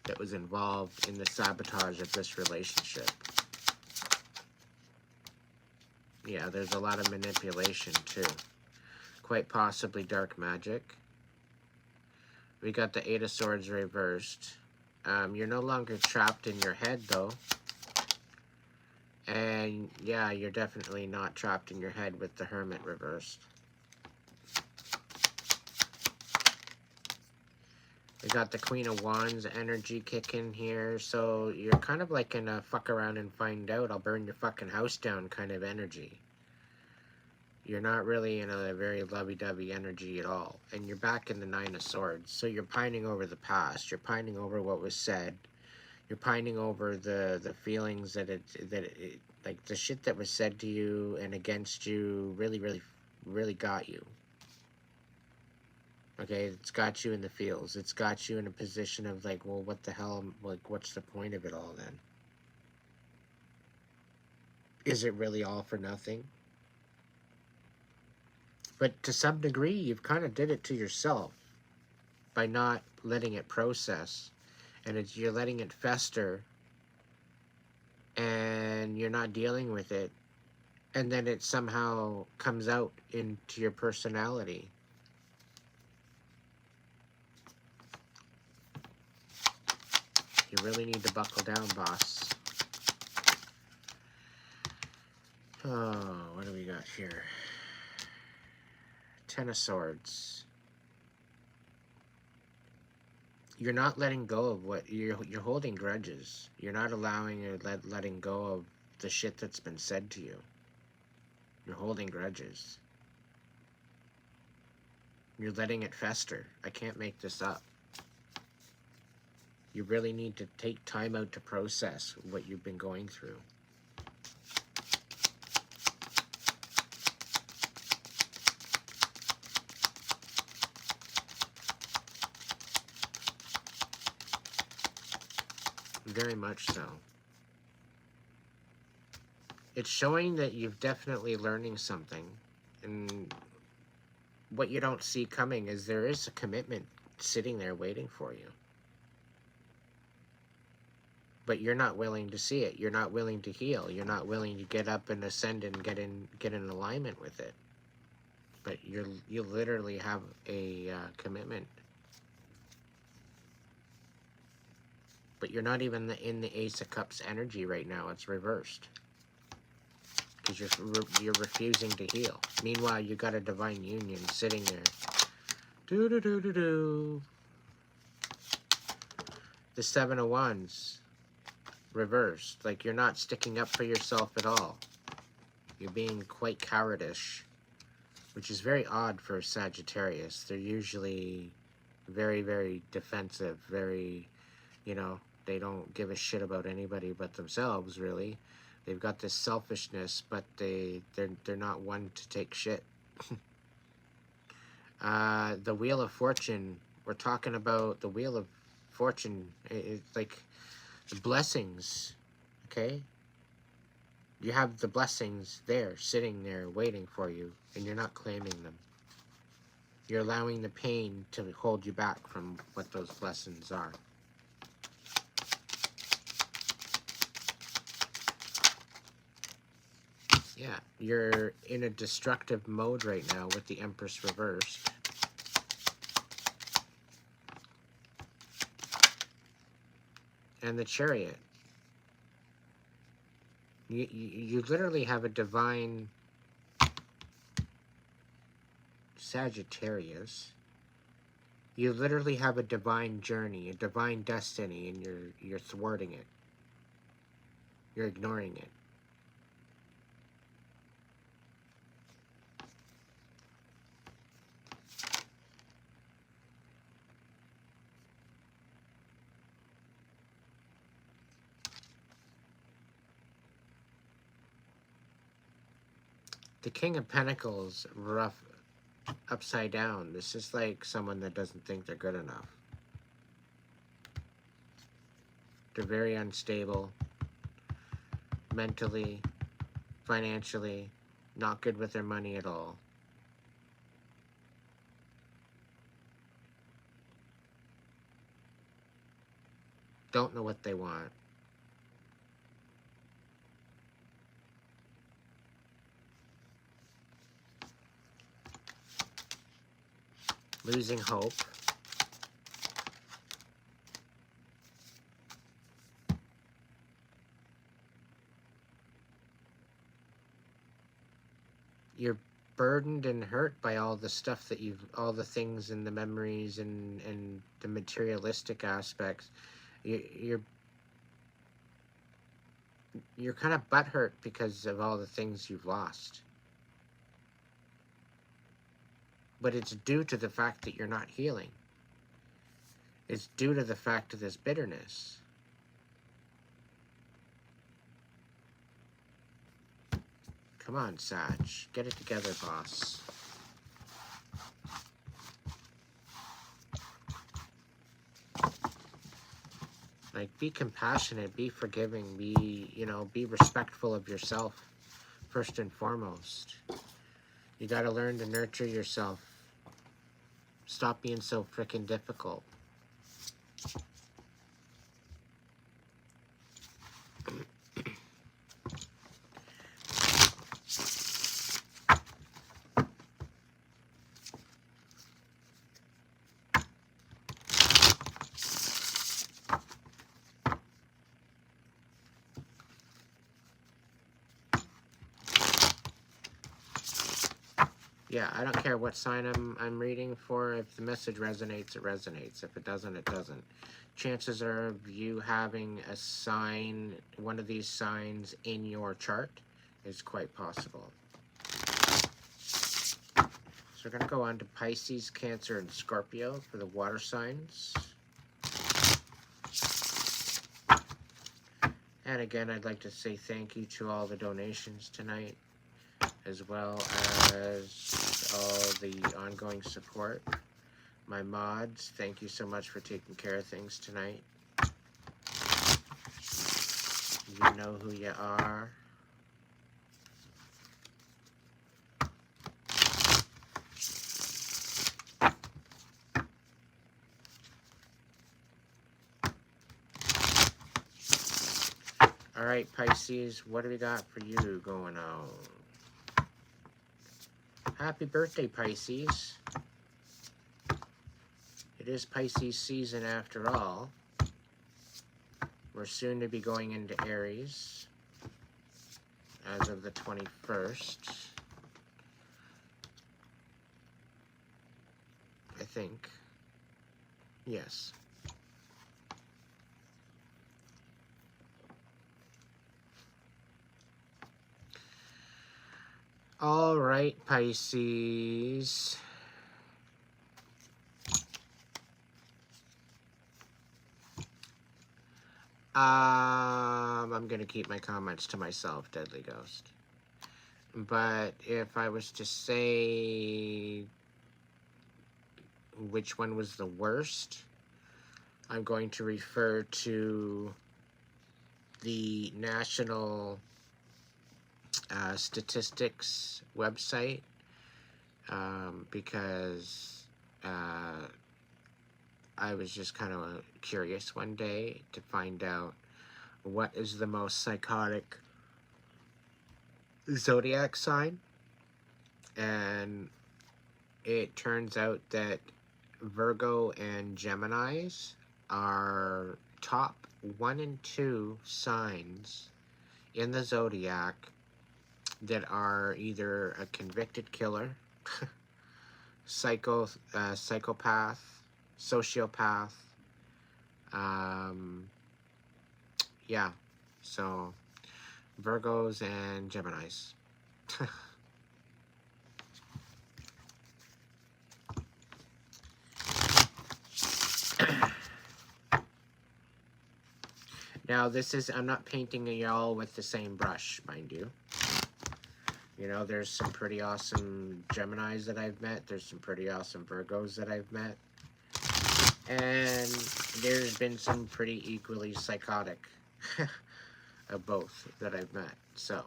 that was involved in the sabotage of this relationship. Yeah, there's a lot of manipulation too. Quite possibly dark magic. We got the Eight of Swords reversed. You're no longer trapped in your head though. And yeah, you're definitely not trapped in your head with the Hermit reversed. We got the Queen of Wands energy kicking here. So you're kind of like in a fuck around and find out, I'll burn your fucking house down kind of energy. You're not really in a very lovey-dovey energy at all. And you're back in the Nine of Swords. So you're pining over the past. You're pining over what was said. You're pining over the feelings that it like the shit that was said to you and against you really got you. Okay, it's got you in the feels. It's got you in a position of like, well, what the hell, like, what's the point of it all then? Is it really all for nothing? But to some degree, you've kind of did it to yourself by not letting it process. And you're letting it fester. And you're not dealing with it. And then it somehow comes out into your personality. You really need to buckle down, boss. Oh, what do we got here? Ten of Swords. You're not letting go of what you're holding grudges. You're not allowing or letting go of the shit that's been said to you. You're holding grudges. You're letting it fester. I can't make this up. You really need to take time out to process what you've been going through. Very much so. It's showing that you've definitely learning something. And what you don't see coming is there is a commitment sitting there waiting for you. But you're not willing to see it. You're not willing to heal. You're not willing to get up and ascend and get in alignment with it. But you literally have a commitment. But you're not even in the Ace of Cups energy right now. It's reversed. Because you're refusing to heal. Meanwhile, you got a divine union sitting there. Do-do-do-do-do. The Seven of Wands. Reversed. Like you're not sticking up for yourself at all. You're being quite cowardish. Which is very odd for a Sagittarius. They're usually very, very defensive. Very, you know, they don't give a shit about anybody but themselves, really. They've got this selfishness, but they're not one to take shit. The Wheel of Fortune. We're talking about the Wheel of Fortune. It's like the blessings, okay? You have the blessings there, sitting there, waiting for you, and you're not claiming them. You're allowing the pain to hold you back from what those blessings are. Yeah, you're in a destructive mode right now with the Empress reversed. And the Chariot. You literally have a divine Sagittarius You literally have a divine journey, a divine destiny, and you're thwarting it. You're ignoring it. The King of Pentacles, rough, upside down. This is like someone that doesn't think they're good enough. They're very unstable, mentally, financially, not good with their money at all. Don't know what they want. Losing hope. You're burdened and hurt by all the stuff that all the things and the memories and the materialistic aspects. You're kind of butthurt because of all the things you've lost. But it's due to the fact that you're not healing. It's due to the fact of this bitterness. Come on, Sag. Get it together, boss. Like, be compassionate, be forgiving, be respectful of yourself, first and foremost. You gotta learn to nurture yourself. Stop being so freaking difficult. Yeah, I don't care what sign I'm reading for. If the message resonates, it resonates. If it doesn't, it doesn't. Chances are of you having a sign, one of these signs in your chart, is quite possible. So we're going to go on to Pisces, Cancer, and Scorpio for the water signs. And again, I'd like to say thank you to all the donations tonight, as well as all the ongoing support. My mods, thank you so much for taking care of things tonight. You know who you are. All right, Pisces, what do we got for you going on? Happy birthday, Pisces. It is Pisces season after all. We're soon to be going into Aries as of the 21st. I think. Yes. All right, Pisces. I'm going to keep my comments to myself, Deadly Ghost. But if I was to say which one was the worst, I'm going to refer to the National Statistics website because I was just kind of curious one day to find out what is the most psychotic zodiac sign, and it turns out that Virgo and Geminis are top 1 and 2 signs in the zodiac that are either a convicted killer, psychopath, sociopath. Yeah, so Virgos and Geminis. Now, I'm not painting y'all with the same brush, mind you. You know, there's some pretty awesome Geminis that I've met. There's some pretty awesome Virgos that I've met. And there's been some pretty equally psychotic of both that I've met. So,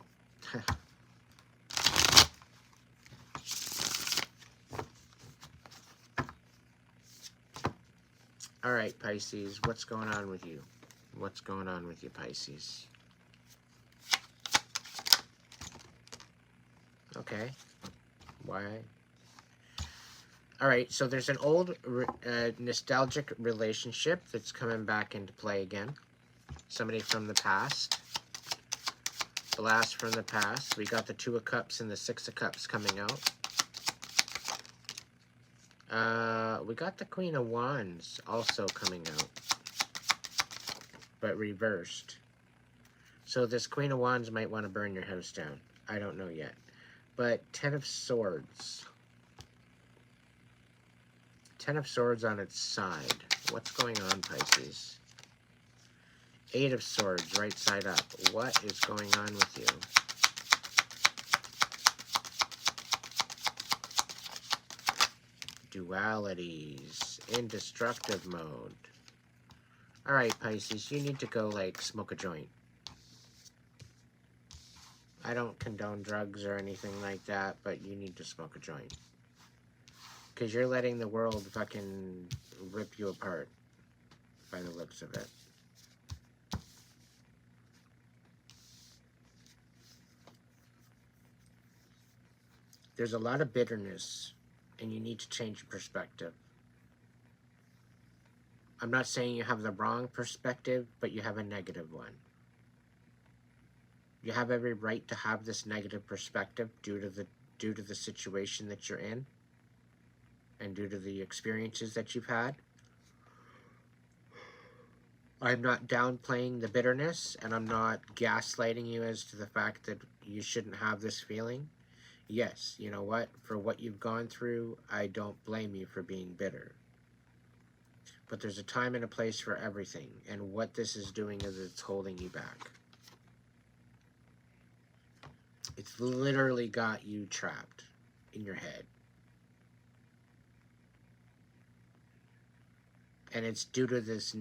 all right, Pisces, what's going on with you? What's going on with you, Pisces? Okay. Why? All right, so there's an old nostalgic relationship that's coming back into play again. Somebody from the past. Blast from the past. We got the Two of Cups and the Six of Cups coming out. We got the Queen of Wands also coming out, but reversed. So this Queen of Wands might want to burn your house down. I don't know yet. But Ten of Swords. Ten of Swords on its side. What's going on, Pisces? Eight of Swords, right side up. What is going on with you? Dualities. Indestructive mode. Alright, Pisces, you need to go, like, smoke a joint. I don't condone drugs or anything like that, but you need to smoke a joint. Because you're letting the world fucking rip you apart, by the looks of it. There's a lot of bitterness, and you need to change your perspective. I'm not saying you have the wrong perspective, but you have a negative one. You have every right to have this negative perspective due to the situation that you're in, and due to the experiences that you've had. I'm not downplaying the bitterness, and I'm not gaslighting you as to the fact that you shouldn't have this feeling. Yes, you know what? For what you've gone through, I don't blame you for being bitter. But there's a time and a place for everything, and what this is doing is it's holding you back. It's literally got you trapped in your head. And it's due to this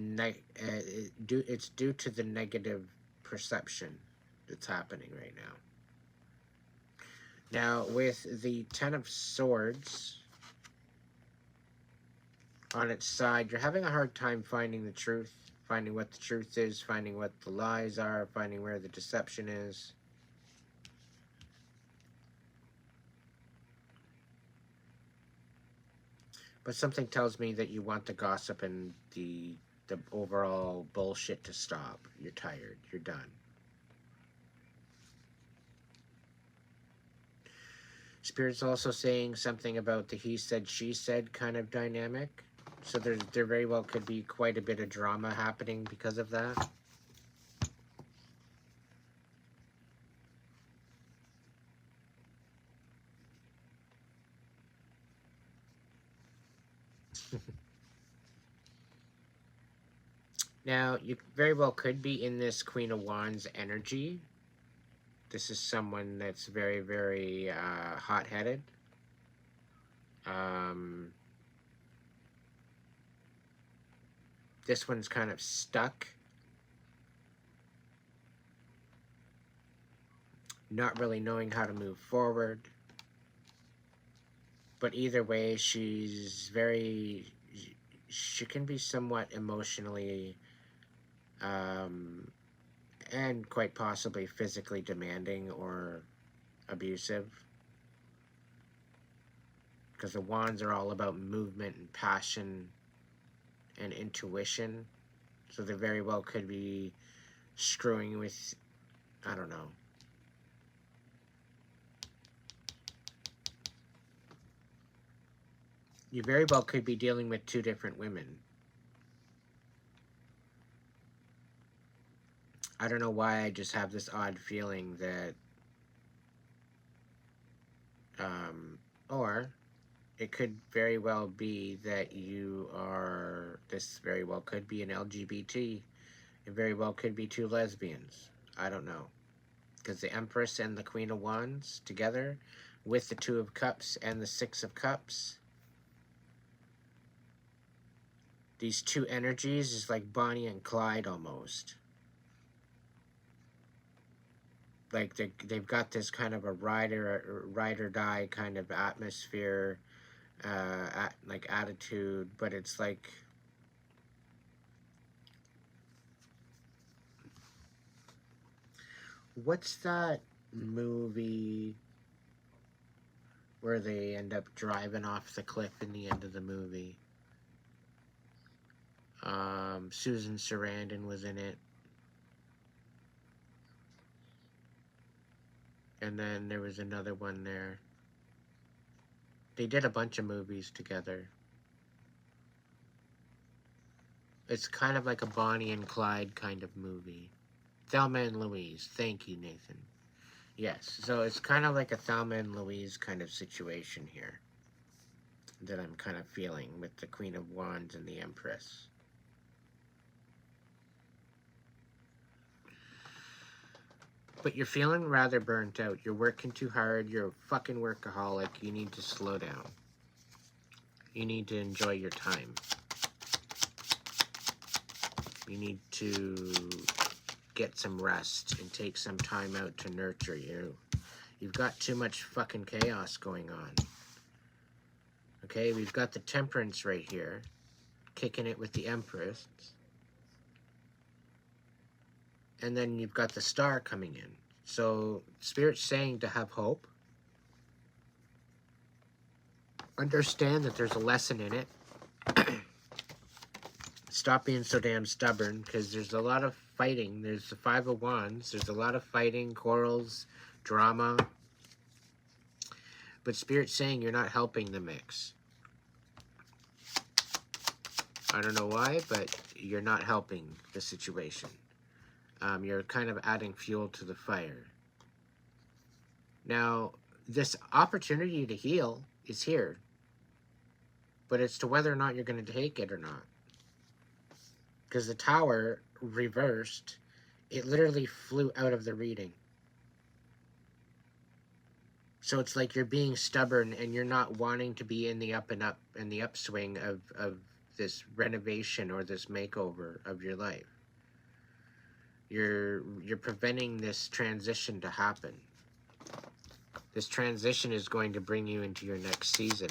it's due to the negative perception that's happening right now. Now, with the Ten of Swords on its side, you're having a hard time finding the truth, finding what the truth is, finding what the lies are, finding where the deception is. But something tells me that you want the gossip and the overall bullshit to stop. You're tired. You're done. Spirit's also saying something about the he said, she said kind of dynamic. So there very well could be quite a bit of drama happening because of that. Now, you very well could be in this Queen of Wands energy. This is someone that's very, very hot-headed. This one's kind of stuck. Not really knowing how to move forward. But either way, she can be somewhat emotionally and quite possibly physically demanding or abusive. Because the wands are all about movement and passion and intuition. So they very well could be screwing with, I don't know. You very well could be dealing with two different women. I don't know why I just have this odd feeling that, or it could very well be that you are, this very well could be an LGBT. It very well could be two lesbians. I don't know. Because the Empress and the Queen of Wands together with the Two of Cups and the Six of Cups. These two energies is like Bonnie and Clyde almost. Like they've got this kind of a ride or die kind of atmosphere, like attitude, but it's like what's that movie where they end up driving off the cliff in the end of the movie? Susan Sarandon was in it. And then there was another one there. They did a bunch of movies together. It's kind of like a Bonnie and Clyde kind of movie. Thelma and Louise. Thank you, Nathan. Yes, so it's kind of like a Thelma and Louise kind of situation here that I'm kind of feeling with the Queen of Wands and the Empress. But you're feeling rather burnt out. You're working too hard. You're a fucking workaholic. You need to slow down. You need to enjoy your time. You need to get some rest and take some time out to nurture you. You've got too much fucking chaos going on. Okay, we've got the Temperance right here, kicking it with the Empress. And then you've got the Star coming in. So, Spirit's saying to have hope. Understand that there's a lesson in it. Stop being so damn stubborn, because there's a lot of fighting. There's the Five of Wands. There's a lot of fighting, quarrels, drama. But Spirit's saying you're not helping the mix. I don't know why, but you're not helping the situation. You're kind of adding fuel to the fire. Now, this opportunity to heal is here. But it's to whether or not you're going to take it or not. Because the Tower reversed, it literally flew out of the reading. So it's like you're being stubborn and you're not wanting to be in the up and up and the upswing of this renovation or this makeover of your life. You're preventing this transition to happen. This transition is going to bring you into your next season.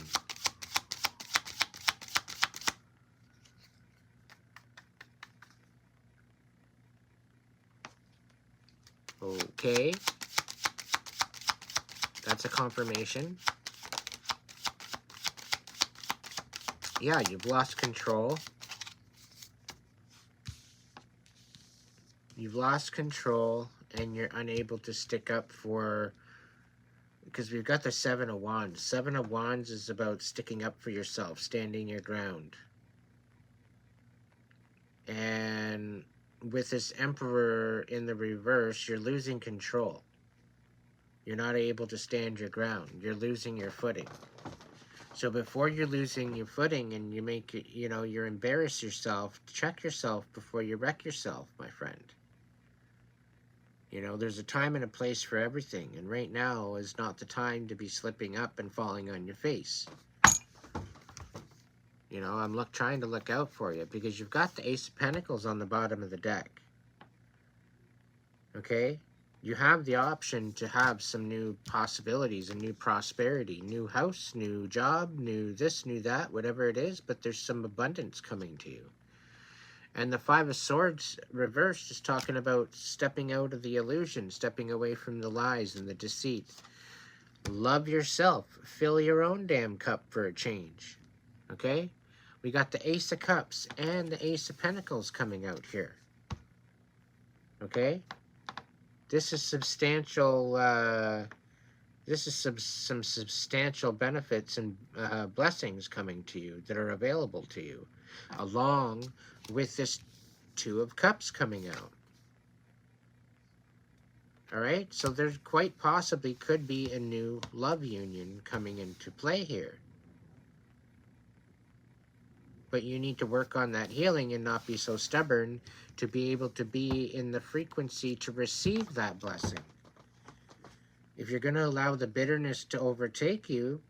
Okay. That's a confirmation. Yeah, you've lost control. You've lost control and you're unable to stick up for, because we've got the Seven of Wands. Seven of Wands is about sticking up for yourself, standing your ground. And with this Emperor in the reverse, you're losing control. You're not able to stand your ground. You're losing your footing. So before you're losing your footing and you make it, you embarrass yourself, check yourself before you wreck yourself, my friend. There's a time and a place for everything. And right now is not the time to be slipping up and falling on your face. I'm trying to look out for you because you've got the Ace of Pentacles on the bottom of the deck. Okay? You have the option to have some new possibilities, a new prosperity, new house, new job, new this, new that, whatever it is, but there's some abundance coming to you. And the Five of Swords reversed is talking about stepping out of the illusion, stepping away from the lies and the deceit. Love yourself. Fill your own damn cup for a change. Okay? We got the Ace of Cups and the Ace of Pentacles coming out here. Okay? This is substantial This is some substantial benefits and blessings coming to you that are available to you, along with this Two of Cups coming out. All right, so there quite possibly could be a new love union coming into play here. But you need to work on that healing and not be so stubborn to be able to be in the frequency to receive that blessing. If you're going to allow the bitterness to overtake you,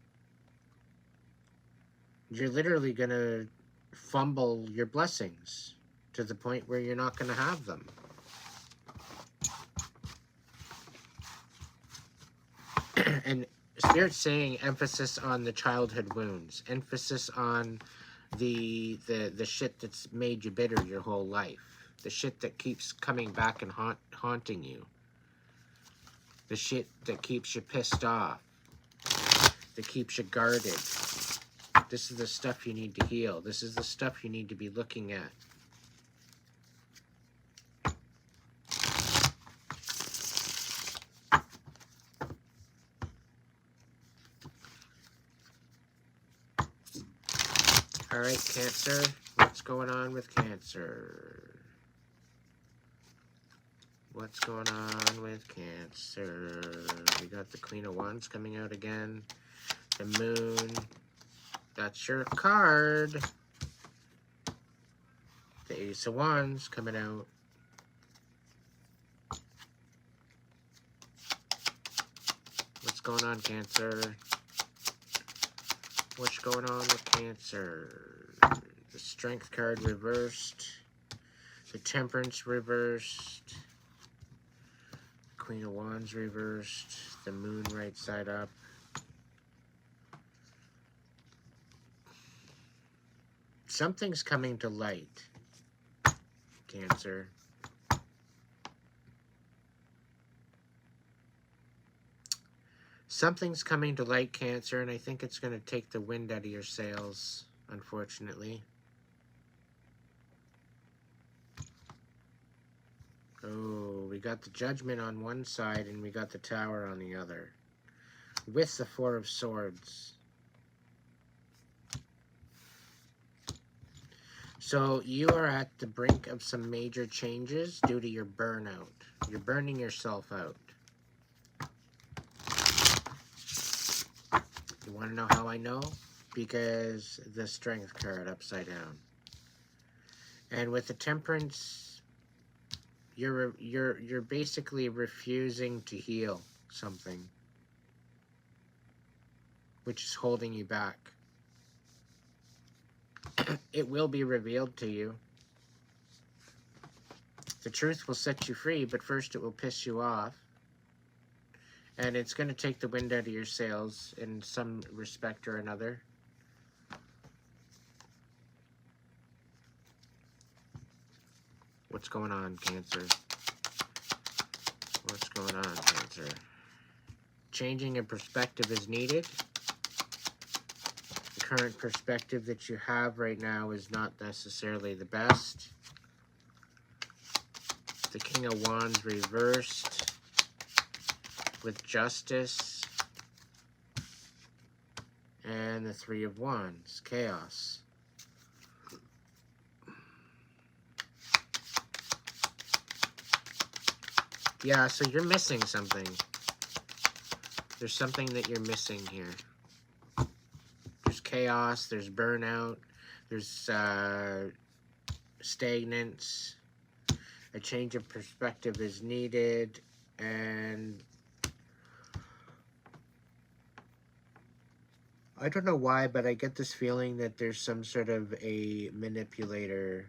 you're literally going to fumble your blessings to the point where you're not going to have them. And Spirit's saying emphasis on the childhood wounds, emphasis on the shit that's made you bitter your whole life, the shit that keeps coming back and haunting you, the shit that keeps you pissed off, that keeps you guarded. This is the stuff you need to heal. This is the stuff you need to be looking at. All right, Cancer, what's going on with Cancer? What's going on with Cancer? We got the Queen of Wands coming out again. The Moon. That's your card. The Ace of Wands coming out. What's going on, Cancer? What's going on with Cancer? The Strength card reversed. The Temperance reversed. Queen of Wands reversed. The Moon right side up. Something's coming to light, Cancer. Something's coming to light, Cancer, and I think it's going to take the wind out of your sails, unfortunately. Oh, we got the Judgment on one side and we got the Tower on the other, with the Four of Swords. So you are at the brink of some major changes due to your burnout. You're burning yourself out. You want to know how I know? Because the Strength card upside down. And with the Temperance, you're basically refusing to heal something, which is holding you back. It will be revealed to you. The truth will set you free, but first it will piss you off. And it's going to take the wind out of your sails in some respect or another. What's going on, Cancer? What's going on, Cancer? Changing in perspective is needed. The current perspective that you have right now is not necessarily the best. The King of Wands reversed with Justice, and the Three of Wands, Chaos. Yeah, so you're missing something. There's something that you're missing here. There's chaos, there's burnout, there's stagnance. A change of perspective is needed, and I don't know why, but I get this feeling that there's some sort of a manipulator.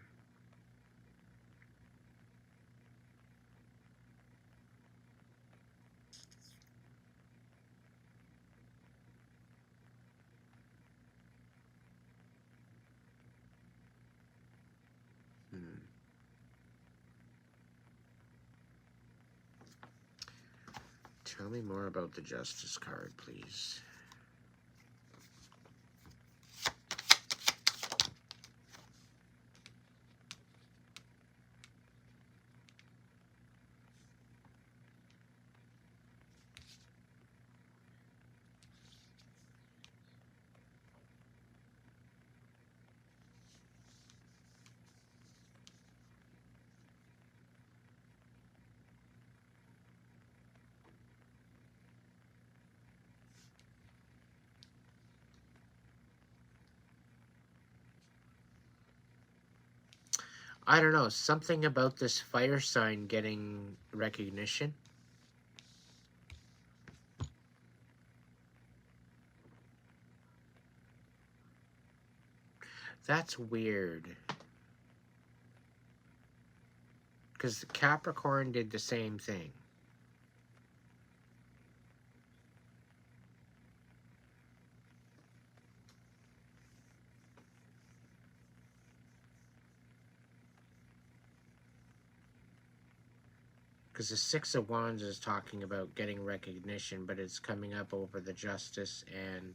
Tell me more about the Justice card, please. I don't know, something about this fire sign getting recognition. That's weird. Because Capricorn did the same thing. Because the Six of Wands is talking about getting recognition, but it's coming up over the Justice and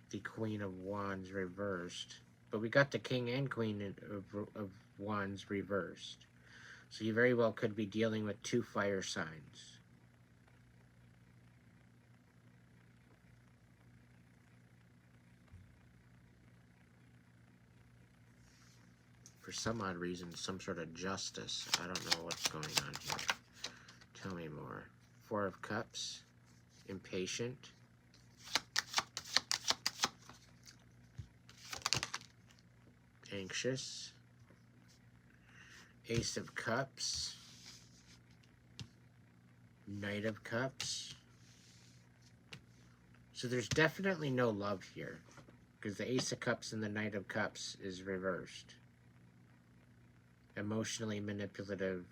the Queen of Wands reversed. But we got the King and Queen of Wands reversed. So you very well could be dealing with two fire signs. For some odd reason, some sort of justice. I don't know what's going on here. Tell me more. Four of Cups. Impatient. Anxious. Ace of Cups. Knight of Cups. So there's definitely no love here, because the Ace of Cups and the Knight of Cups is reversed. Emotionally manipulative.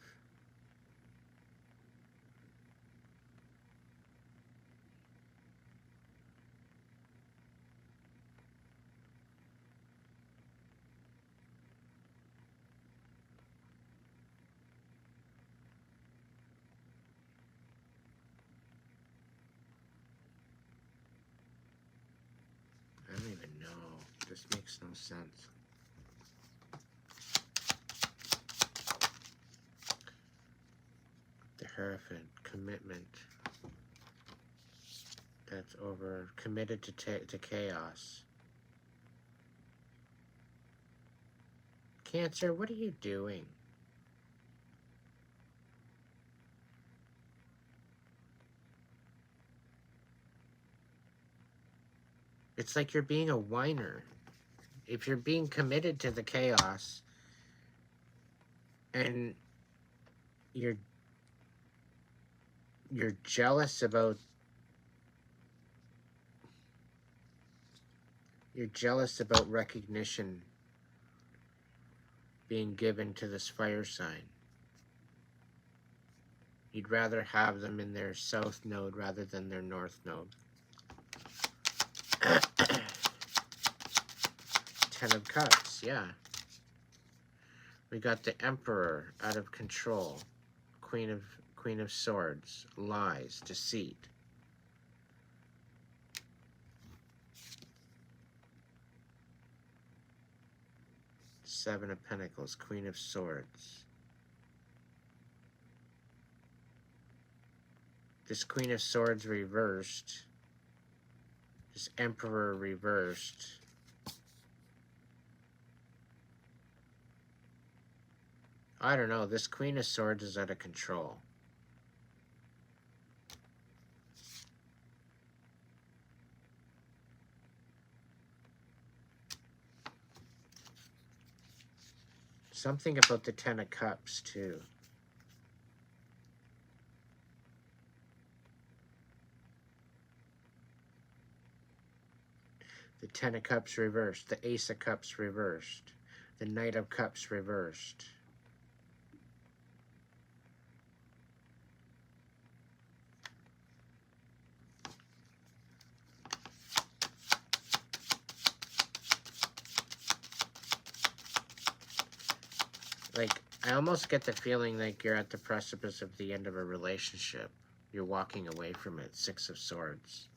I don't even know. This makes no sense. The Hierophant, commitment. That's over. Committed to chaos. Cancer, what are you doing? It's like you're being a whiner. If you're being committed to the chaos and you're jealous about recognition being given to this fire sign. You'd rather have them in their south node rather than their north node. Ten of Cups, yeah. We got the Emperor, out of control. Queen of Swords, lies, deceit. Seven of Pentacles, Queen of Swords. This Queen of Swords reversed. This Emperor reversed. I don't know. This Queen of Swords is out of control. Something about the Ten of Cups, too. The Ten of Cups reversed. The Ace of Cups reversed. The Knight of Cups reversed. Like, I almost get the feeling like you're at the precipice of the end of a relationship. You're walking away from it. Six of Swords.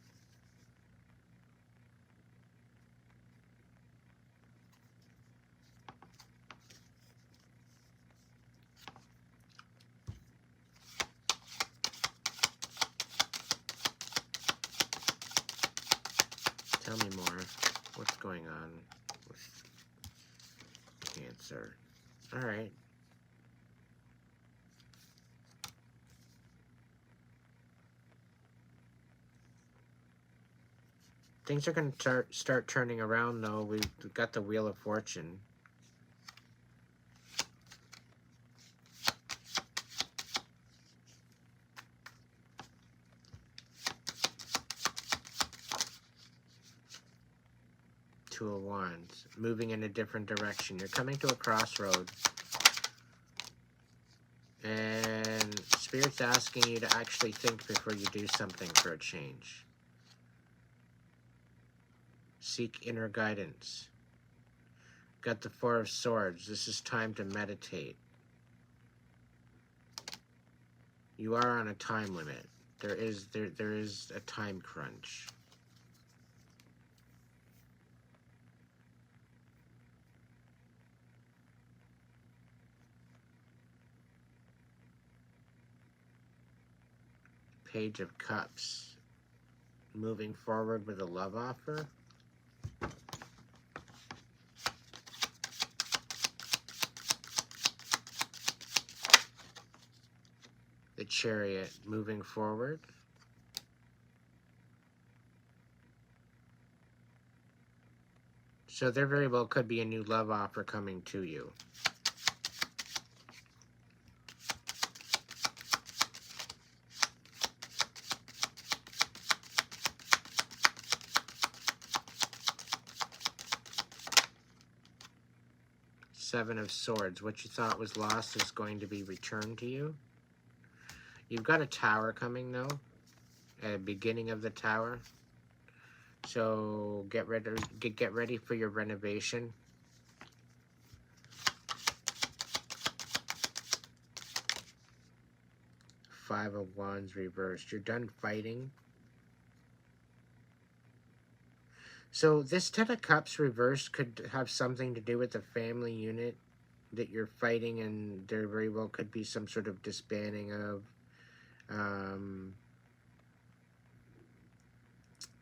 Tell me more. What's going on with Cancer? All right. Things are going to start turning around, though. We've got the Wheel of Fortune. Two of Wands, moving in a different direction. You're coming to a crossroad. And Spirit's asking you to actually think before you do something for a change. Seek inner guidance. Got the Four of Swords. This is time to meditate. You are on a time limit. There is a time crunch. Page of Cups. Moving forward with a love offer. The Chariot, moving forward. So there very well could be a new love offer coming to you. Seven of Swords. What you thought was lost is going to be returned to you. You've got a tower coming, though. At the beginning of the tower. So get ready for your renovation. Five of Wands reversed. You're done fighting. So this Ten of Cups reversed could have something to do with the family unit that you're fighting, and there very well could be some sort of disbanding of.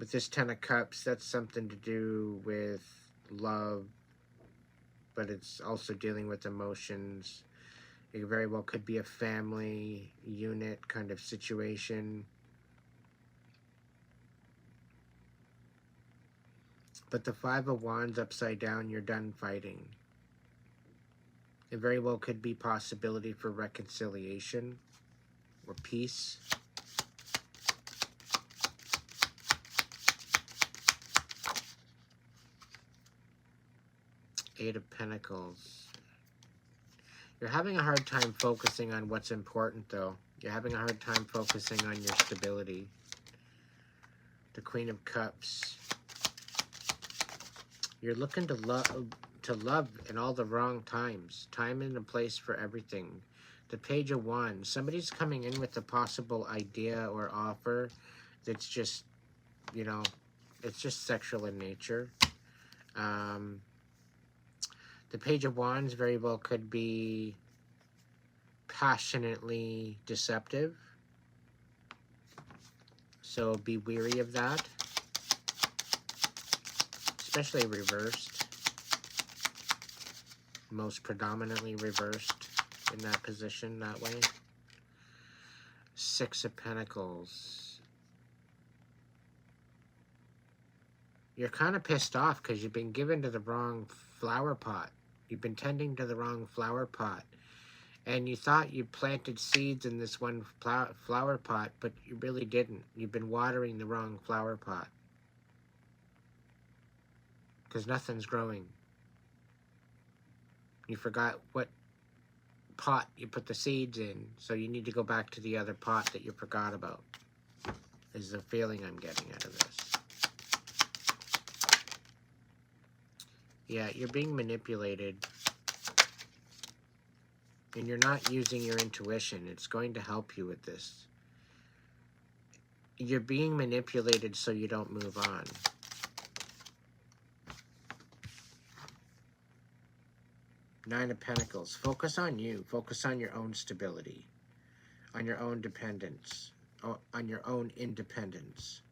With this Ten of Cups, that's something to do with love, but it's also dealing with emotions. It very well could be a family unit kind of situation. But the Five of Wands upside down, you're done fighting. It very well could be possibility for reconciliation or peace. Eight of Pentacles. You're having a hard time focusing on what's important, though. You're having a hard time focusing on your stability. The Queen of Cups. You're looking to love in all the wrong times. Time and a place for everything. The Page of Wands. Somebody's coming in with a possible idea or offer that's just, you know, it's just sexual in nature. The Page of Wands very well could be passionately deceptive. So be wary of that. Especially reversed. Most predominantly reversed in that position that way. Six of Pentacles. You're kind of pissed off because you've been given to the wrong flower pot. You've been tending to the wrong flower pot. And you thought you planted seeds in this one flower pot, but you really didn't. You've been watering the wrong flower pot. Because nothing's growing. You forgot what pot you put the seeds in, so you need to go back to the other pot that you forgot about. Is the feeling I'm getting out of this. Yeah, you're being manipulated. And you're not using your intuition. It's going to help you with this. You're being manipulated so you don't move on. Nine of Pentacles. Focus on you. Focus on your own stability. On your own dependence. On your own independence.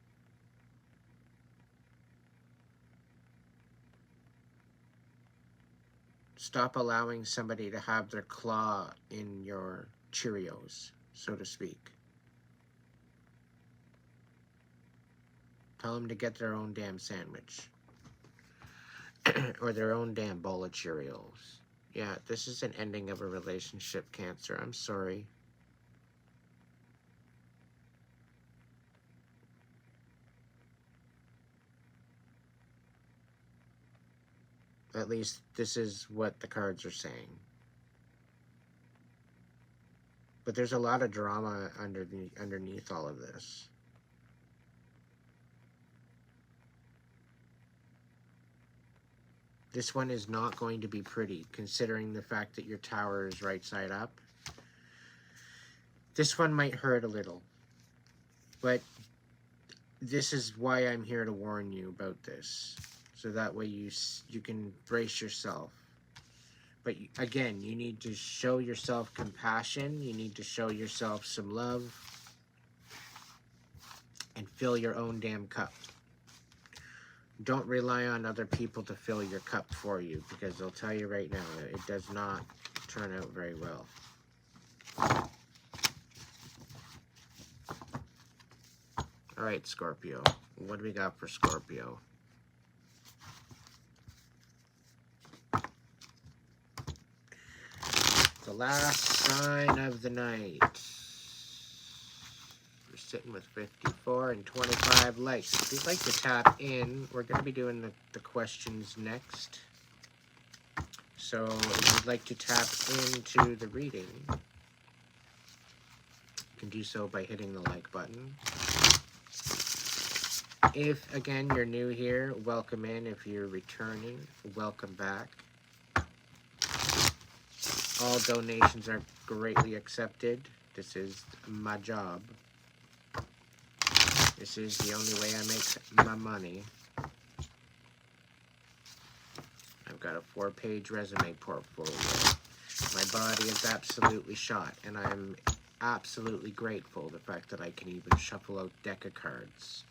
Stop allowing somebody to have their claw in your Cheerios, so to speak. Tell them to get their own damn sandwich. Or their own damn bowl of Cheerios. Yeah, this is an ending of a relationship, Cancer. I'm sorry. At least this is what the cards are saying. But there's a lot of drama underneath all of this. This one is not going to be pretty, considering the fact that your tower is right side up. This one might hurt a little, but this is why I'm here to warn you about this, so that way you can brace yourself. But again, you need to show yourself compassion, you need to show yourself some love, and fill your own damn cup. Don't rely on other people to fill your cup for you, because they'll tell you right now, it does not turn out very well. Alright, Scorpio. What do we got for Scorpio? The last sign of the night. We're sitting with 54 and 25 likes. If you'd like to tap in, we're going to be doing the questions next. So if you'd like to tap into the reading, you can do so by hitting the like button. If, again, you're new here, welcome in. If you're returning, welcome back. All donations are greatly accepted. This is my job. This is the only way I make my money. I've got a 4-page resume portfolio. My body is absolutely shot, and I'm absolutely grateful the fact that I can even shuffle out deck of cards.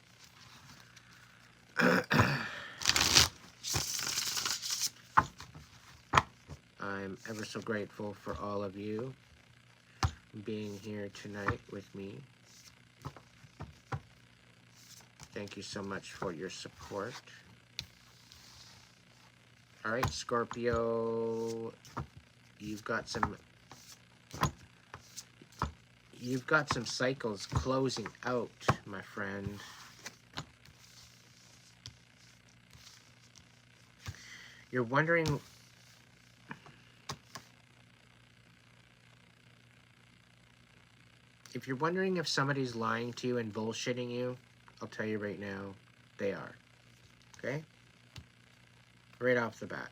I'm ever so grateful for all of you being here tonight with me. Thank you so much for your support. All right, Scorpio, you've got some cycles closing out, my friend. You're wondering if you're wondering if somebody's lying to you and bullshitting you, I'll tell you right now, they are. Okay? Right off the bat.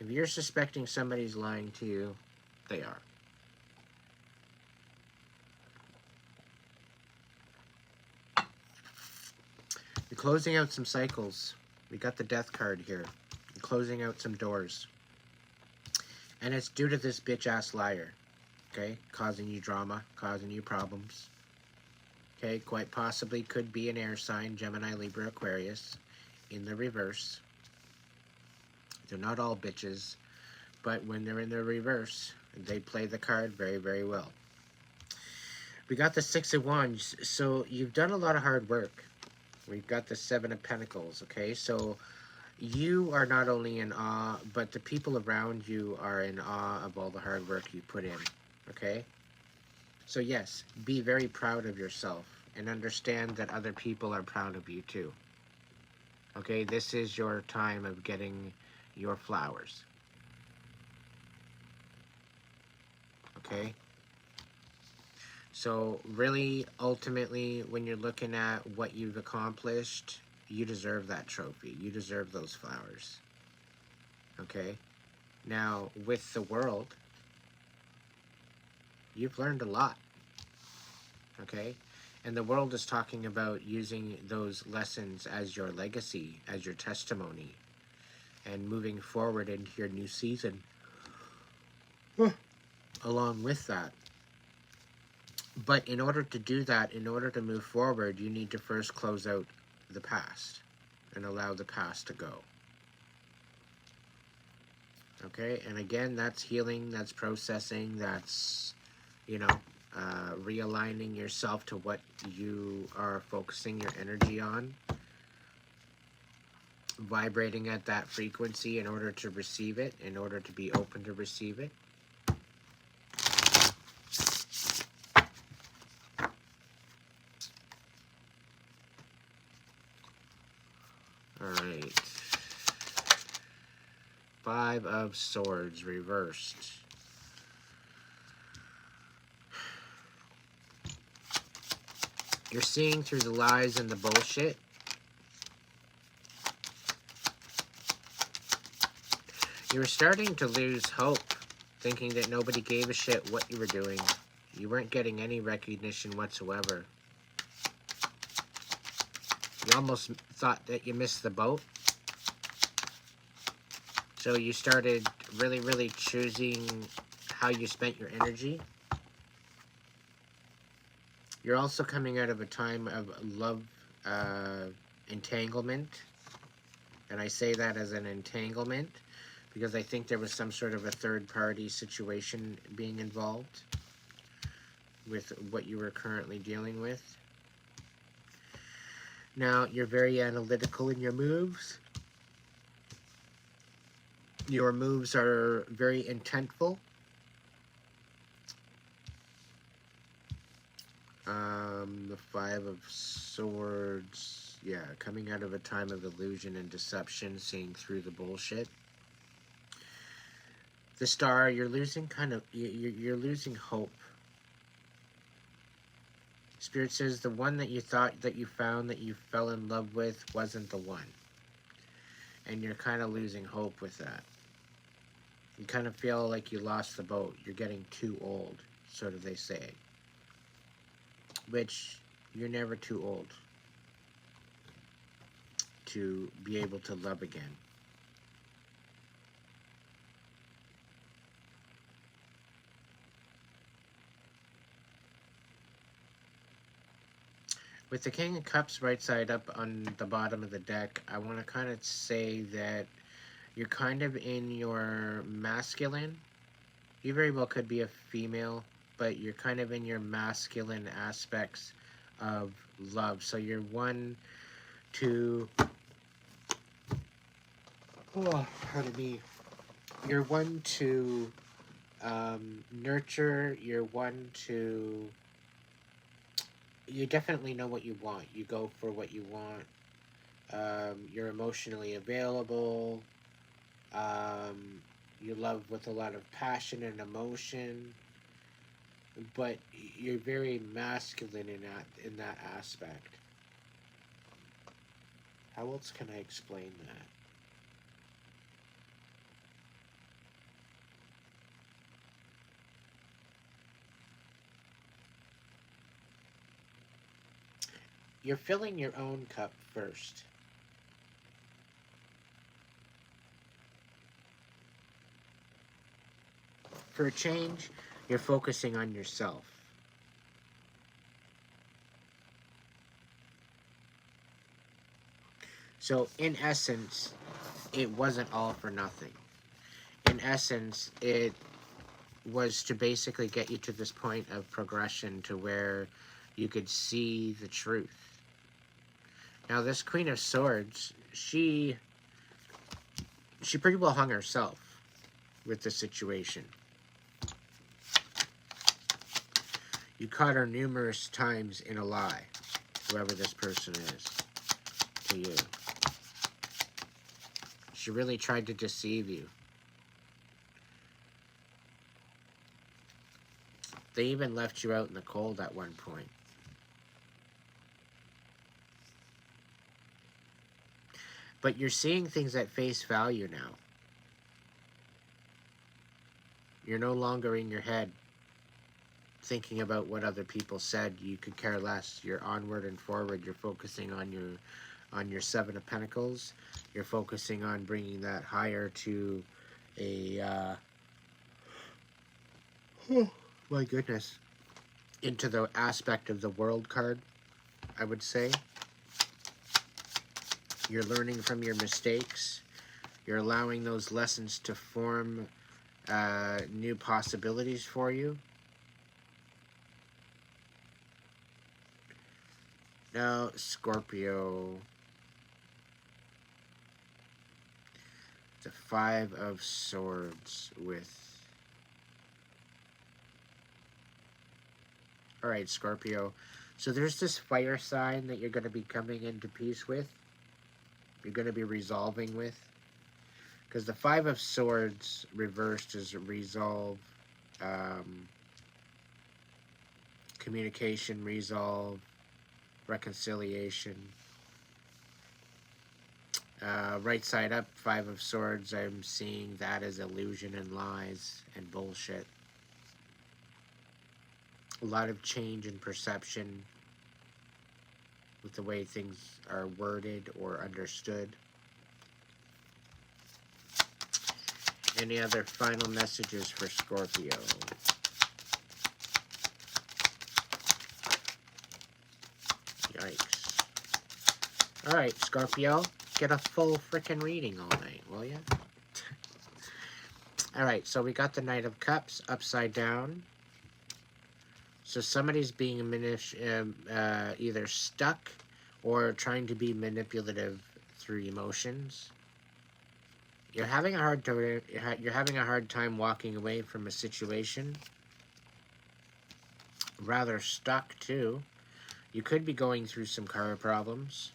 If you're suspecting somebody's lying to you, they are. You're closing out some cycles. We got the death card here. You're closing out some doors. And it's due to this bitch-ass liar. Okay? Causing you drama, causing you problems. Okay? Quite possibly could be an air sign, Gemini, Libra, Aquarius, in the reverse. They're not all bitches, but when they're in the reverse, they play the card very, very well. We got the 6 of Wands, so you've done a lot of hard work. We've got the 7 of Pentacles, okay? So you are not only in awe, but the people around you are in awe of all the hard work you put in, okay? So yes, be very proud of yourself and understand that other people are proud of you too. Okay, this is your time of getting your flowers. Okay? So really, ultimately, when you're looking at what you've accomplished, you deserve that trophy. You deserve those flowers. Okay? Now, with the world, you've learned a lot. Okay? And the world is talking about using those lessons as your legacy, as your testimony, and moving forward into your new season. Along with that. But in order to do that, in order to move forward, you need to first close out the past and allow the past to go. Okay? And again, that's healing, that's processing, that's, you know, realigning yourself to what you are focusing your energy on. Vibrating at that frequency in order to receive it, in order to be open to receive it. Alright. Five of Swords reversed. You're seeing through the lies and the bullshit. You were starting to lose hope, thinking that nobody gave a shit what you were doing. You weren't getting any recognition whatsoever. You almost thought that you missed the boat. So you started really, really choosing how you spent your energy. You're also coming out of a time of love entanglement. And I say that as an entanglement because I think there was some sort of a third-party situation being involved with what you were currently dealing with. Now, you're very analytical in your moves. Your moves are very intentful. The Five of Swords, yeah, coming out of a time of illusion and deception, seeing through the bullshit. The Star, you're losing you're losing hope. Spirit says the one that you thought that you found, that you fell in love with, wasn't the one. And you're kind of losing hope with that. You kind of feel like you lost the boat. You're getting too old, so do they say. Which, you're never too old to be able to love again. With the King of Cups right side up on the bottom of the deck, I want to kind of say that you're kind of in your masculine. You very well could be a female, but you're kind of in your masculine aspects of love. So you're one to... Oh, pardon me. You're one to nurture. You're one to... You definitely know what you want. You go for what you want. You're emotionally available. You love with a lot of passion and emotion. But you're very masculine in that aspect. How else can I explain that? You're filling your own cup first. For a change, you're focusing on yourself. So, in essence, it wasn't all for nothing. In essence, it was to basically get you to this point of progression to where you could see the truth. Now, this Queen of Swords, she pretty well hung herself with the situation. You caught her numerous times in a lie, whoever this person is, to you. She really tried to deceive you. They even left you out in the cold at one point. But you're seeing things at face value now. You're no longer in your head thinking about what other people said. You could care less. You're onward and forward. You're focusing on your Seven of Pentacles. You're focusing on bringing that higher to a oh my goodness, into the aspect of the World card, I would say. You're learning from your mistakes. You're allowing those lessons to form new possibilities for you. Now, Scorpio. The Five of Swords with... Alright, Scorpio. So there's this fire sign that you're going to be coming into peace with. You're going to be resolving with. Because the Five of Swords reversed is resolve, communication, resolve, reconciliation. Right side up, Five of Swords, I'm seeing that as illusion and lies and bullshit. A lot of change in perception with the way things are worded or understood. Any other final messages for Scorpio? Yikes. Alright, Scorpio, get a full frickin' reading all night, will ya? Alright, so we got the Knight of Cups upside down. So somebody's being either stuck or trying to be manipulative through emotions. You're having a hard time walking away from a situation. Rather stuck too. You could be going through some car problems.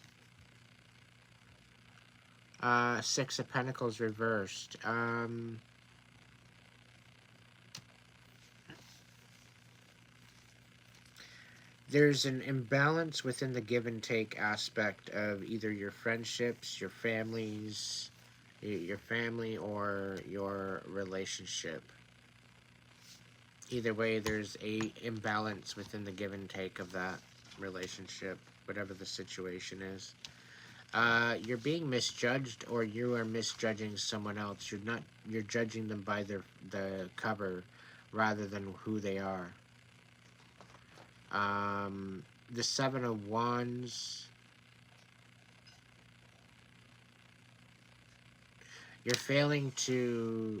Six of Pentacles reversed. There's an imbalance within the give and take aspect of either your friendships, your family, or your relationship. Either way, there's a imbalance within the give and take of that relationship, whatever the situation is. You're being misjudged, or you are misjudging someone else. You're judging them by the cover rather than who they are. The Seven of Wands. You're failing to...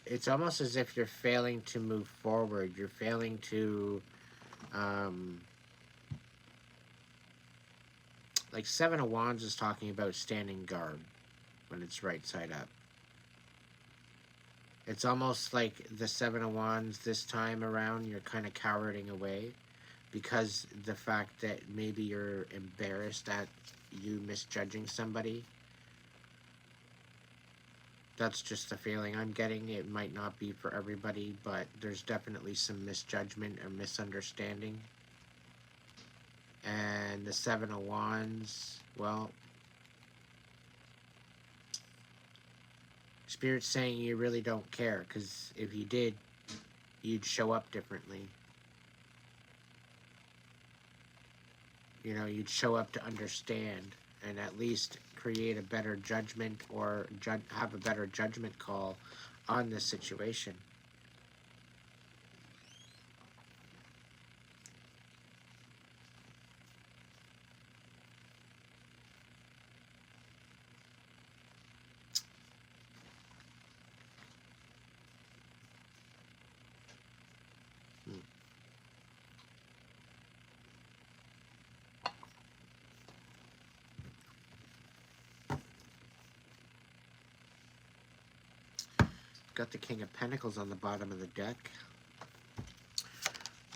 It's almost as if you're failing to move forward. You're failing to... like Seven of Wands is talking about standing guard when it's right side up. It's almost like the Seven of Wands this time around, you're kind of cowering away because the fact that maybe you're embarrassed at you misjudging somebody. That's just the feeling I'm getting. It might not be for everybody, but there's definitely some misjudgment or misunderstanding. And the Seven of Wands, well, Spirit's saying you really don't care, because if you did, you'd show up differently. You know, you'd show up to understand and at least create a better judgment or have a better judgment call on this situation. Got the King of Pentacles on the bottom of the deck.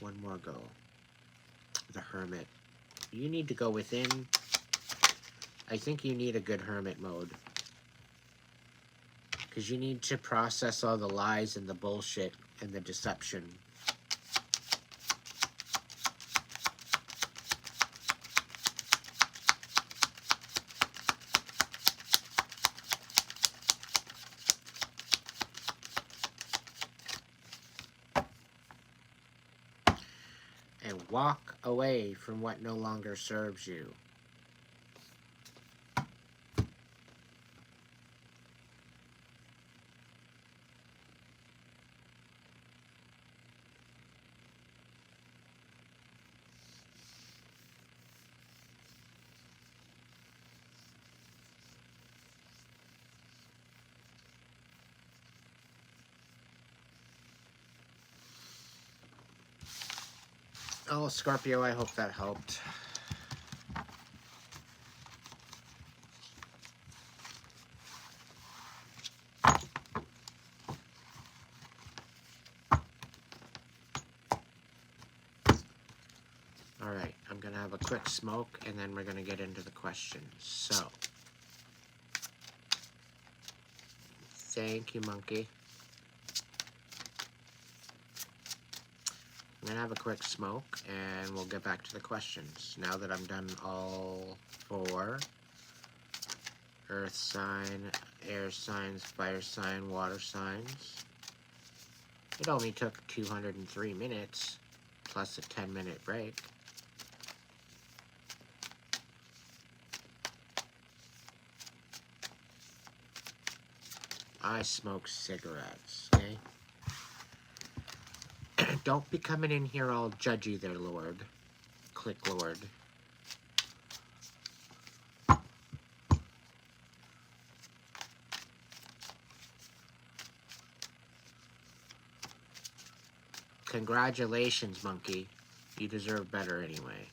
One more go. The Hermit. You need to go within. I think you need a good Hermit mode. Because you need to process all the lies and the bullshit and the deception. And walk away from what no longer serves you. Oh, Scorpio, I hope that helped. Alright, I'm going to have a quick smoke, and then we're going to get into the questions. So, Thank you, monkey. I'm gonna have a quick smoke and we'll get back to the questions. Now that I'm done all 4 earth sign, air signs, fire sign, water signs. It only took 203 minutes plus a 10-minute break. I smoke cigarettes, okay? Don't be coming in here all judgy there, Lord. Click, Lord. Congratulations, monkey. You deserve better anyway.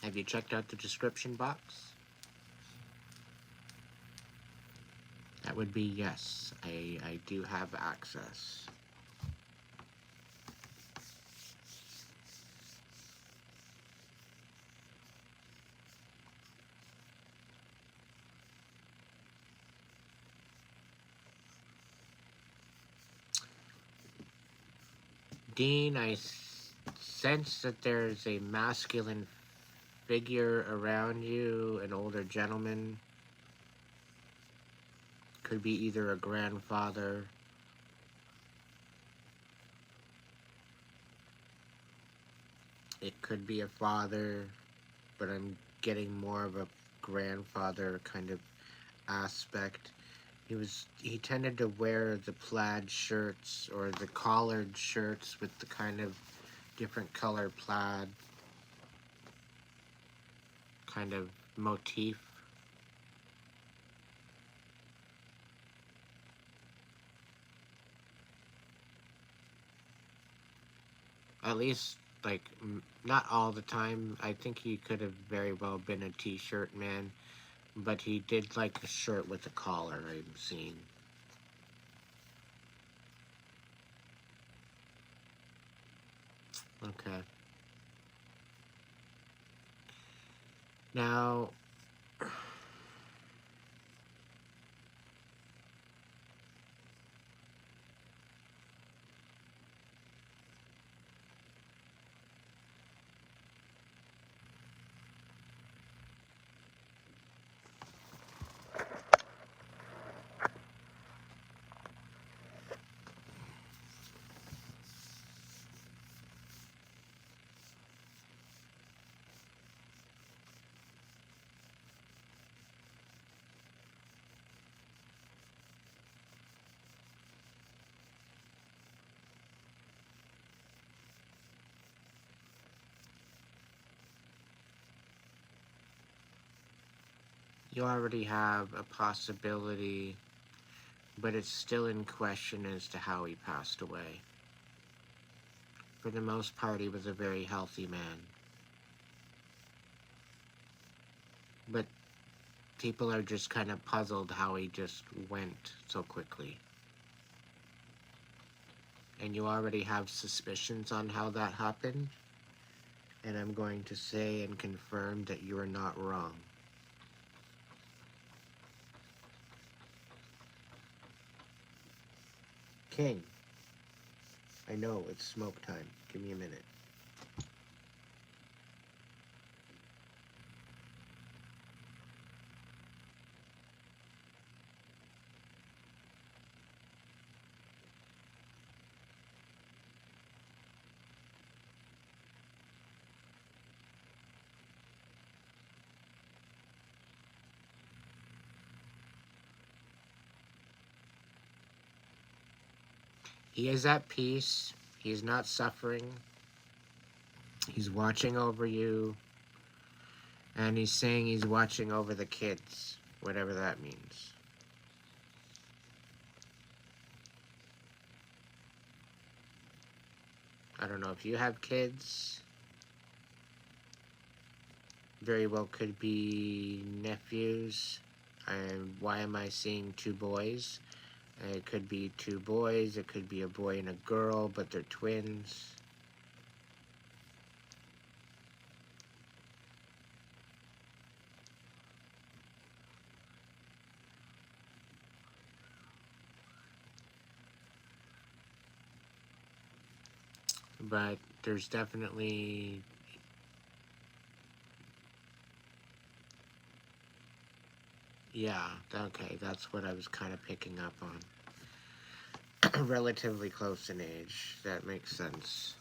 Have you checked out the description box? That would be yes. I do have access. Dean, I sense that there's a masculine figure around you, an older gentleman. Could be either a grandfather it could be a father, but I'm getting more of a grandfather kind of aspect. He tended to wear the plaid shirts or the collared shirts with the kind of different color plaid kind of motif. At least, like, not all the time. I think he could have very well been a t-shirt man, but he did like a shirt with a collar, I'm seeing. Okay. Now, you already have a possibility, but it's still in question as to how he passed away. For the most part, he was a very healthy man. But people are just kind of puzzled how he just went so quickly. And you already have suspicions on how that happened. And I'm going to say and confirm that you are not wrong. King, I know it's smoke time. Give me a minute. He is at peace. He's not suffering. He's watching over you. And he's saying he's watching over the kids, whatever that means. I don't know if you have kids, Very well could be nephews. And why am I seeing two boys? It could be two boys. It could be a boy and a girl, but they're twins. But there's definitely... Yeah, okay, that's what I was kind of picking up on. Relatively close in age. That makes sense.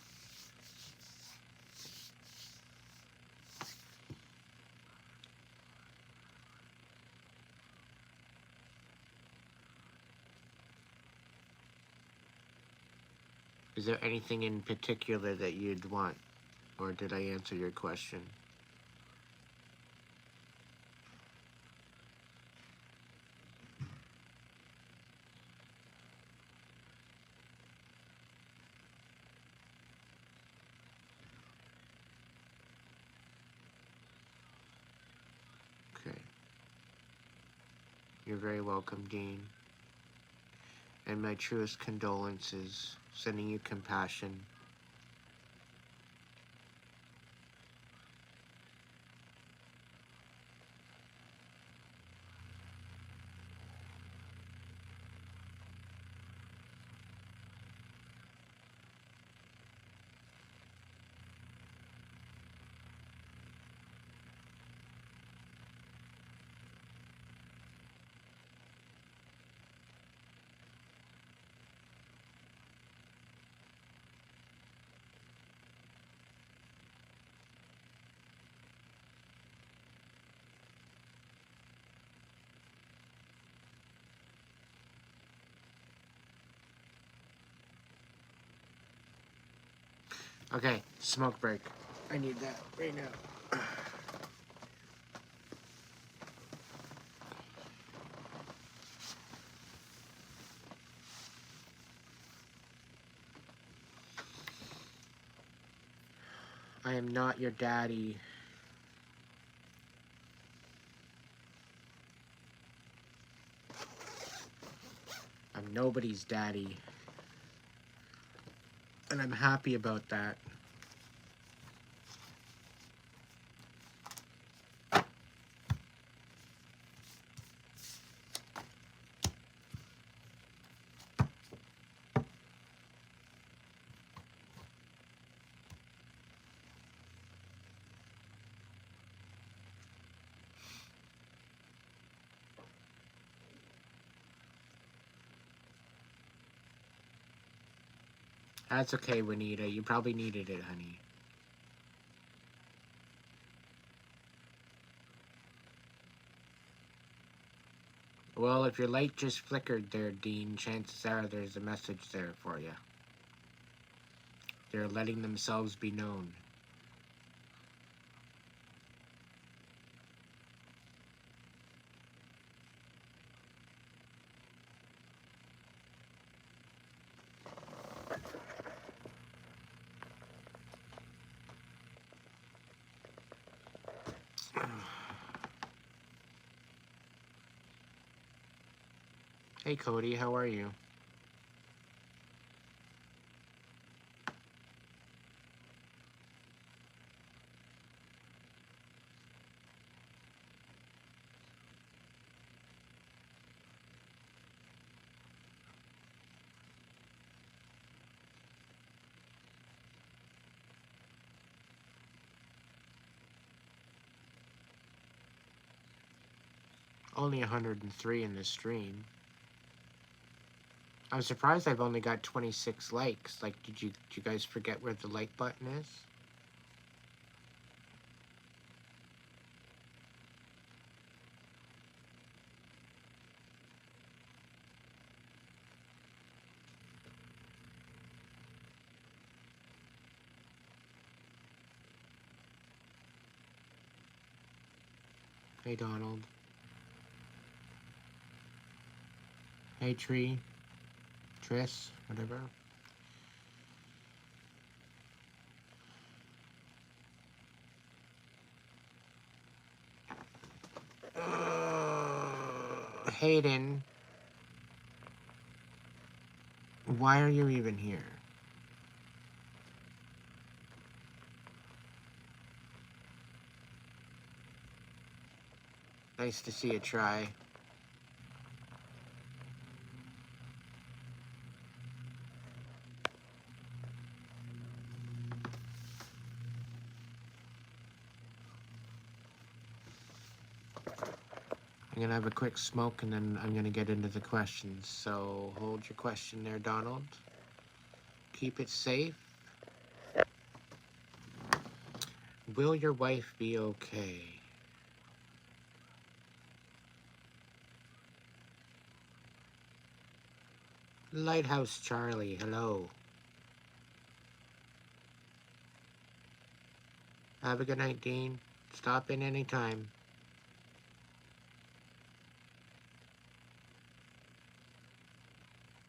Is there anything in particular that you'd want? Or did I answer your question? Okay. You're very welcome, Dean. And my truest condolences. Sending you compassion. Okay, smoke break. I need that right now. I am not your daddy. I'm nobody's daddy. And I'm happy about that. That's okay, Juanita. You probably needed it, honey. Well, if your light just flickered there, Dean, chances are there's a message there for you. They're letting themselves be known. Hey, Cody, how are you? Only 103 in this stream. I'm surprised I've only got 26 likes. Like, did you guys forget where the like button is? Hey, Donald. Hey, Tree. Triss, whatever. Hayden, why are you even here? Nice to see you try. I'm gonna have a quick smoke and then I'm gonna get into the questions. So hold your question there, Donald. Keep it safe. Will your wife be okay? Lighthouse Charlie, hello. Have a good night, Dean. Stop in anytime.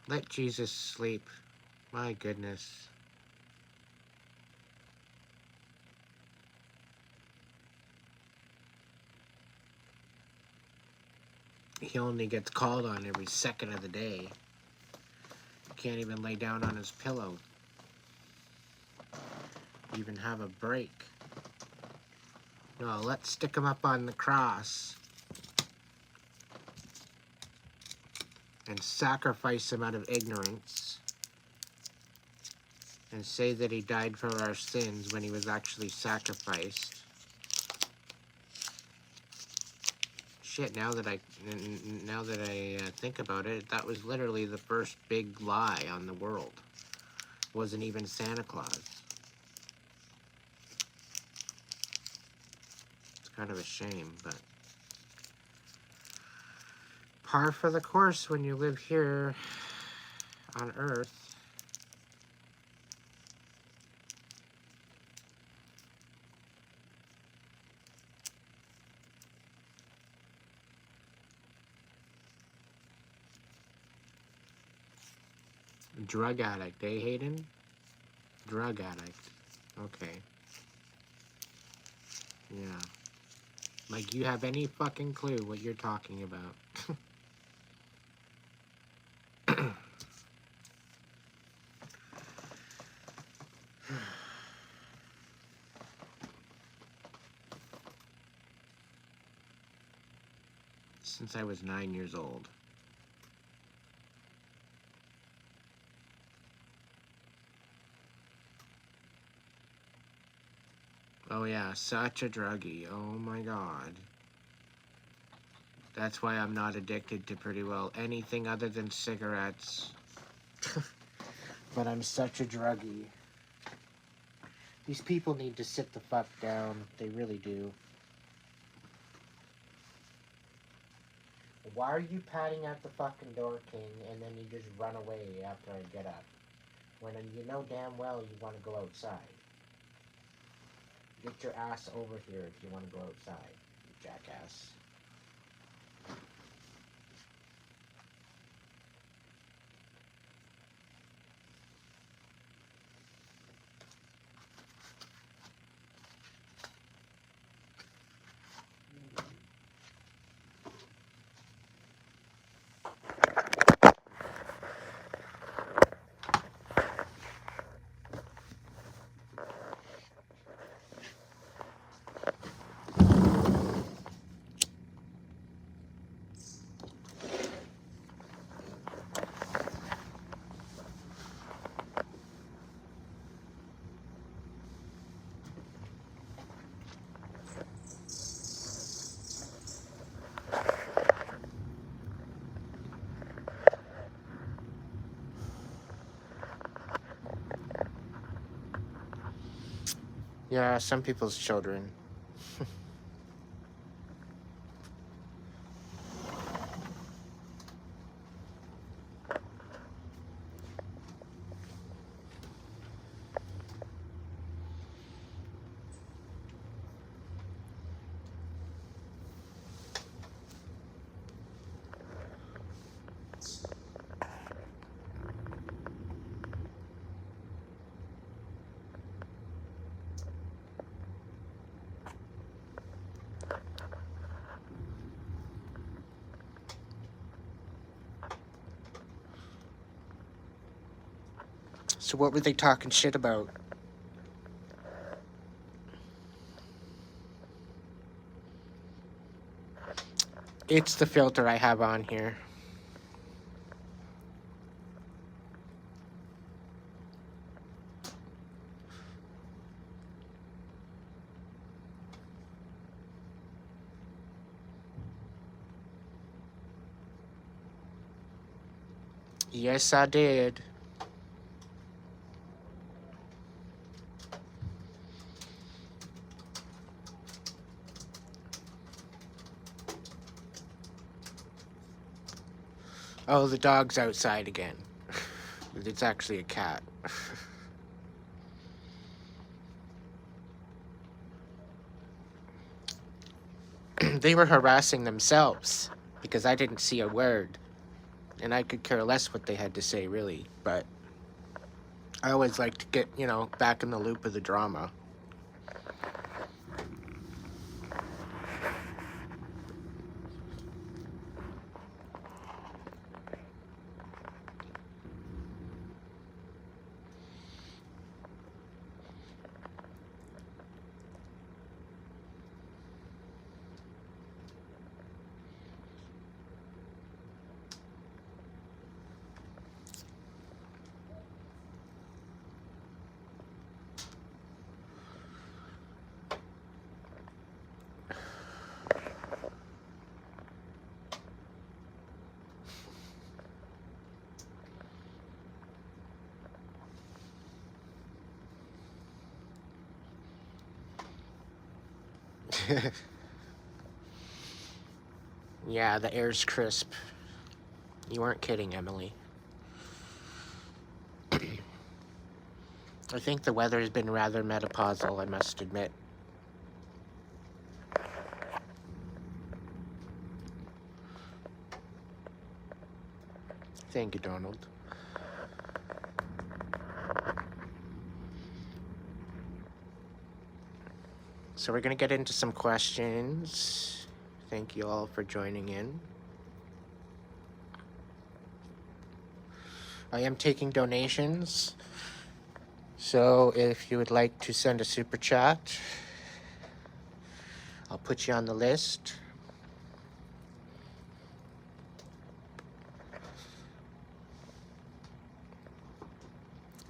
Let Jesus sleep. My goodness. He only gets called on every second of the day. He can't even lay down on his pillow. Even have a break. No, let's stick him up on the cross and sacrifice him out of ignorance and say that he died for our sins when he was actually sacrificed. Shit, now that I think about it, that was literally the first big lie on the world. It wasn't even Santa Claus. It's kind of a shame, but par for the course when you live here on Earth. Drug addict, eh, Hayden? Drug addict. Okay. Yeah. Like, you have any fucking clue what you're talking about. Since I was 9 years old. Oh yeah, such a druggie. Oh my god. That's why I'm not addicted to pretty well anything other than cigarettes. But I'm such a druggie. These people need to sit the fuck down. They really do. Why are you patting at the fucking door, King, and then you just run away after I get up? When you know damn well you want to go outside. Get your ass over here if you want to go outside, you jackass. Yeah, some people's children. So what were they talking shit about? It's the filter I have on here. Yes, I did. Oh, the dog's outside again. It's actually a cat. They were harassing themselves because I didn't see a word. And I could care less what they had to say, really. But I always like to get, back in the loop of the drama. Yeah, the air's crisp. You weren't kidding, Emily. I think the weather has been rather menopausal, I must admit. Thank you, Donald. So we're going to get into some questions. Thank you all for joining in. I am taking donations. So if you would like to send a super chat, I'll put you on the list.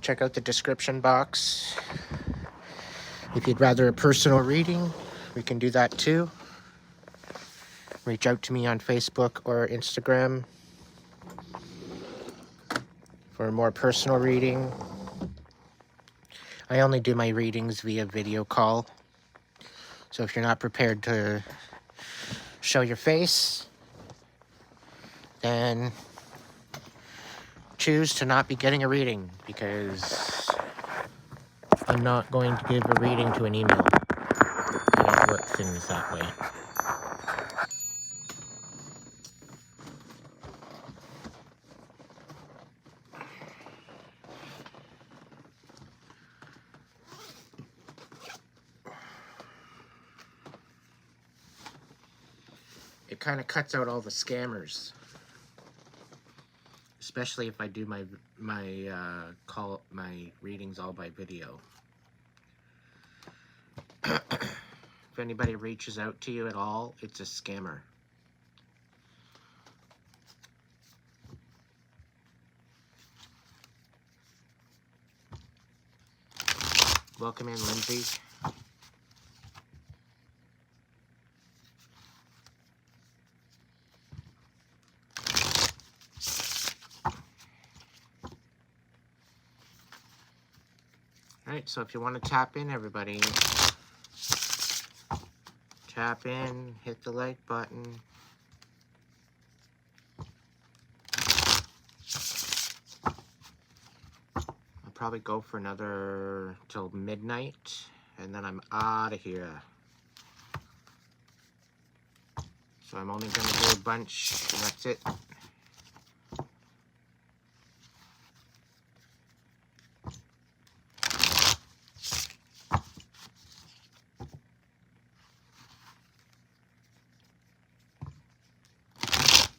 Check out the description box. If you'd rather a personal reading, we can do that too. Reach out to me on Facebook or Instagram for a more personal reading. I only do my readings via video call. So if you're not prepared to show your face, then choose to not be getting a reading, because I'm not going to give a reading to an email. I don't work things that way. It kind of cuts out all the scammers, especially if I do my readings all by video. If anybody reaches out to you at all, it's a scammer. Welcome in, Lindsay. Alright, so if you want to tap in, everybody, tap in, hit the like button. I'll probably go for another till midnight, and then I'm out of here. So I'm only going to do a bunch, and that's it.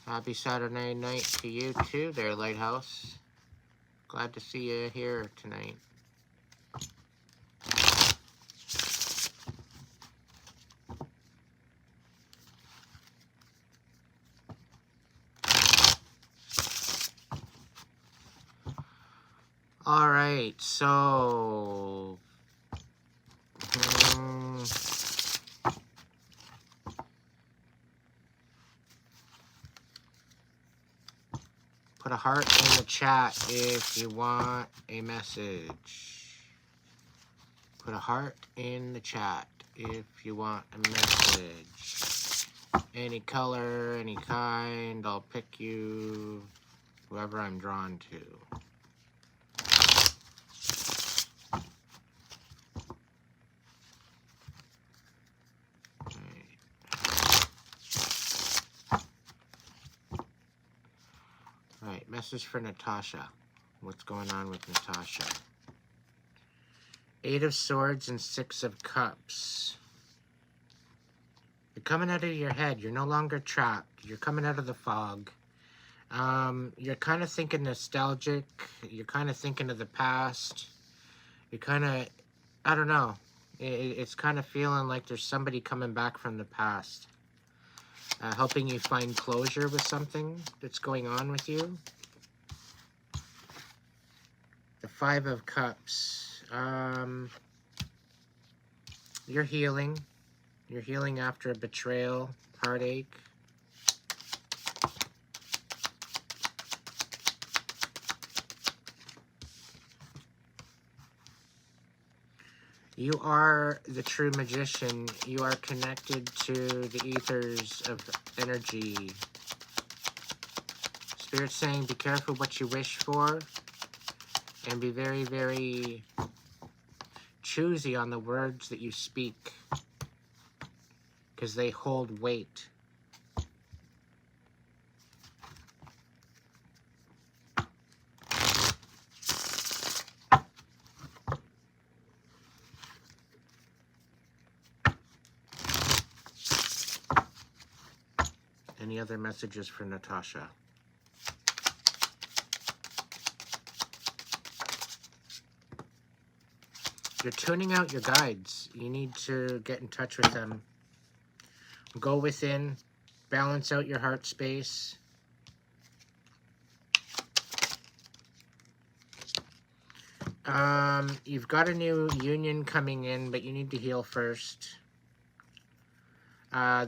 Happy Saturday night to you too there, Lighthouse. Glad to see you here tonight. All right, so put a heart in the chat if you want a message. Put a heart in the chat if you want a message. Any color, any kind, I'll pick you, whoever I'm drawn to. Alright, message for Natasha. What's going on with Natasha? 8 of Swords and 6 of Cups. You're coming out of your head. You're no longer trapped. You're coming out of the fog. You're kind of thinking nostalgic. You're kind of thinking of the past. You're kind of, I don't know. It's kind of feeling like there's somebody coming back from the past. Helping you find closure with something that's going on with you. The 5 of Cups. You're healing. You're healing after a betrayal, heartache. You are the true magician. You are connected to the ethers of energy. Spirit's saying be careful what you wish for and be very, very choosy on the words that you speak because they hold weight. Any other messages for Natasha? You're tuning out your guides. You need to get in touch with them. Go within, balance out your heart space. You've got a new union coming in, but you need to heal first.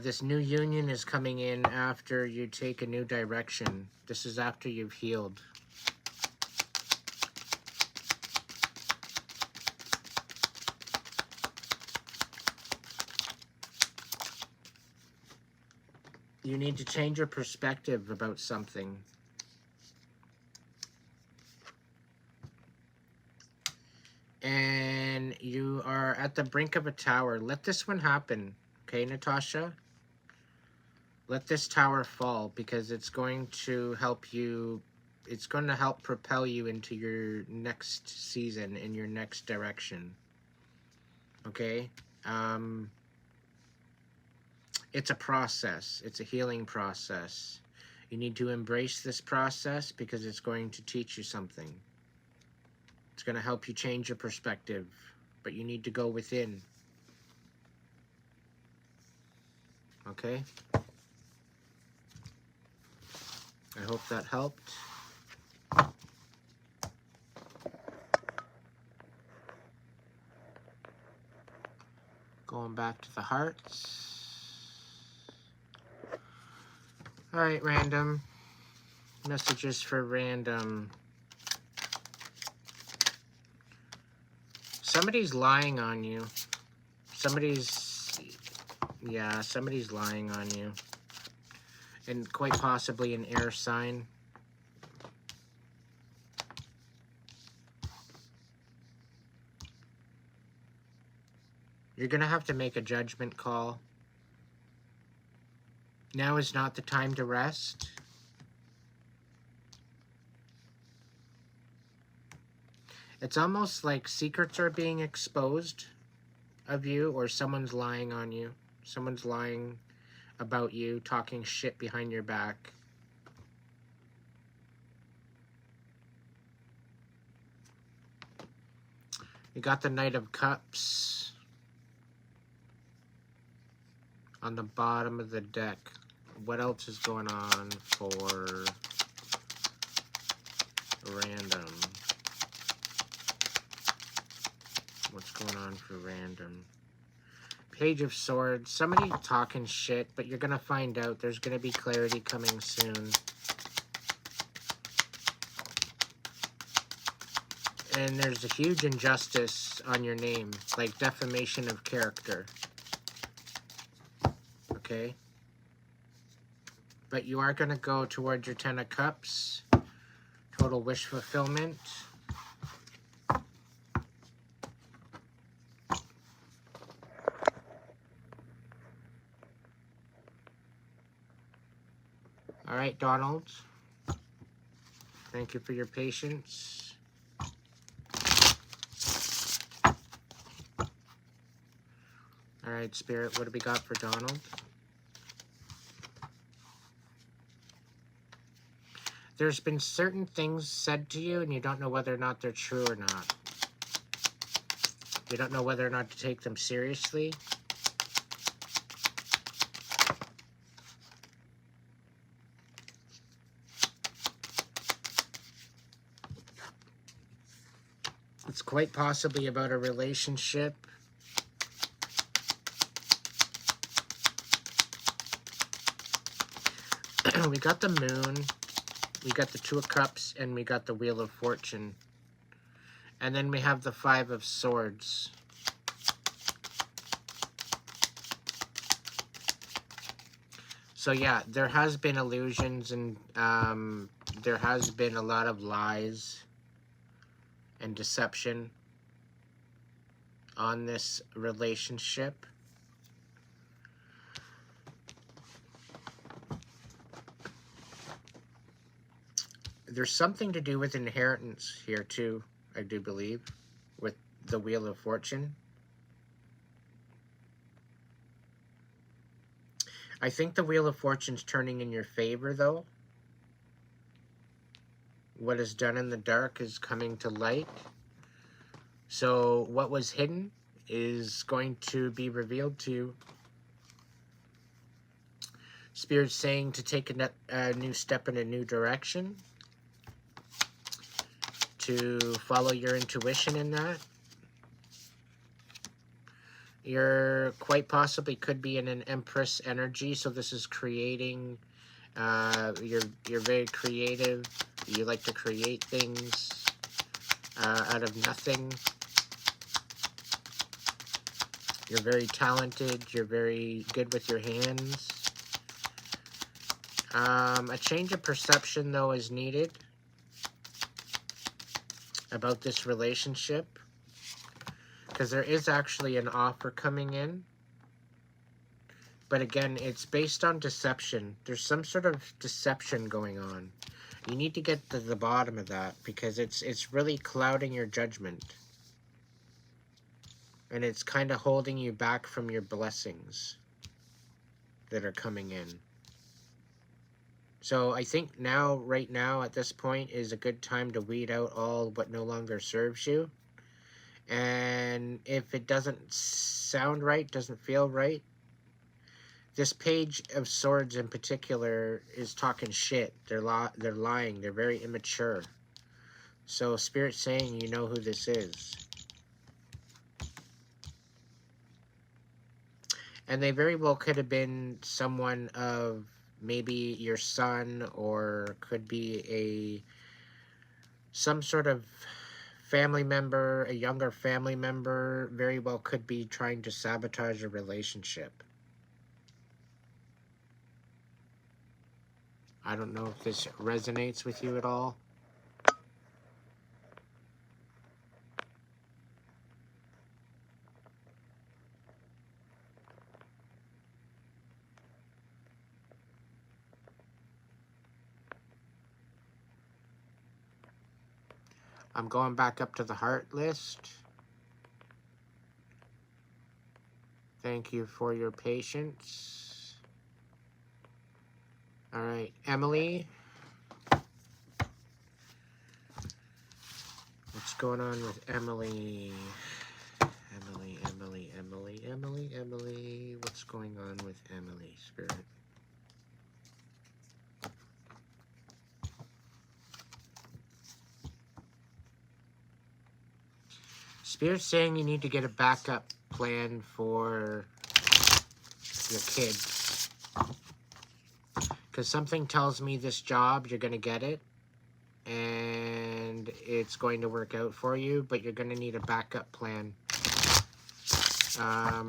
This new union is coming in after you take a new direction. This is after you've healed. You need to change your perspective about something. And you are at the brink of a tower. Let this one happen. Okay, Natasha? Let this tower fall because it's going to help you. It's going to help propel you into your next season, in your next direction. Okay? It's a process. It's a healing process. You need to embrace this process because it's going to teach you something. It's going to help you change your perspective, but you need to go within. Okay? I hope that helped. Going back to the hearts. All right, random. Messages for random. Somebody's lying on you. Somebody's lying on you. And quite possibly an air sign. You're going to have to make a judgment call. Now is not the time to rest. It's almost like secrets are being exposed of you, or someone's lying on you. Someone's lying about you, talking shit behind your back. We got the Knight of Cups on the bottom of the deck. What else is going on for random? What's going on for random? Page of Swords. Somebody talking shit, but you're going to find out. There's going to be clarity coming soon. And there's a huge injustice on your name, like defamation of character. Okay? But you are going to go towards your 10 of Cups. Total wish fulfillment. All right, Donald. Thank you for your patience. All right, Spirit, what do we got for Donald? There's been certain things said to you, and you don't know whether or not they're true or not. You don't know whether or not to take them seriously. It's quite possibly about a relationship. We got the Moon, we got the Two of Cups, and we got the Wheel of Fortune. And then we have the Five of Swords. So yeah, there has been illusions, and there has been a lot of lies and deception on this relationship. There's something to do with inheritance here too, I do believe, with the Wheel of Fortune. I think the Wheel of Fortune's turning in your favor, though. What is done in the dark is coming to light. So what was hidden is going to be revealed to you. Spirit's saying to take a new step in a new direction. To follow your intuition in that. You're quite possibly could be in an Empress energy, so this is creating, you're very creative, you like to create things out of nothing. You're very talented, you're very good with your hands. A change of perception, though, is needed about this relationship, because there is actually an offer coming in, but again, it's based on deception. There's some sort of deception going on. You need to get to the bottom of that, because it's really clouding your judgment, and it's kind of holding you back from your blessings that are coming in. So I think now, right now, at this point, is a good time to weed out all what no longer serves you. And if it doesn't sound right, doesn't feel right, this Page of Swords in particular is talking shit. They're lying. They're very immature. So Spirit's saying you know who this is. And they very well could have been someone of maybe your son, or could be some sort of family member, a younger family member, very well could be trying to sabotage a relationship. I don't know if this resonates with you at all. I'm going back up to the heart list. Thank you for your patience. All right, Emily. Let's going on with Emily? Emily. What's going on with Emily, Spirit? Spirit's saying you need to get a backup plan for your kids. Because something tells me this job, you're going to get it. And it's going to work out for you, but you're going to need a backup plan. I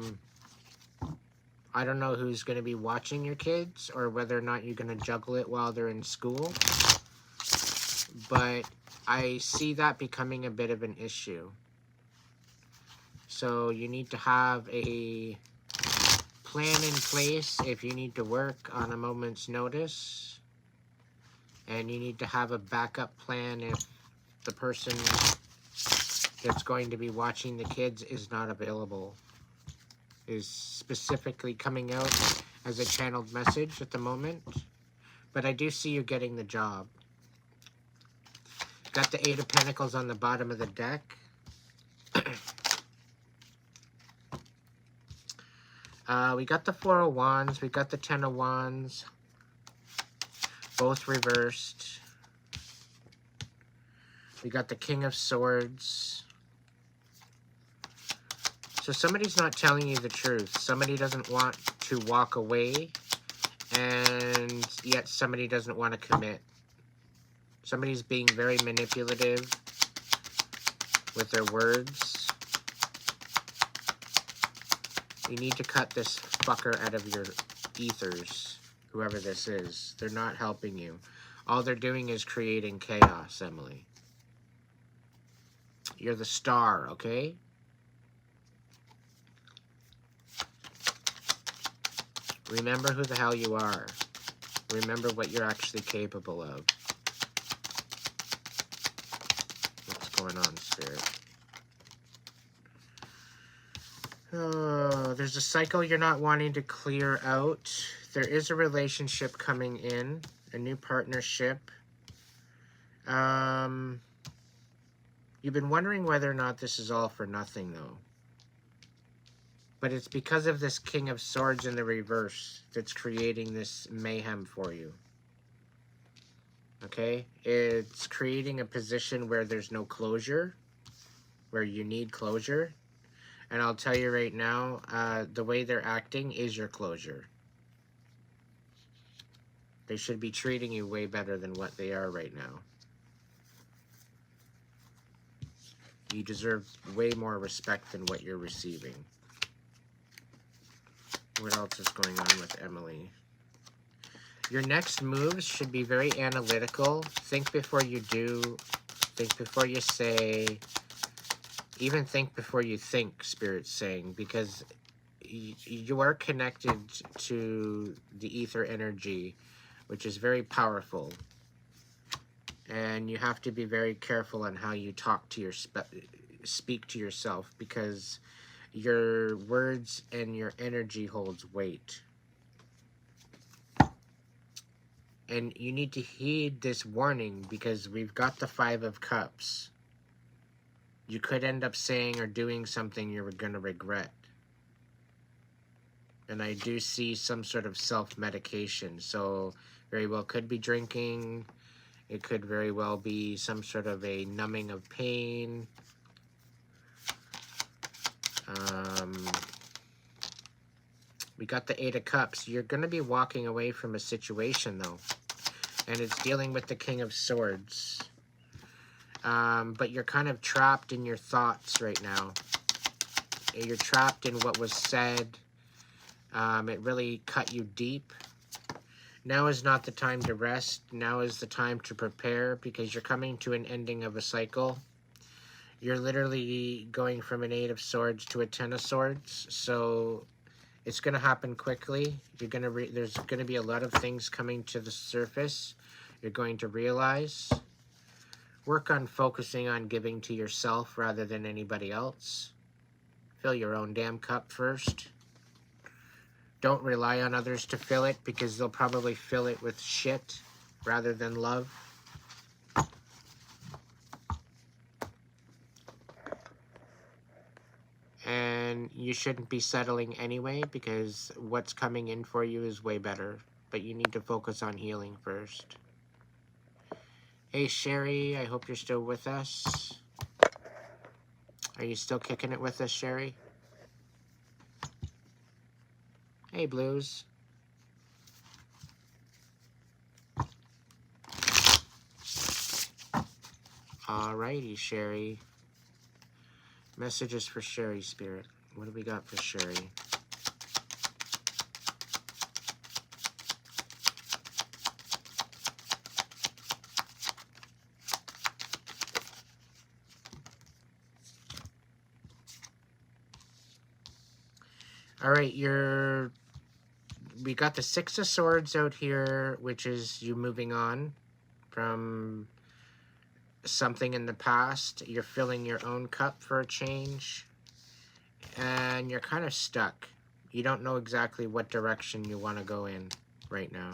don't know who's going to be watching your kids or whether or not you're going to juggle it while they're in school. But I see that becoming a bit of an issue. So you need to have a plan in place if you need to work on a moment's notice. And you need to have a backup plan if the person that's going to be watching the kids is not available. Is specifically coming out as a channeled message at the moment. But I do see you getting the job. Got the 8 of Pentacles on the bottom of the deck. We got the 4 of Wands. We got the 10 of Wands. Both reversed. We got the King of Swords. So somebody's not telling you the truth. Somebody doesn't want to walk away, and yet somebody doesn't want to commit. Somebody's being very manipulative with their words. You need to cut this fucker out of your ethers, whoever this is. They're not helping you. All they're doing is creating chaos, Emily. You're the star, okay? Remember who the hell you are. Remember what you're actually capable of. What's going on, Spirit? Oh, there's a cycle you're not wanting to clear out. There is a relationship coming in. A new partnership. You've been wondering whether or not this is all for nothing, though. But it's because of this King of Swords in the reverse that's creating this mayhem for you. Okay? It's creating a position where there's no closure, where you need closure. And I'll tell you right now, the way they're acting is your closure. They should be treating you way better than what they are right now. You deserve way more respect than what you're receiving. What else is going on with Emily? Your next moves should be very analytical. Think before you do. Think before you say. Even think before you think, Spirit's saying. Because you are connected to the ether energy, which is very powerful. And you have to be very careful on how you talk to speak to yourself. Because your words and your energy holds weight. And you need to heed this warning because we've got the 5 of Cups. You could end up saying or doing something you're going to regret. And I do see some sort of self-medication. So very well could be drinking. It could very well be some sort of a numbing of pain. We got the 8 of Cups. You're going to be walking away from a situation, though. And it's dealing with the King of Swords. But you're kind of trapped in your thoughts right now. You're trapped in what was said. It really cut you deep. Now is not the time to rest. Now is the time to prepare because you're coming to an ending of a cycle. You're literally going from an 8 of Swords to a 10 of Swords. So it's going to happen quickly. You're going to there's going to be a lot of things coming to the surface. You're going to realize. Work on focusing on giving to yourself rather than anybody else. Fill your own damn cup first. Don't rely on others to fill it because they'll probably fill it with shit rather than love. then you shouldn't be settling anyway, because what's coming in for you is way better. But you need to focus on healing first. Hey, Sherry, I hope you're still with us. Are you still kicking it with us, Sherry? Hey, Blues. Alrighty, Sherry. Messages for Sherry, Spirit. What do we got for Sherry? Alright, we got the Six of Swords out here, which is you moving on from something in the past. You're filling your own cup for a change, and you're kind of stuck. You don't know exactly what direction you want to go in right now.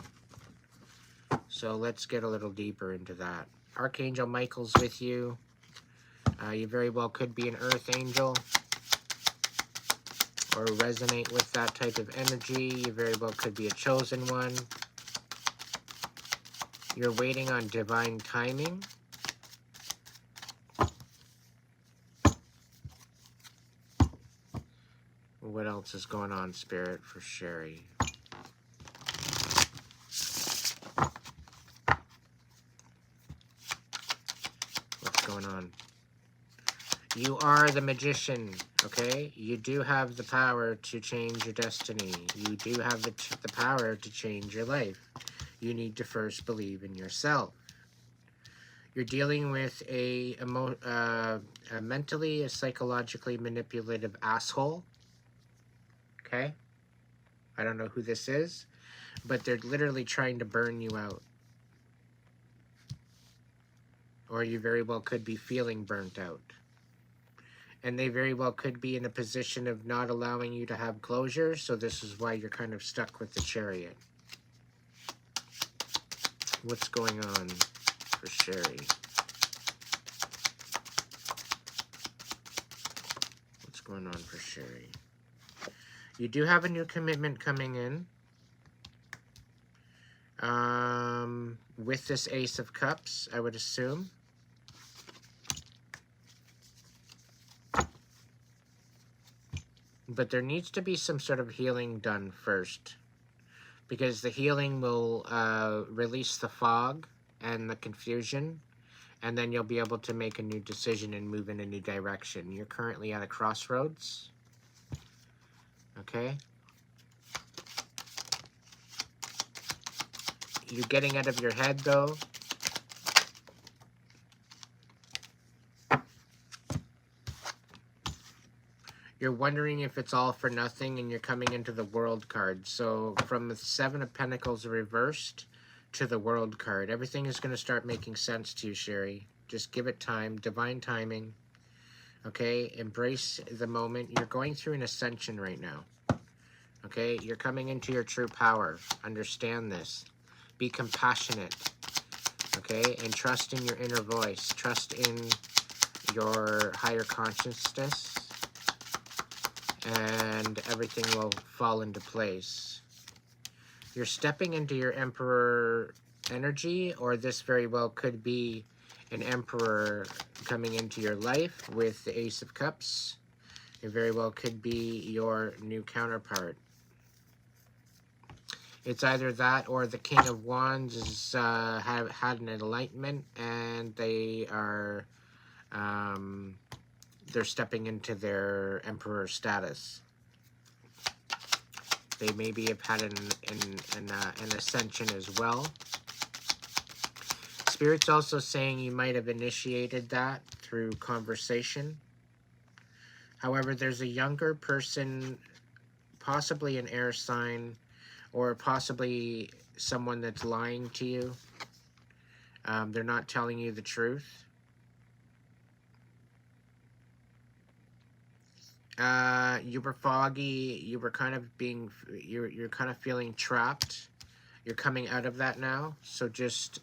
So let's get a little deeper into that. Archangel Michael's with you. You very well could be an earth angel or resonate with that type of energy. You very well could be a chosen one. You're waiting on divine timing. What else is going on, Spirit, for Sherry? What's going on? You are the magician, okay? You do have the power to change your destiny. You do have the power to change your life. You need to first believe in yourself. You're dealing with a mentally, a psychologically manipulative asshole, okay? I don't know who this is, but they're literally trying to burn you out. Or you very well could be feeling burnt out. And they very well could be in a position of not allowing you to have closure, so this is why you're kind of stuck with the Chariot. What's going on for Sherry? What's going on for Sherry? You do have a new commitment coming in. With this Ace of Cups, I would assume. But there needs to be some sort of healing done first, because the healing will release the fog and the confusion, and then you'll be able to make a new decision and move in a new direction. You're currently at a crossroads, okay? You're getting out of your head, though. You're wondering if it's all for nothing, and you're coming into the World card. So from the Seven of Pentacles reversed to the World card, everything is going to start making sense to you, Sherry. Just give it time, divine timing. Okay, embrace the moment. You're going through an ascension right now. Okay, you're coming into your true power. Understand this. Be compassionate. Okay, and trust in your inner voice. Trust in your higher consciousness. And everything will fall into place. You're stepping into your Emperor energy, or this very well could be an Emperor coming into your life with the Ace of Cups. It very well could be your new counterpart. It's either that or the King of Wands has had an enlightenment, and they are they're stepping into their Emperor status. They maybe have had an ascension as well. Spirit's also saying you might have initiated that through conversation. However, there's a younger person, possibly an air sign, or possibly someone that's lying to you. They're not telling you the truth. You were foggy. You were kind of you're kind of feeling trapped. You're coming out of that now. So just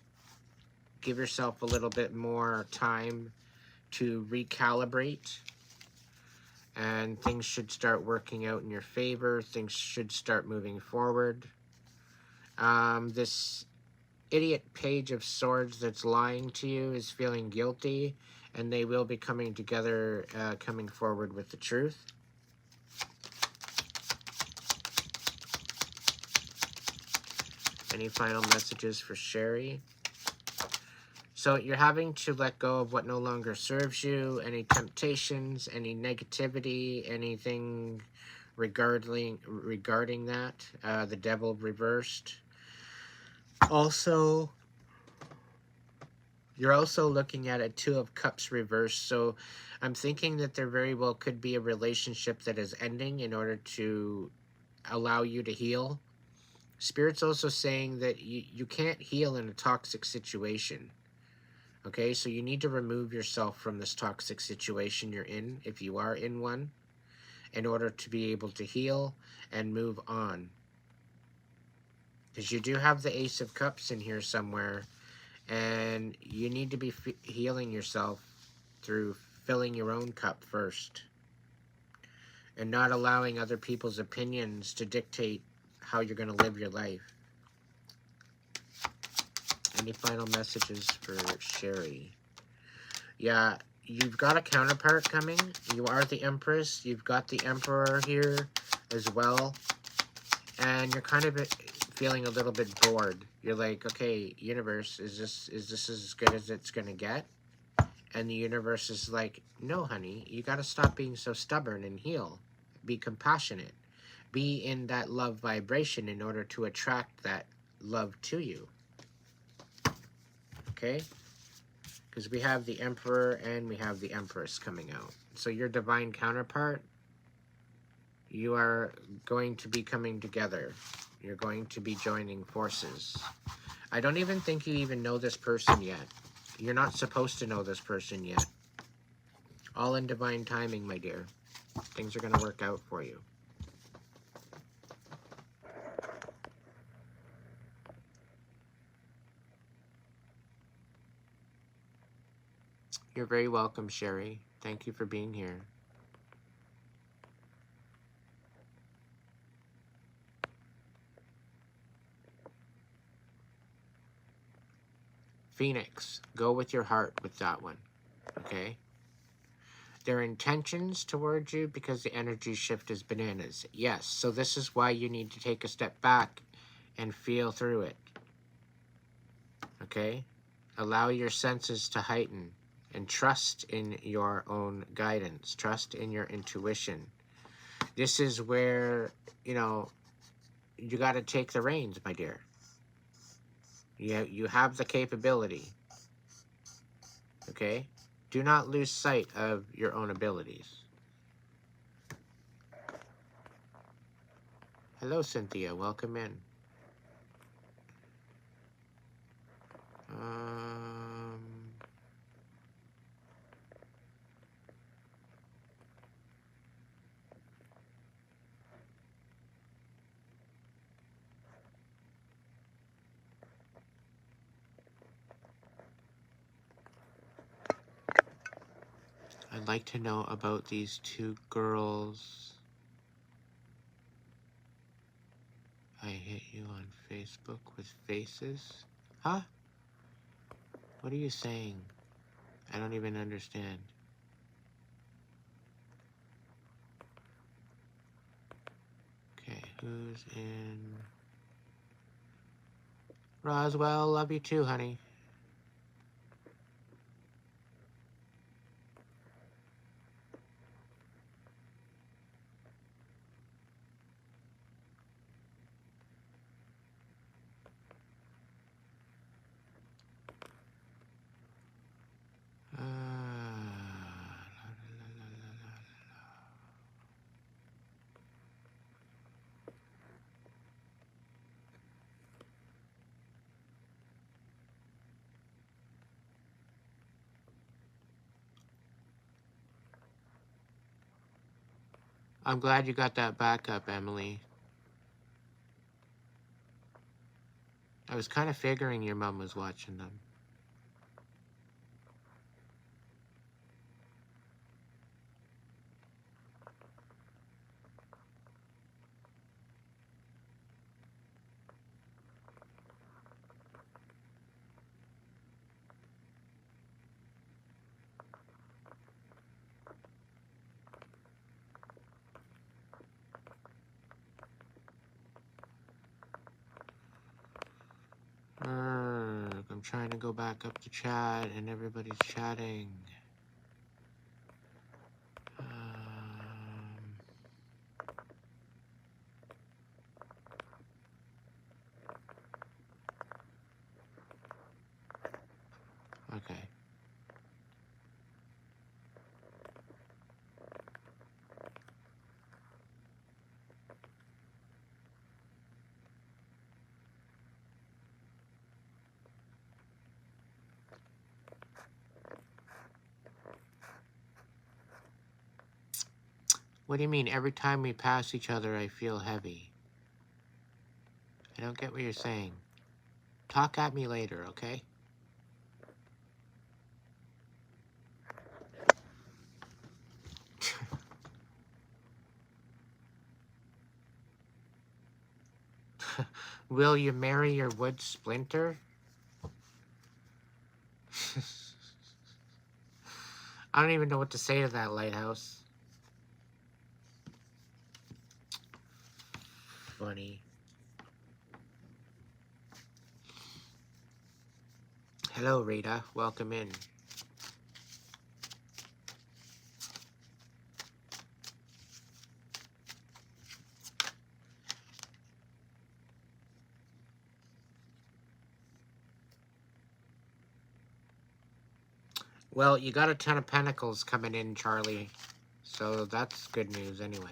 give yourself a little bit more time to recalibrate and things should start working out in your favor. Things should start moving forward. This idiot page of swords that's lying to you is feeling guilty, and they will be coming together, coming forward with the truth. Any final messages for Sherry? So you're having to let go of what no longer serves you, any temptations, any negativity, anything regarding that, the devil reversed. Also, you're also looking at a Two of Cups reversed, so I'm thinking that there very well could be a relationship that is ending in order to allow you to heal. Spirit's also saying that you can't heal in a toxic situation. Okay, so you need to remove yourself from this toxic situation you're in, if you are in one, in order to be able to heal and move on. Because you do have the Ace of Cups in here somewhere, and you need to be healing yourself through filling your own cup first, and not allowing other people's opinions to dictate how you're going to live your life. Any final messages for Sherry? Yeah, you've got a counterpart coming. You are the Empress. You've got the Emperor here as well. And you're kind of feeling a little bit bored. You're like, okay, universe, is this as good as it's going to get? And the universe is like, no, honey, you got to stop being so stubborn and heal. Be compassionate. Be in that love vibration in order to attract that love to you. Okay? Because we have the Emperor and we have the Empress coming out. So your divine counterpart, you are going to be coming together. You're going to be joining forces. I don't even think you even know this person yet. You're not supposed to know this person yet. All in divine timing, my dear. Things are going to work out for you. You're very welcome, Sherry. Thank you for being here. Phoenix, go with your heart with that one, okay? Their intentions towards you, because the energy shift is bananas. Yes, so this is why you need to take a step back and feel through it, okay? Allow your senses to heighten and trust in your own guidance. Trust in your intuition. This is where, you know, you got to take the reins, my dear. You have the capability, okay? Do not lose sight of your own abilities. Hello, Cynthia. Welcome in. I'd like to know about these two girls. I hit you on Facebook with faces? Huh? What are you saying? I don't even understand. Okay, who's in? Roswell, love you too, honey. I'm glad you got that backup, Emily. I was kind of figuring your mom was watching them. trying to go back up to chat and everybody's chatting. Okay. What do you mean? Every time we pass each other, I feel heavy. I don't get what you're saying. Talk at me later, okay? Will you marry your wood splinter? I don't even know what to say to that, Lighthouse. Funny. Hello, Rita. Welcome in. Well, you got a ton of pentacles coming in, Charlie. So that's good news anyway.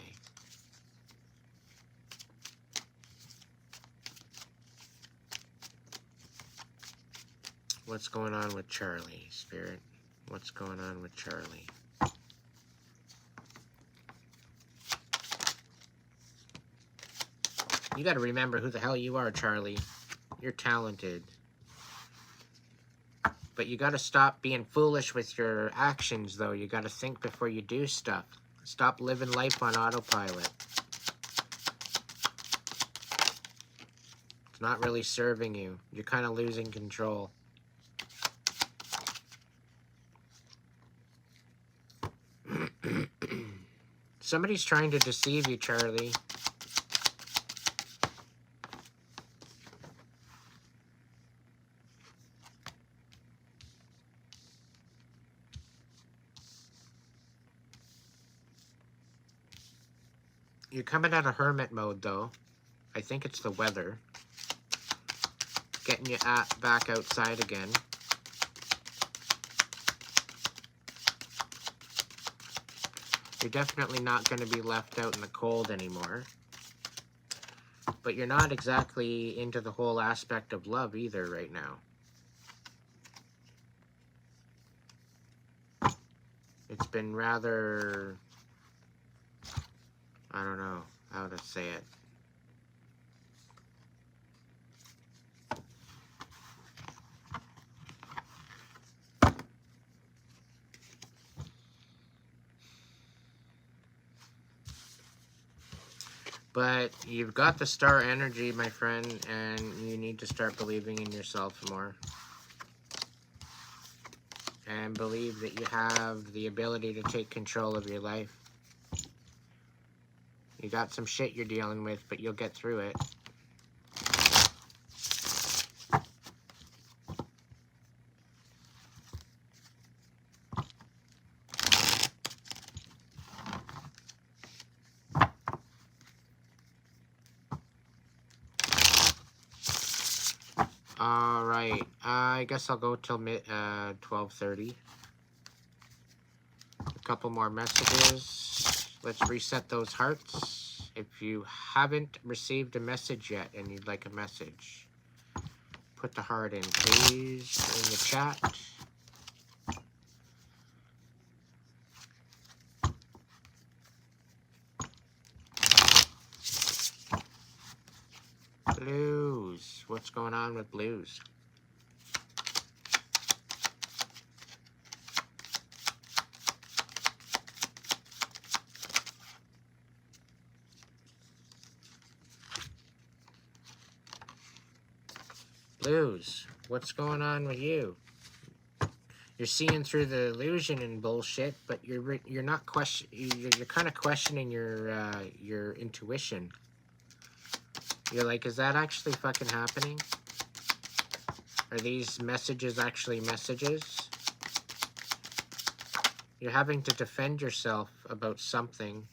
What's going on with Charlie, Spirit? What's going on with Charlie? You gotta remember who the hell you are, Charlie. You're talented. But you gotta stop being foolish with your actions, though. You gotta think before you do stuff. Stop living life on autopilot. It's not really serving you. You're kind of losing control. Somebody's trying to deceive you, Charlie. You're coming out of hermit mode, though. I think it's the weather. Getting you back outside again. You're definitely not going to be left out in the cold anymore. But you're not exactly into the whole aspect of love either right now. It's been rather... I don't know how to say it. But you've got the star energy, my friend, and you need to start believing in yourself more. And believe that you have the ability to take control of your life. You got some shit you're dealing with, but you'll get through it. Alright, I guess I'll go till 12:30. A couple more messages. Let's reset those hearts. If you haven't received a message yet and you'd like a message, put the heart in, please, in the chat. Blues. What's going on with blues? Blues. What's going on with you? You're seeing through the illusion and bullshit, but you're not you're kind of questioning your intuition. You're like, is that actually fucking happening? Are these messages actually messages? You're having to defend yourself about something,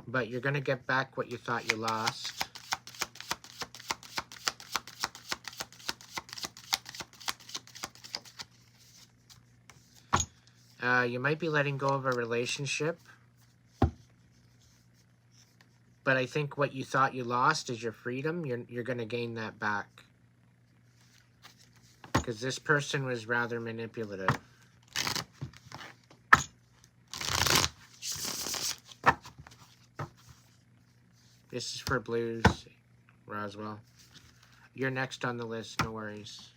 but you're going to get back what you thought you lost. You might be letting go of a relationship, but I think what you thought you lost is your freedom. You're going to gain that back. Because this person was rather manipulative. This is for blues, Roswell. You're next on the list, no worries.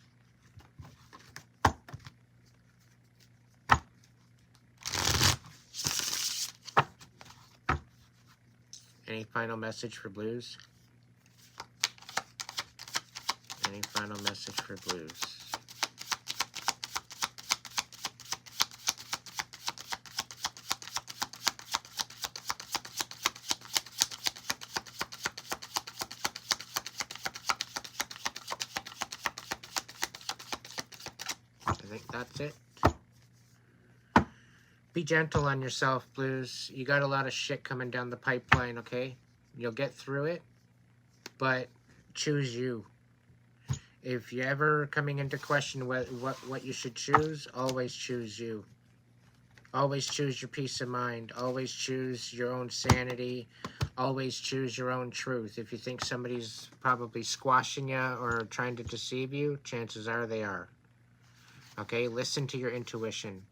Any final message for blues? Any final message for blues? I think that's it. Be gentle on yourself, blues. You got a lot of shit coming down the pipeline, okay? You'll get through it, but choose you. If you're ever coming into question what you should choose, always choose you. Always choose your peace of mind. Always choose your own sanity. Always choose your own truth. If you think somebody's probably squashing you or trying to deceive you, chances are they are. Okay, listen to your intuition.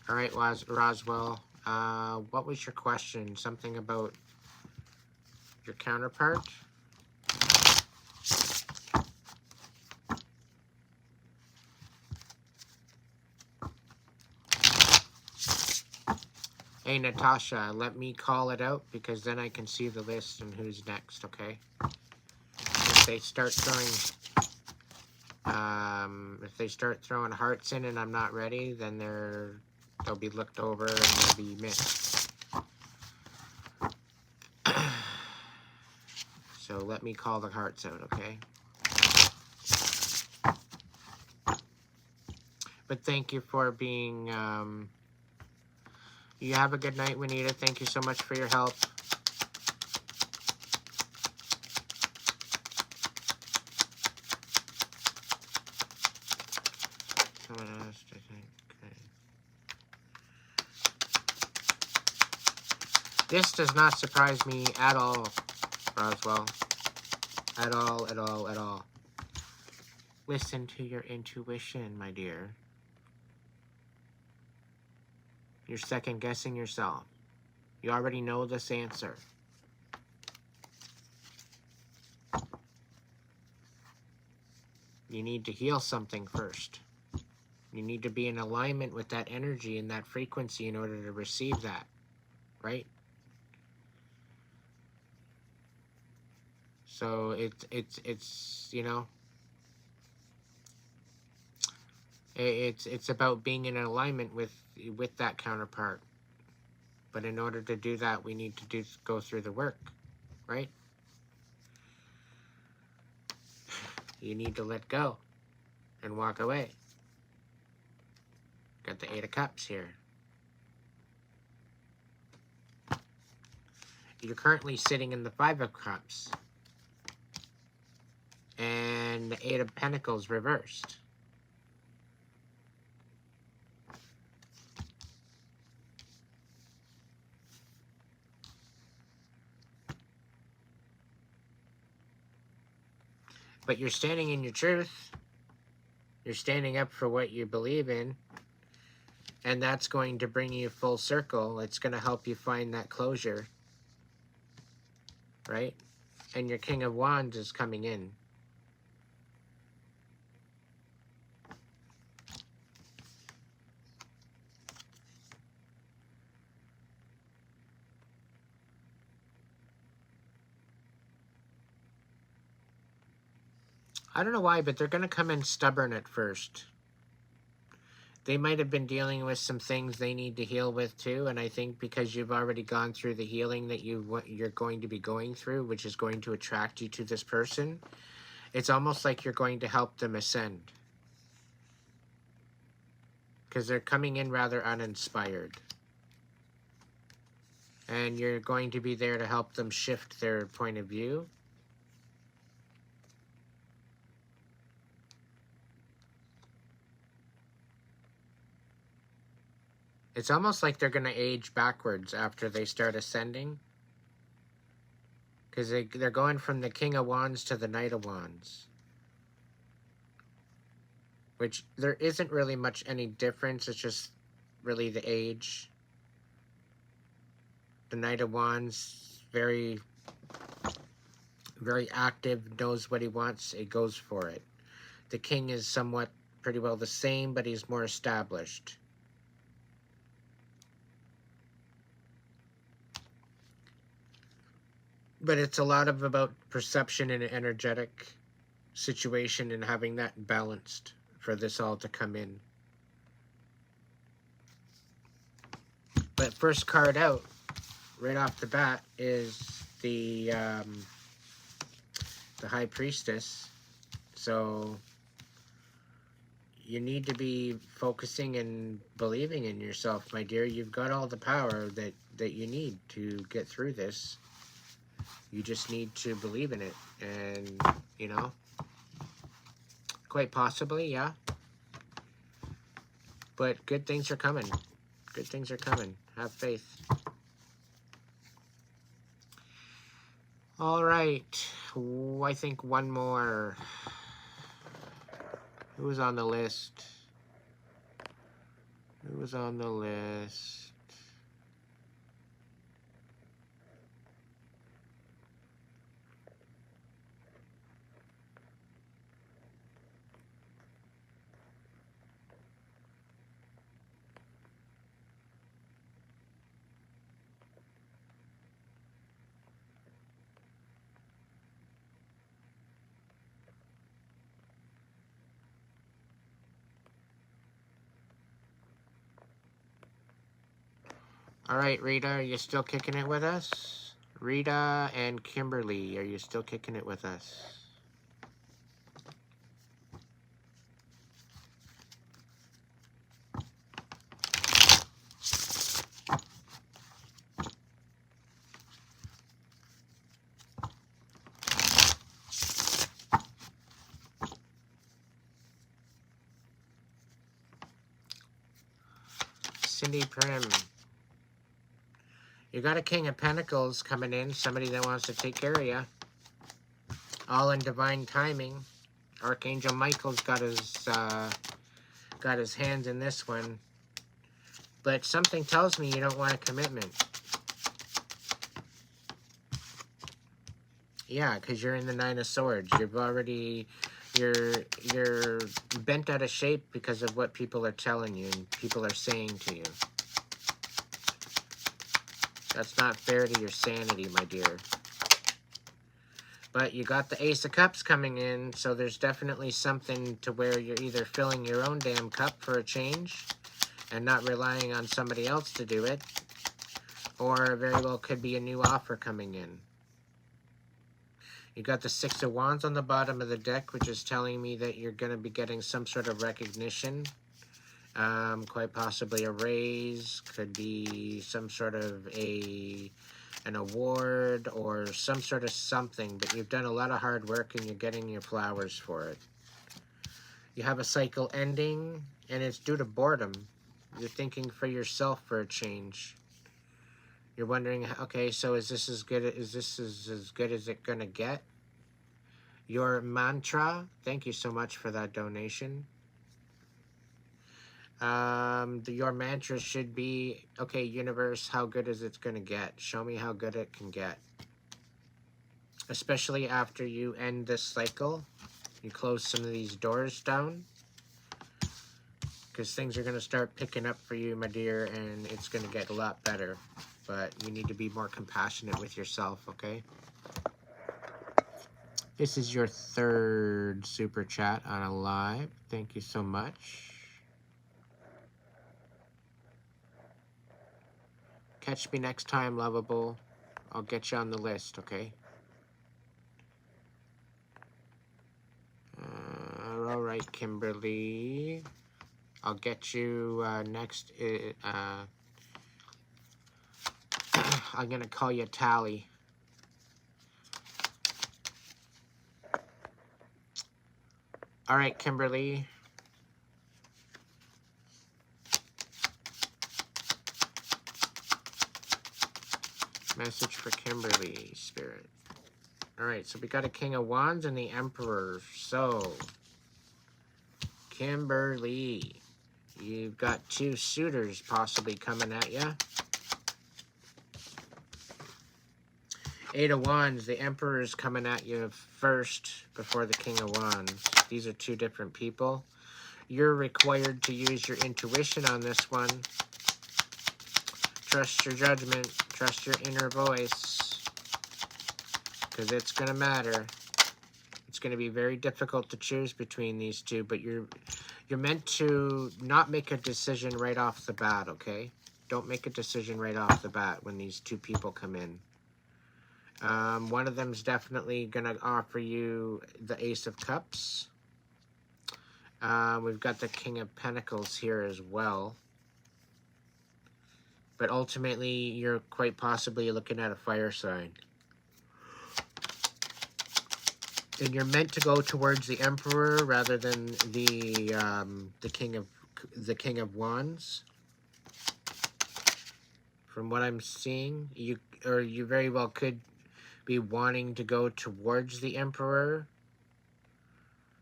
All right, Roswell, what was your question? Something about your counterpart? Hey, Natasha, let me call it out because then I can see the list and who's next, okay? If they start throwing hearts in and I'm not ready, then they'll be looked over and they'll be missed. So let me call the hearts out, okay? But thank you for being, you have a good night, Juanita. Thank you so much for your help. Someone asked, I think. Okay. This does not surprise me at all, Roswell. At all, at all, at all. Listen to your intuition, my dear. You're second guessing yourself. You already know this answer. You need to heal something first. You need to be in alignment with that energy and that frequency in order to receive that, right? So it's you know, it's about being in alignment with that counterpart. But in order to do that, we need to go through the work, right? You need to let go and walk away. Got the 8 of Cups here. You're currently sitting in the 5 of Cups. And the 8 of Pentacles reversed. But you're standing in your truth. You're standing up for what you believe in. And that's going to bring you full circle. It's going to help you find that closure. Right? And your King of Wands is coming in. I don't know why, but they're going to come in stubborn at first. They might have been dealing with some things they need to heal with too, and I think because you've already gone through the healing that you're going to be going through, which is going to attract you to this person, it's almost like you're going to help them ascend. Because they're coming in rather uninspired. And you're going to be there to help them shift their point of view. It's almost like they're going to age backwards after they start ascending. Because they're going from the King of Wands to the Knight of Wands. Which there isn't really much any difference. It's just really the age. The Knight of Wands, very, very active, knows what he wants, he goes for it. The King is somewhat pretty well the same, but he's more established. But it's a lot about perception in an energetic situation and having that balanced for this all to come in. But first card out, right off the bat, is the High Priestess. So you need to be focusing and believing in yourself, my dear. You've got all the power that you need to get through this. You just need to believe in it. And, you know, quite possibly, yeah. But good things are coming. Good things are coming. Have faith. All right. I think one more. Who was on the list? Who was on the list? All right, Rita, are you still kicking it with us? Rita and Kimberly, are you still kicking it with us? Cindy Prim. You got a King of Pentacles coming in, somebody that wants to take care of you. All in divine timing. Archangel Michael's got his hands in this one. But something tells me you don't want a commitment. Yeah, because you're in the Nine of Swords. You've already, you're bent out of shape because of what people are telling you and people are saying to you. That's not fair to your sanity, my dear. But you got the Ace of Cups coming in, so there's definitely something to where you're either filling your own damn cup for a change and not relying on somebody else to do it, or very well could be a new offer coming in. You got the Six of Wands on the bottom of the deck, which is telling me that you're going to be getting some sort of recognition. Quite possibly a raise, could be some sort of an award or some sort of something, but you've done a lot of hard work and you're getting your flowers for it. You have a cycle ending, and it's due to boredom. You're thinking for yourself for a change. You're wondering, okay, so is this as good as it gonna get? Your mantra, thank you so much for that donation. Your mantra should be, okay, universe, how good is it going to get? Show me how good it can get. Especially after you end this cycle. You close some of these doors down. Because things are going to start picking up for you, my dear, and it's going to get a lot better. But you need to be more compassionate with yourself, okay? This is your third super chat on a live. Thank you so much. Catch me next time, lovable. I'll get you on the list, okay? All right, Kimberly. I'll get you next. I'm gonna call you Tally. All right, Kimberly. Message for Kimberly, Spirit. All right, so we got a King of Wands and the Emperor. So, Kimberly, you've got two suitors possibly coming at you. Eight of Wands, the Emperor is coming at you first before the King of Wands. These are two different people. You're required to use your intuition on this one. Trust your judgment. Trust your inner voice. Because it's going to matter. It's going to be very difficult to choose between these two, but you're meant to not make a decision right off the bat, okay? Don't make a decision right off the bat when these two people come in. One of them is definitely going to offer you the Ace of Cups. We've got the King of Pentacles here as well. But ultimately, you're quite possibly looking at a fire sign. And you're meant to go towards the Emperor rather than the King of Wands. From what I'm seeing, you very well could be wanting to go towards the Emperor,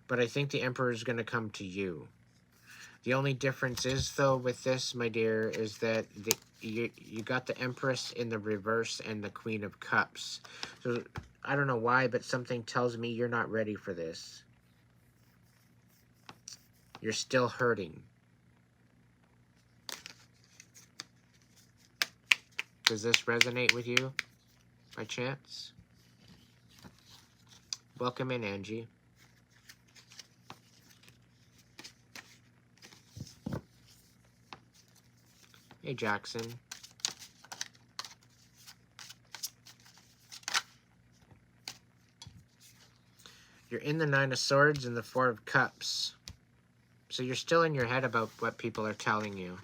but I think the Emperor is going to come to you. The only difference is, though, with this, my dear, is that you got the Empress in the reverse and the Queen of Cups. So I don't know why, but something tells me you're not ready for this. You're still hurting. Does this resonate with you by chance? Welcome in, Angie. Hey, Jackson. You're in the Nine of Swords and the Four of Cups. So you're still in your head about what people are telling you.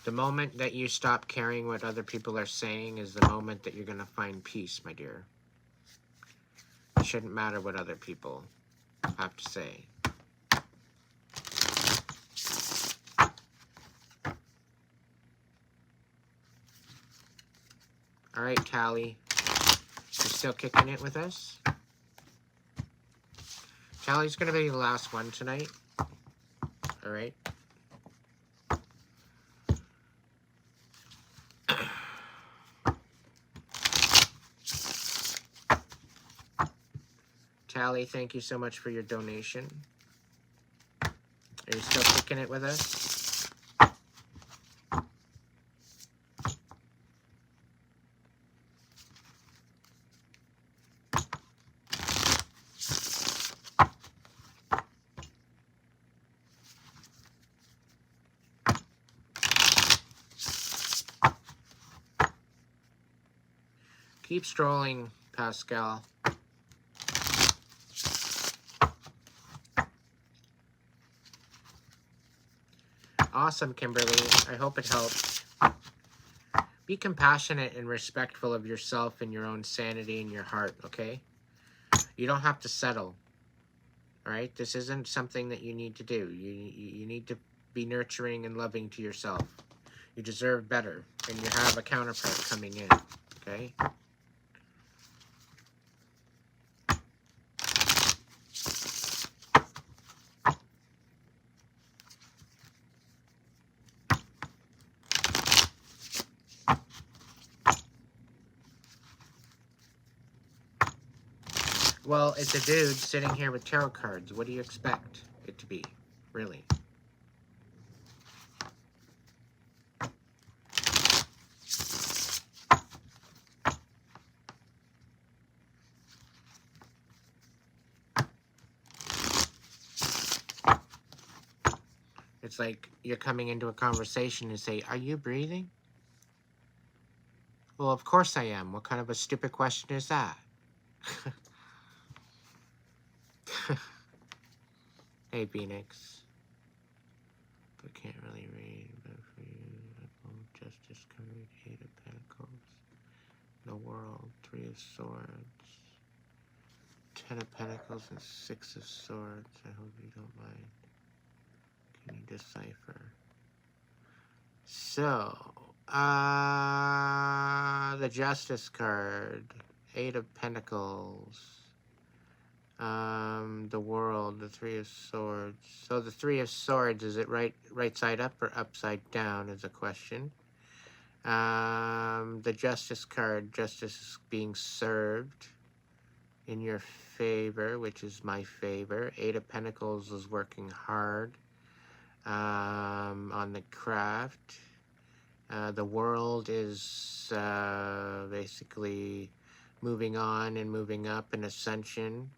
The moment that you stop caring what other people are saying is the moment that you're going to find peace, my dear. It shouldn't matter what other people have to say. All right, Tally. You're still kicking it with us? Tally's going to be the last one tonight. All right. Tally, thank you so much for your donation. Are you still kicking it with us? Keep strolling, Pascal. Awesome, Kimberly. I hope it helps. Be compassionate and respectful of yourself and your own sanity and your heart, okay? You don't have to settle, all right? This isn't something that you need to do. You need to be nurturing and loving to yourself. You deserve better, and you have a counterpart coming in, okay? Well, it's a dude sitting here with tarot cards. What do you expect it to be, really? It's like you're coming into a conversation and say, "Are you breathing?" Well, of course I am. What kind of a stupid question is that? Hey, Phoenix. But can't really read. But for you, Justice, Courage, 8 of Pentacles. The World, 3 of Swords. 10 of Pentacles and 6 of Swords. I hope you don't mind. Can you decipher? So, the Justice card. 8 of Pentacles. The World, the 3 of Swords. So the 3 of Swords, is it right side up or upside down is a question. The Justice card, justice is being served in your favor, which is my favor. 8 of Pentacles is working hard on the craft. The World is basically moving on and moving up in ascension.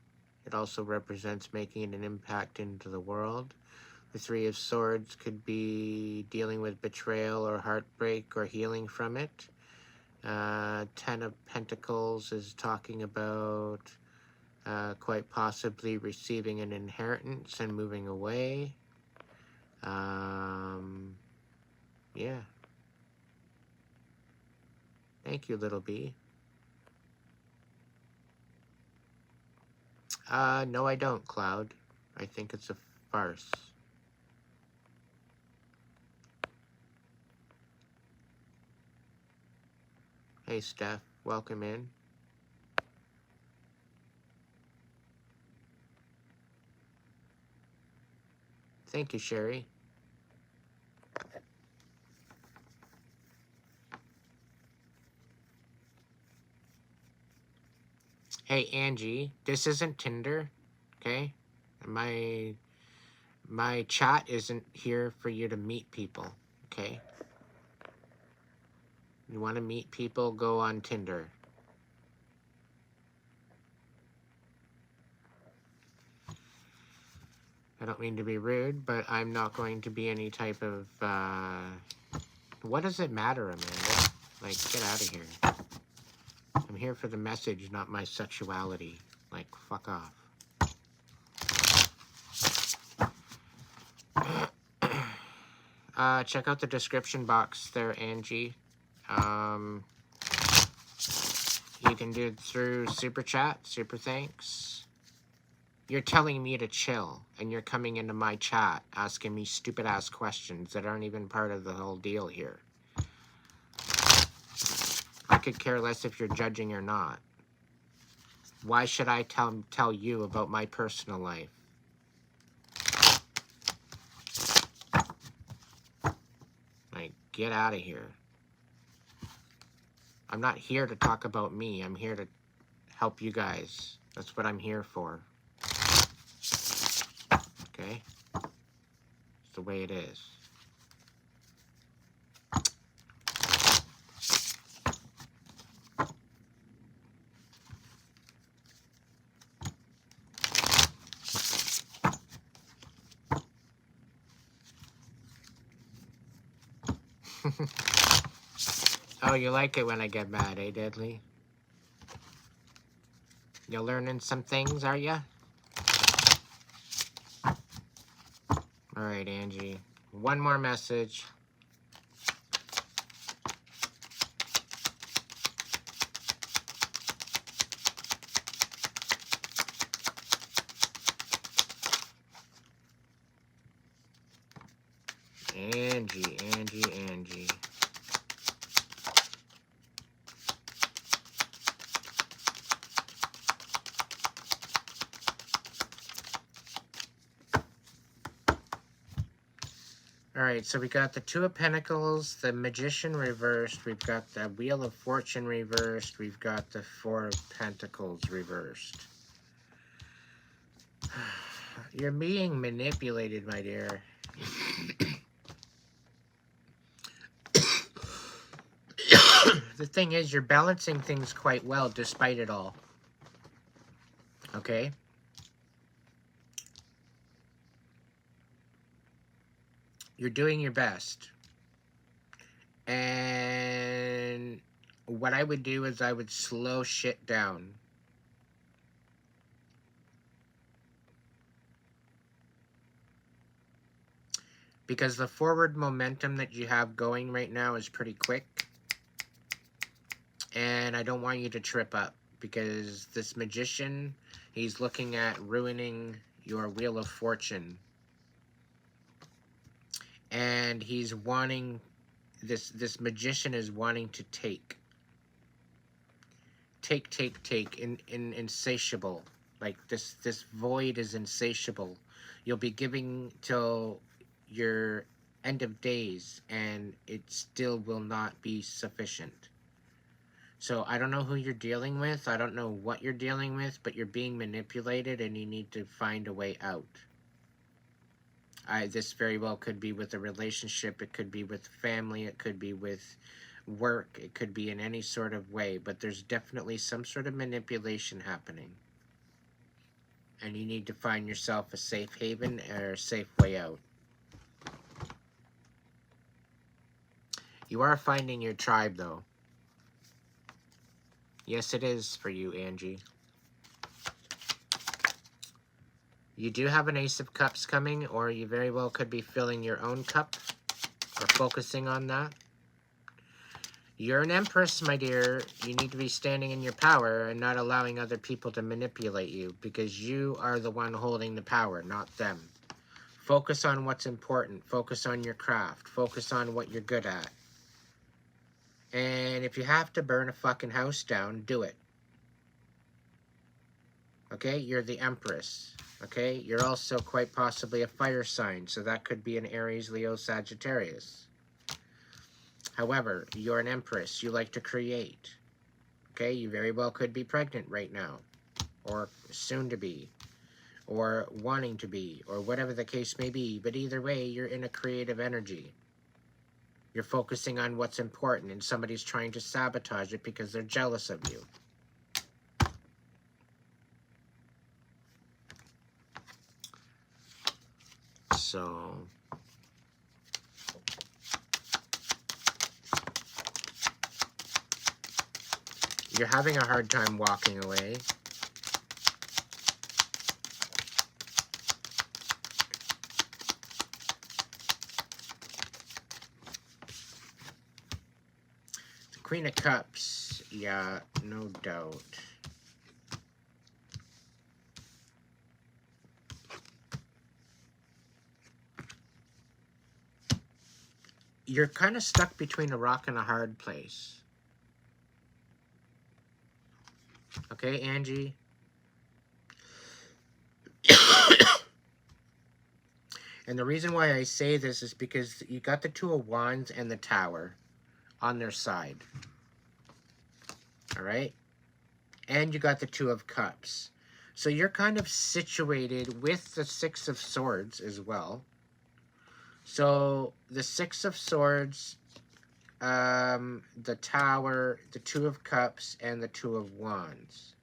It also represents making an impact into the world. The 3 of Swords could be dealing with betrayal or heartbreak or healing from it. 10 of Pentacles is talking about quite possibly receiving an inheritance and moving away. Yeah. Thank you, little bee. No, I don't, Cloud. I think it's a farce. Hey, Steph. Welcome in. Thank you, Sherry. Hey, Angie. This isn't Tinder, okay? My chat isn't here for you to meet people, okay? You want to meet people, go on Tinder. I don't mean to be rude, but I'm not going to be any type of, what does it matter, Amanda? Like, get out of here. I'm here for the message, not my sexuality. Like, fuck off. Check out the description box there, Angie. You can do it through Super Chat, Super Thanks. You're telling me to chill, and you're coming into my chat asking me stupid-ass questions that aren't even part of the whole deal here. I could care less if you're judging or not. Why should I tell you about my personal life? Like, get out of here. I'm not here to talk about me. I'm here to help you guys. That's what I'm here for. Okay? It's the way it is. Oh, you like it when I get mad, eh, Deadly? You're learning some things, are ya? Alright, Angie. One more message. Angie. Alright, so we got the 2 of Pentacles, the Magician reversed, we've got the Wheel of Fortune reversed, we've got the 4 of Pentacles reversed. You're being manipulated, my dear. The thing is, you're balancing things quite well despite it all. Okay? You're doing your best. And what I would do is I would slow shit down. Because the forward momentum that you have going right now is pretty quick. And I don't want you to trip up. Because this magician, he's looking at ruining your wheel of fortune. And he's wanting, this magician is wanting to take, insatiable. Like this void is insatiable. You'll be giving till your end of days, and it still will not be sufficient. So I don't know who you're dealing with. I don't know what you're dealing with, but you're being manipulated, and you need to find a way out. This very well could be with a relationship. It could be with family. It could be with work. It could be in any sort of way, but there's definitely some sort of manipulation happening. And you need to find yourself a safe haven or a safe way out. You are finding your tribe, though. Yes, it is for you, Angie. You do have an Ace of Cups coming, or you very well could be filling your own cup, or focusing on that. You're an Empress, my dear. You need to be standing in your power and not allowing other people to manipulate you, because you are the one holding the power, not them. Focus on what's important. Focus on your craft. Focus on what you're good at. And if you have to burn a fucking house down, do it. Okay? You're the Empress. Okay? You're also quite possibly a fire sign, so that could be an Aries, Leo, Sagittarius. However, you're an Empress. You like to create. Okay? You very well could be pregnant right now, or soon to be, or wanting to be, or whatever the case may be. But either way, you're in a creative energy. You're focusing on what's important, and somebody's trying to sabotage it because they're jealous of you. So you're having a hard time walking away. The Queen of Cups, yeah, no doubt. You're kind of stuck between a rock and a hard place. Okay, Angie? And the reason why I say this is because you got the Two of Wands and the Tower on their side. All right? And you got the Two of Cups. So you're kind of situated with the Six of Swords as well. So the Six of Swords, the Tower, the Two of Cups, and the Two of Wands.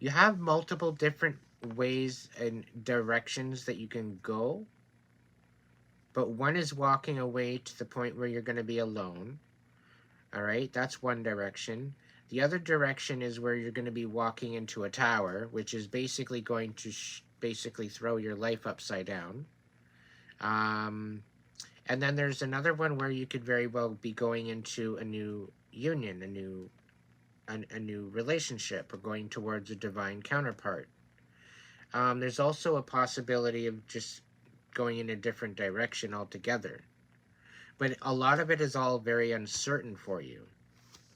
You have multiple different ways and directions that you can go, but one is walking away to the point where you're going to be alone. All right, that's one direction. The other direction is where you're going to be walking into a tower, which is basically going to basically throw your life upside down. And then there's another one where you could very well be going into a new union, a new relationship, or going towards a divine counterpart. There's also a possibility of just going in a different direction altogether. But a lot of it is all very uncertain for you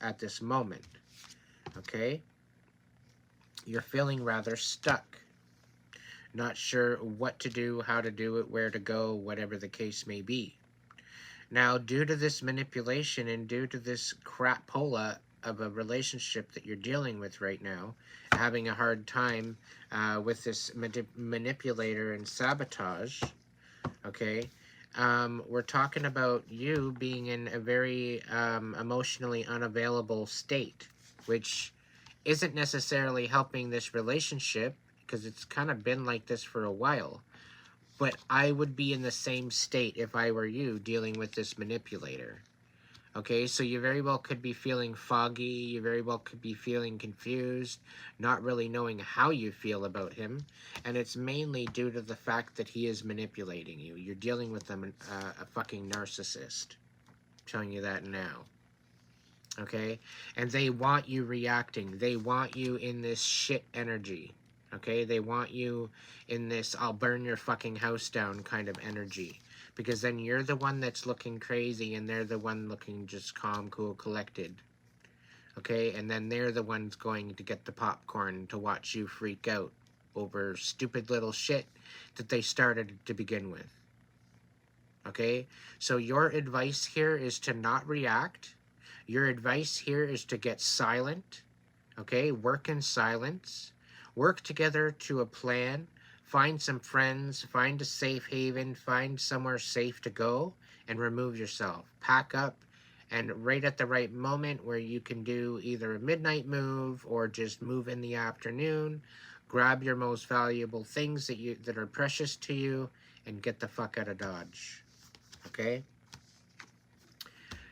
at this moment. Okay? You're feeling rather stuck. Not sure what to do, how to do it, where to go, whatever the case may be. Now, due to this manipulation and due to this crapola of a relationship that you're dealing with right now, having a hard time with this manipulator and sabotage, okay, we're talking about you being in a very emotionally unavailable state, which isn't necessarily helping this relationship, because it's kind of been like this for a while. But I would be in the same state if I were you dealing with this manipulator. Okay, so you very well could be feeling foggy, you very well could be feeling confused, not really knowing how you feel about him, and it's mainly due to the fact that he is manipulating you. You're dealing with a fucking narcissist. I'm telling you that now. Okay? And they want you reacting. They want you in this shit energy. Okay? They want you in this I'll burn your fucking house down kind of energy. Because then you're the one that's looking crazy and they're the one looking just calm, cool, collected. Okay? And then they're the ones going to get the popcorn to watch you freak out over stupid little shit that they started to begin with. Okay? So your advice here is to not react. Your advice here is to get silent. Okay? Work in silence. Work together to a plan. Find some friends, find a safe haven, find somewhere safe to go, and remove yourself. Pack up, and right at the right moment where you can do either a midnight move or just move in the afternoon, grab your most valuable things that are precious to you, and get the fuck out of Dodge. Okay?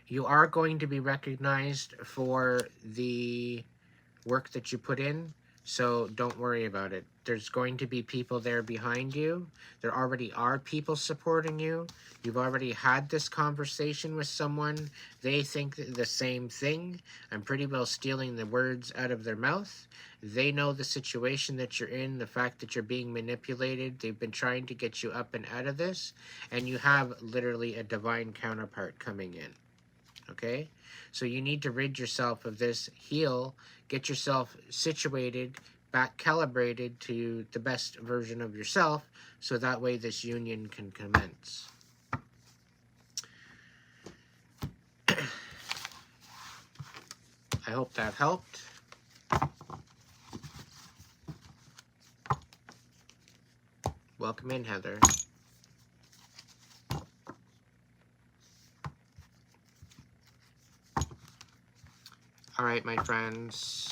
You are going to be recognized for the work that you put in, so don't worry about it. There's going to be people there behind you. There already are people supporting you. You've already had this conversation with someone. They think the same thing. I'm pretty well stealing the words out of their mouth. They know the situation that you're in, the fact that you're being manipulated. They've been trying to get you up and out of this, and you have literally a divine counterpart coming in. Okay? So you need to rid yourself of this, heal, get yourself situated, back calibrated to the best version of yourself, so that way this union can commence. I hope that helped. Welcome in, Heather. All right, my friends.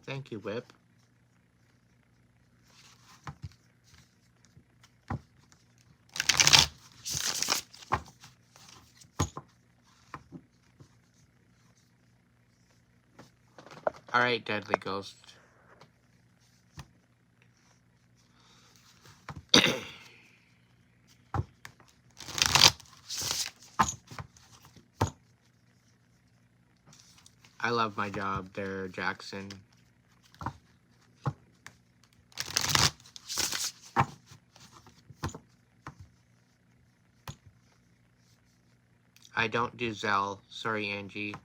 Thank you, Whip. All right, Deadly Ghost. I love my job there, Jackson. I don't do Zelle. Sorry, Angie.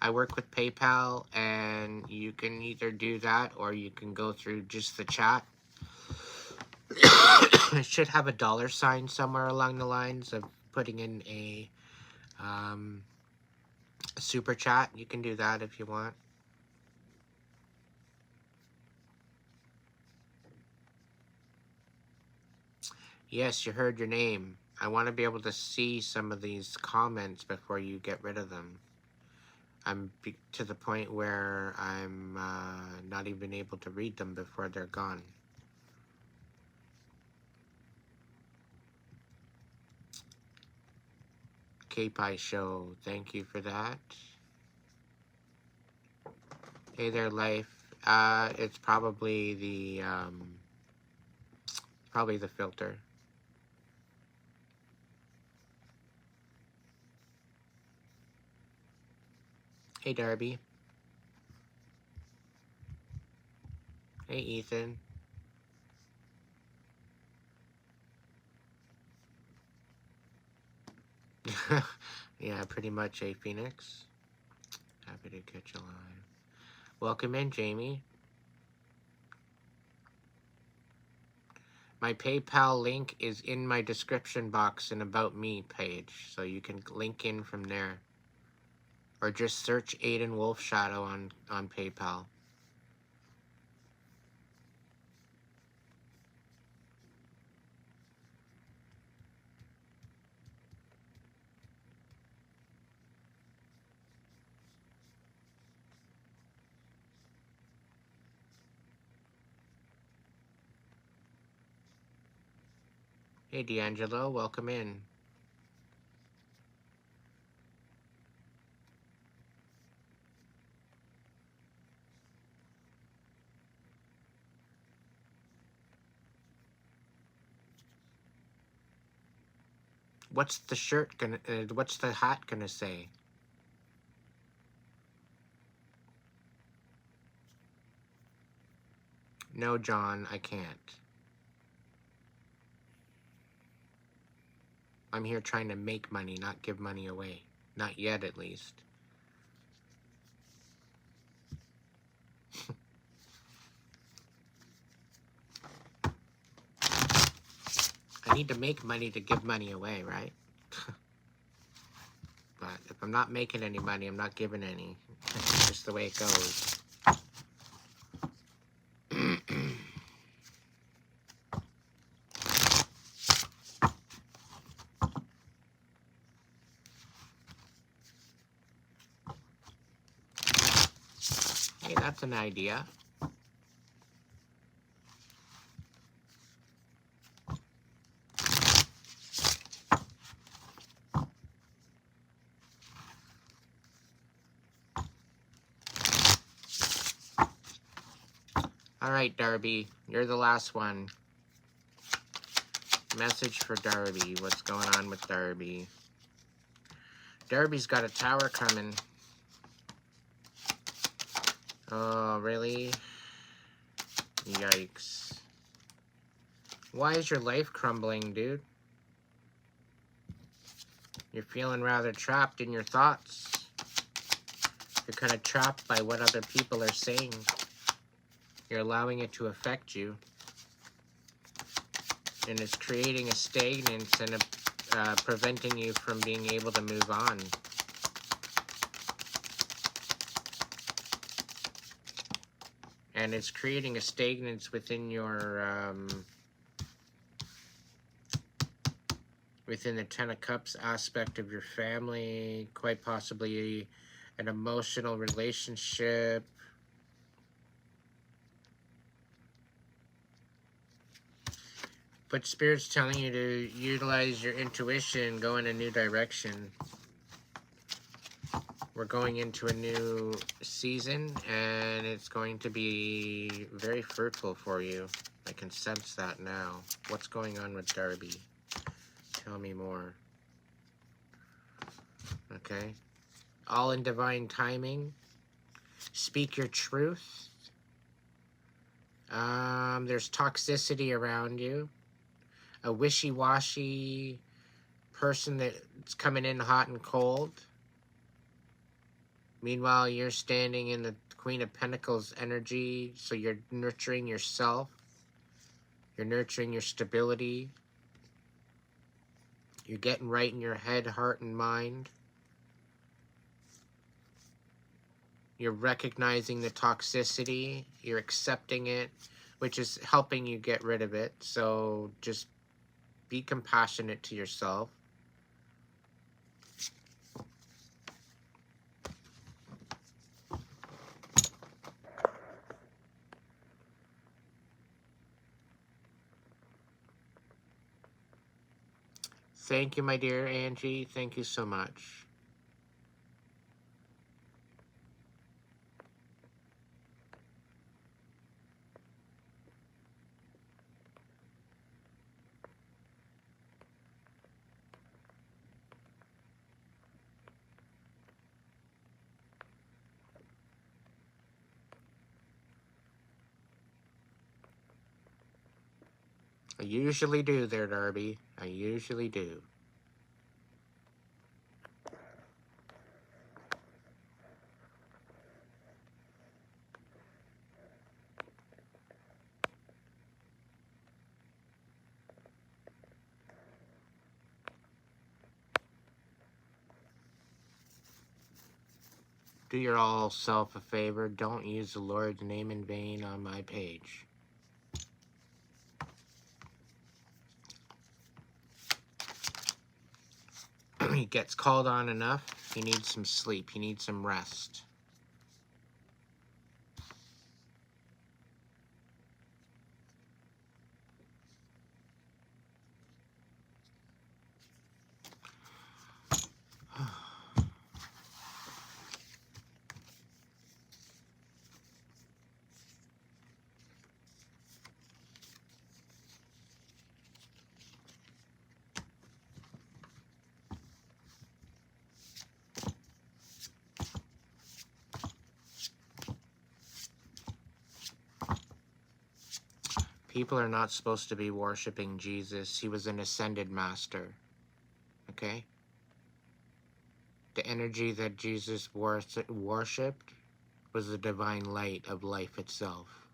I work with PayPal, and you can either do that or you can go through just the chat. I should have a $sign somewhere along the lines of putting in a super chat. You can do that if you want. Yes, you heard your name. I want to be able to see some of these comments before you get rid of them. I'm to the point where I'm not even able to read them before they're gone. K-Pie Show, thank you for that. Hey there, Life. It's probably the filter. Hey, Darby. Hey, Ethan. Yeah, pretty much a Phoenix. Happy to catch you live. Welcome in, Jamie. My PayPal link is in my description box and About Me page, so you can link in from there. Or just search Aiden Wolfshadow on PayPal. Hey, D'Angelo, welcome in. What's the shirt gonna, what's the hat gonna say? No, John, I can't. I'm here trying to make money, not give money away. Not yet, at least. I need to make money to give money away, right? But if I'm not making any money, I'm not giving any. It's just the way it goes. Hey, that's an idea. All right, Darby, you're the last one. Message for Darby. What's going on with Darby? Darby's got a tower coming. Oh, really? Yikes. Why is your life crumbling, dude? You're feeling rather trapped in your thoughts. You're kind of trapped by what other people are saying. You're allowing it to affect you. And it's creating a stagnance and preventing you from being able to move on. And it's creating a stagnance within your, within the Ten of Cups aspect of your family, quite possibly an emotional relationship. But Spirit's telling you to utilize your intuition, go in a new direction. We're going into a new season, and it's going to be very fruitful for you. I can sense that now. What's going on with Darby? Tell me more. Okay. All in divine timing. Speak your truth. There's toxicity around you. A wishy-washy person that's coming in hot and cold. Meanwhile, you're standing in the Queen of Pentacles energy, so you're nurturing yourself. You're nurturing your stability. You're getting right in your head, heart, and mind. You're recognizing the toxicity. You're accepting it, which is helping you get rid of it. So just be compassionate to yourself. Thank you, my dear Angie. Thank you so much. I usually do there, Darby. I usually do. Do your all self a favor. Don't use the Lord's name in vain on my page. He gets called on enough. He needs some sleep. He needs some rest. People are not supposed to be worshiping Jesus. He was an ascended master. Okay? The energy that Jesus worshipped was the divine light of life itself.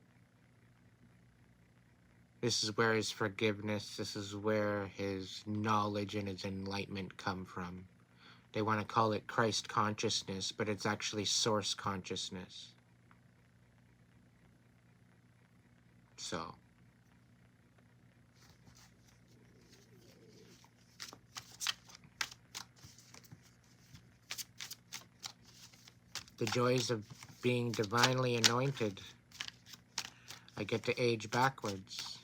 This is where his forgiveness, this is where his knowledge and his enlightenment come from. They want to call it Christ consciousness, but it's actually source consciousness. So, the joys of being divinely anointed. I get to age backwards.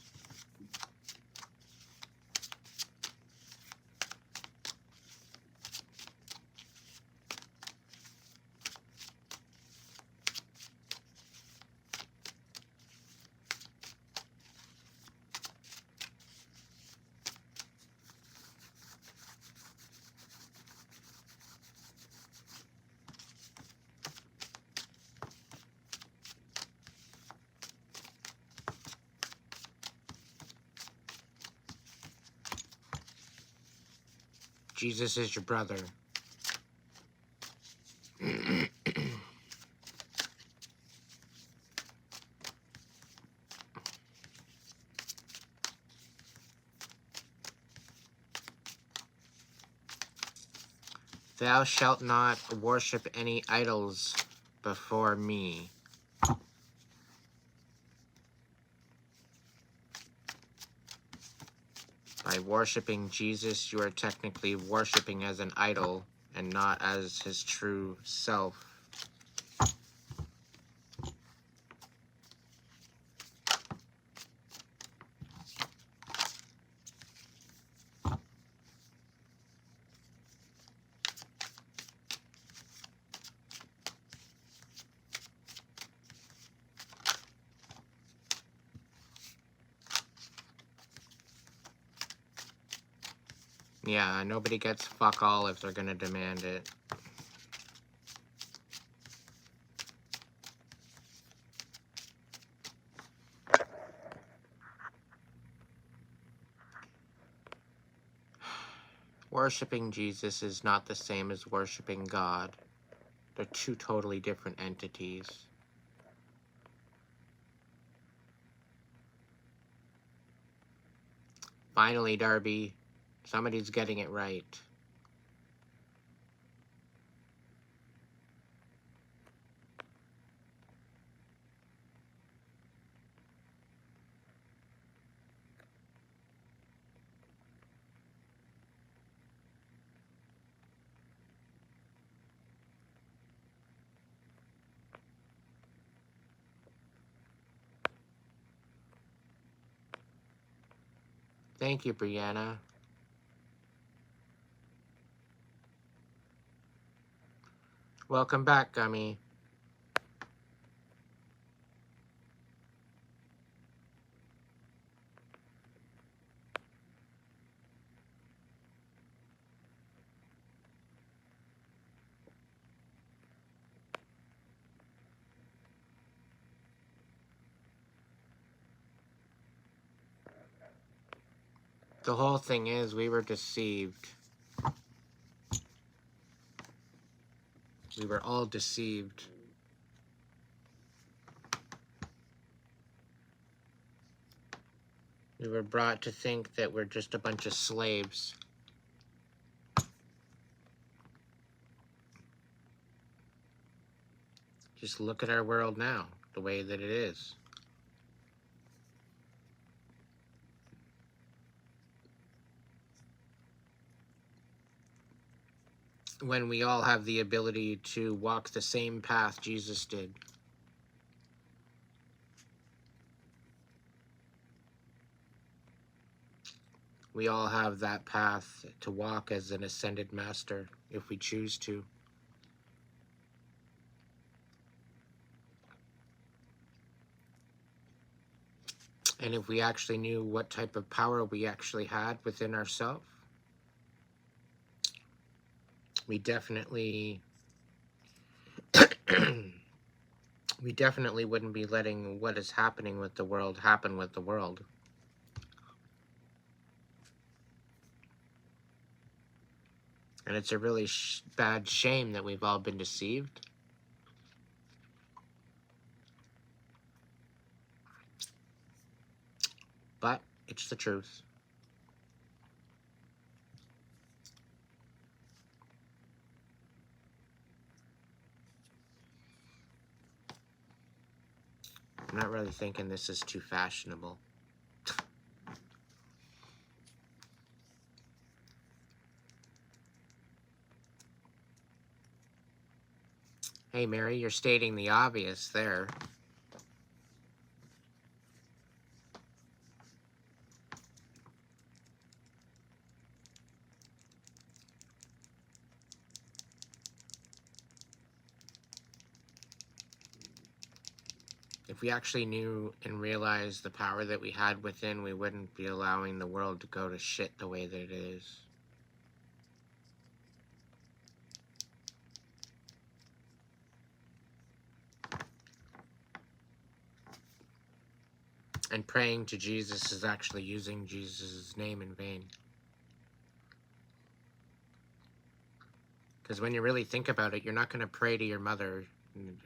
Jesus is your brother. Thou shalt not worship any idols before me. By worshiping Jesus, you are technically worshiping as an idol and not as his true self. Yeah, nobody gets fuck all if they're gonna demand it. Worshipping Jesus is not the same as worshipping God. They're two totally different entities. Finally, Darby, somebody's getting it right. Thank you, Brianna. Welcome back, Gummy. The whole thing is we were deceived. We were all deceived. We were brought to think that we're just a bunch of slaves. Just look at our world now, the way that it is. When we all have the ability to walk the same path Jesus did. We all have that path to walk as an ascended master, if we choose to. And if we actually knew what type of power we actually had within ourselves, we definitely we definitely wouldn't be letting what is happening with the world happen with the world. And it's a really bad shame that we've all been deceived. But it's the truth. I'm not really thinking this is too fashionable. Hey, Mary, you're stating the obvious there. If we actually knew and realized the power that we had within, we wouldn't be allowing the world to go to shit the way that it is. And praying to Jesus is actually using Jesus' name in vain. Because when you really think about it, you're not going to pray to your mother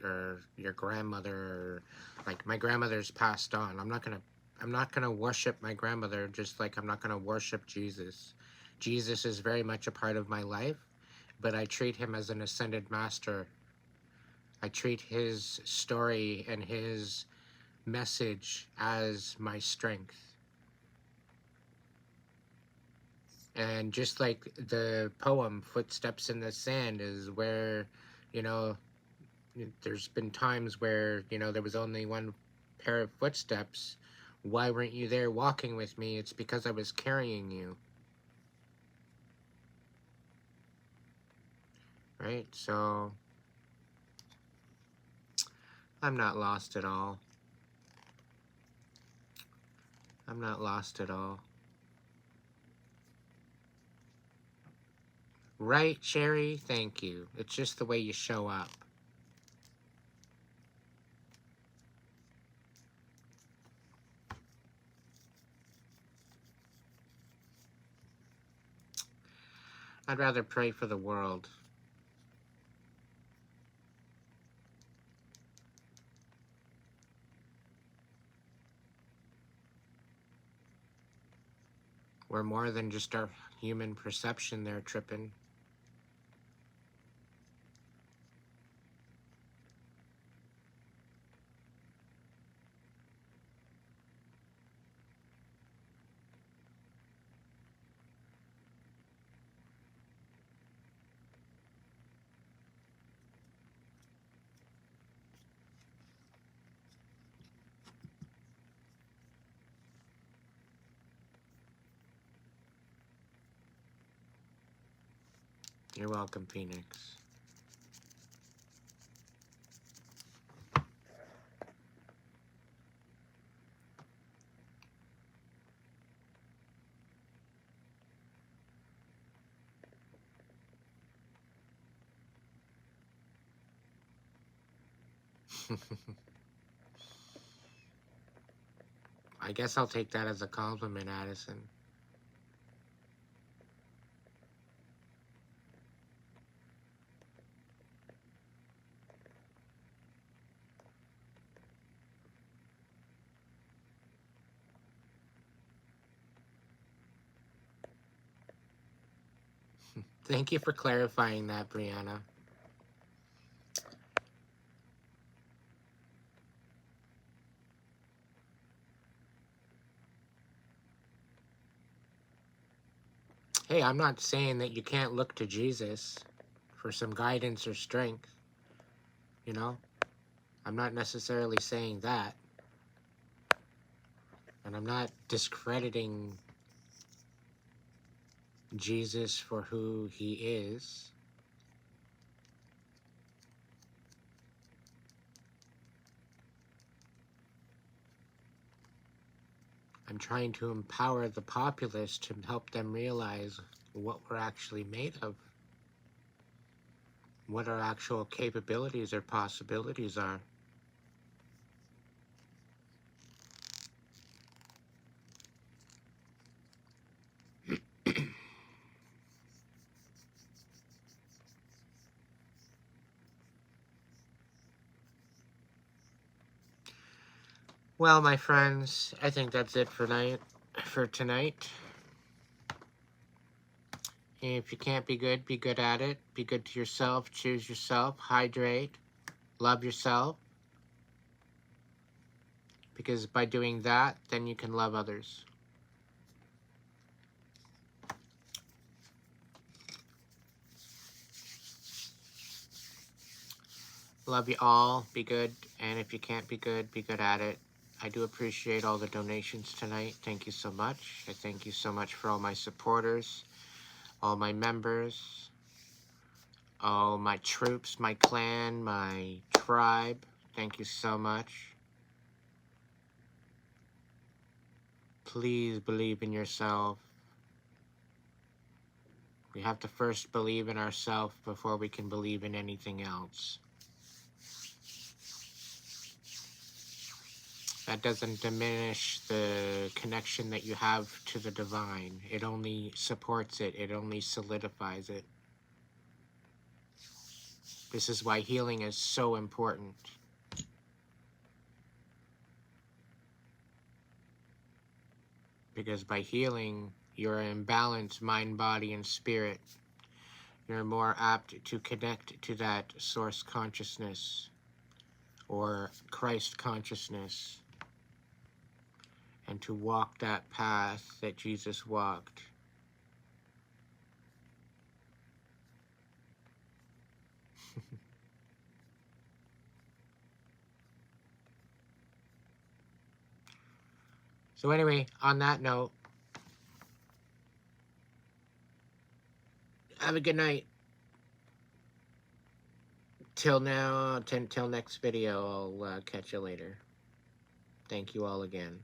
or your grandmother, or like my grandmother's passed on. I'm not gonna worship my grandmother, just like I'm not gonna worship Jesus. Jesus is very much a part of my life, but I treat him as an ascended master. I treat his story and his message as my strength. And just like the poem Footsteps in the Sand is where, you know, there's been times where, you know, there was only one pair of footsteps. Why weren't you there walking with me? It's because I was carrying you. Right? So I'm not lost at all. I'm not lost at all. Right, Sherry? Thank you. It's just the way you show up. I'd rather pray for the world. We're more than just our human perception there tripping. You're welcome, Phoenix. I guess I'll take that as a compliment, Addison. Thank you for clarifying that, Brianna. Hey, I'm not saying that you can't look to Jesus for some guidance or strength. You know? I'm not necessarily saying that. And I'm not discrediting Jesus for who he is. I'm trying to empower the populace to help them realize what we're actually made of. What our actual capabilities or possibilities are. Well, my friends, I think that's it for tonight. If you can't be good at it. Be good to yourself. Choose yourself. Hydrate. Love yourself. Because by doing that, then you can love others. Love you all. Be good. And if you can't be good at it. I do appreciate all the donations tonight. Thank you so much. I thank you so much for all my supporters, all my members, all my troops, my clan, my tribe. Thank you so much. Please believe in yourself. We have to first believe in ourselves before we can believe in anything else. That doesn't diminish the connection that you have to the divine. It only supports it. It only solidifies it. This is why healing is so important. Because by healing, you're in balance, mind, body, and spirit. You're more apt to connect to that source consciousness or Christ consciousness and to walk that path that Jesus walked. So anyway, on that note, have a good night. Till now, till next video, I'll catch you later. Thank you all again.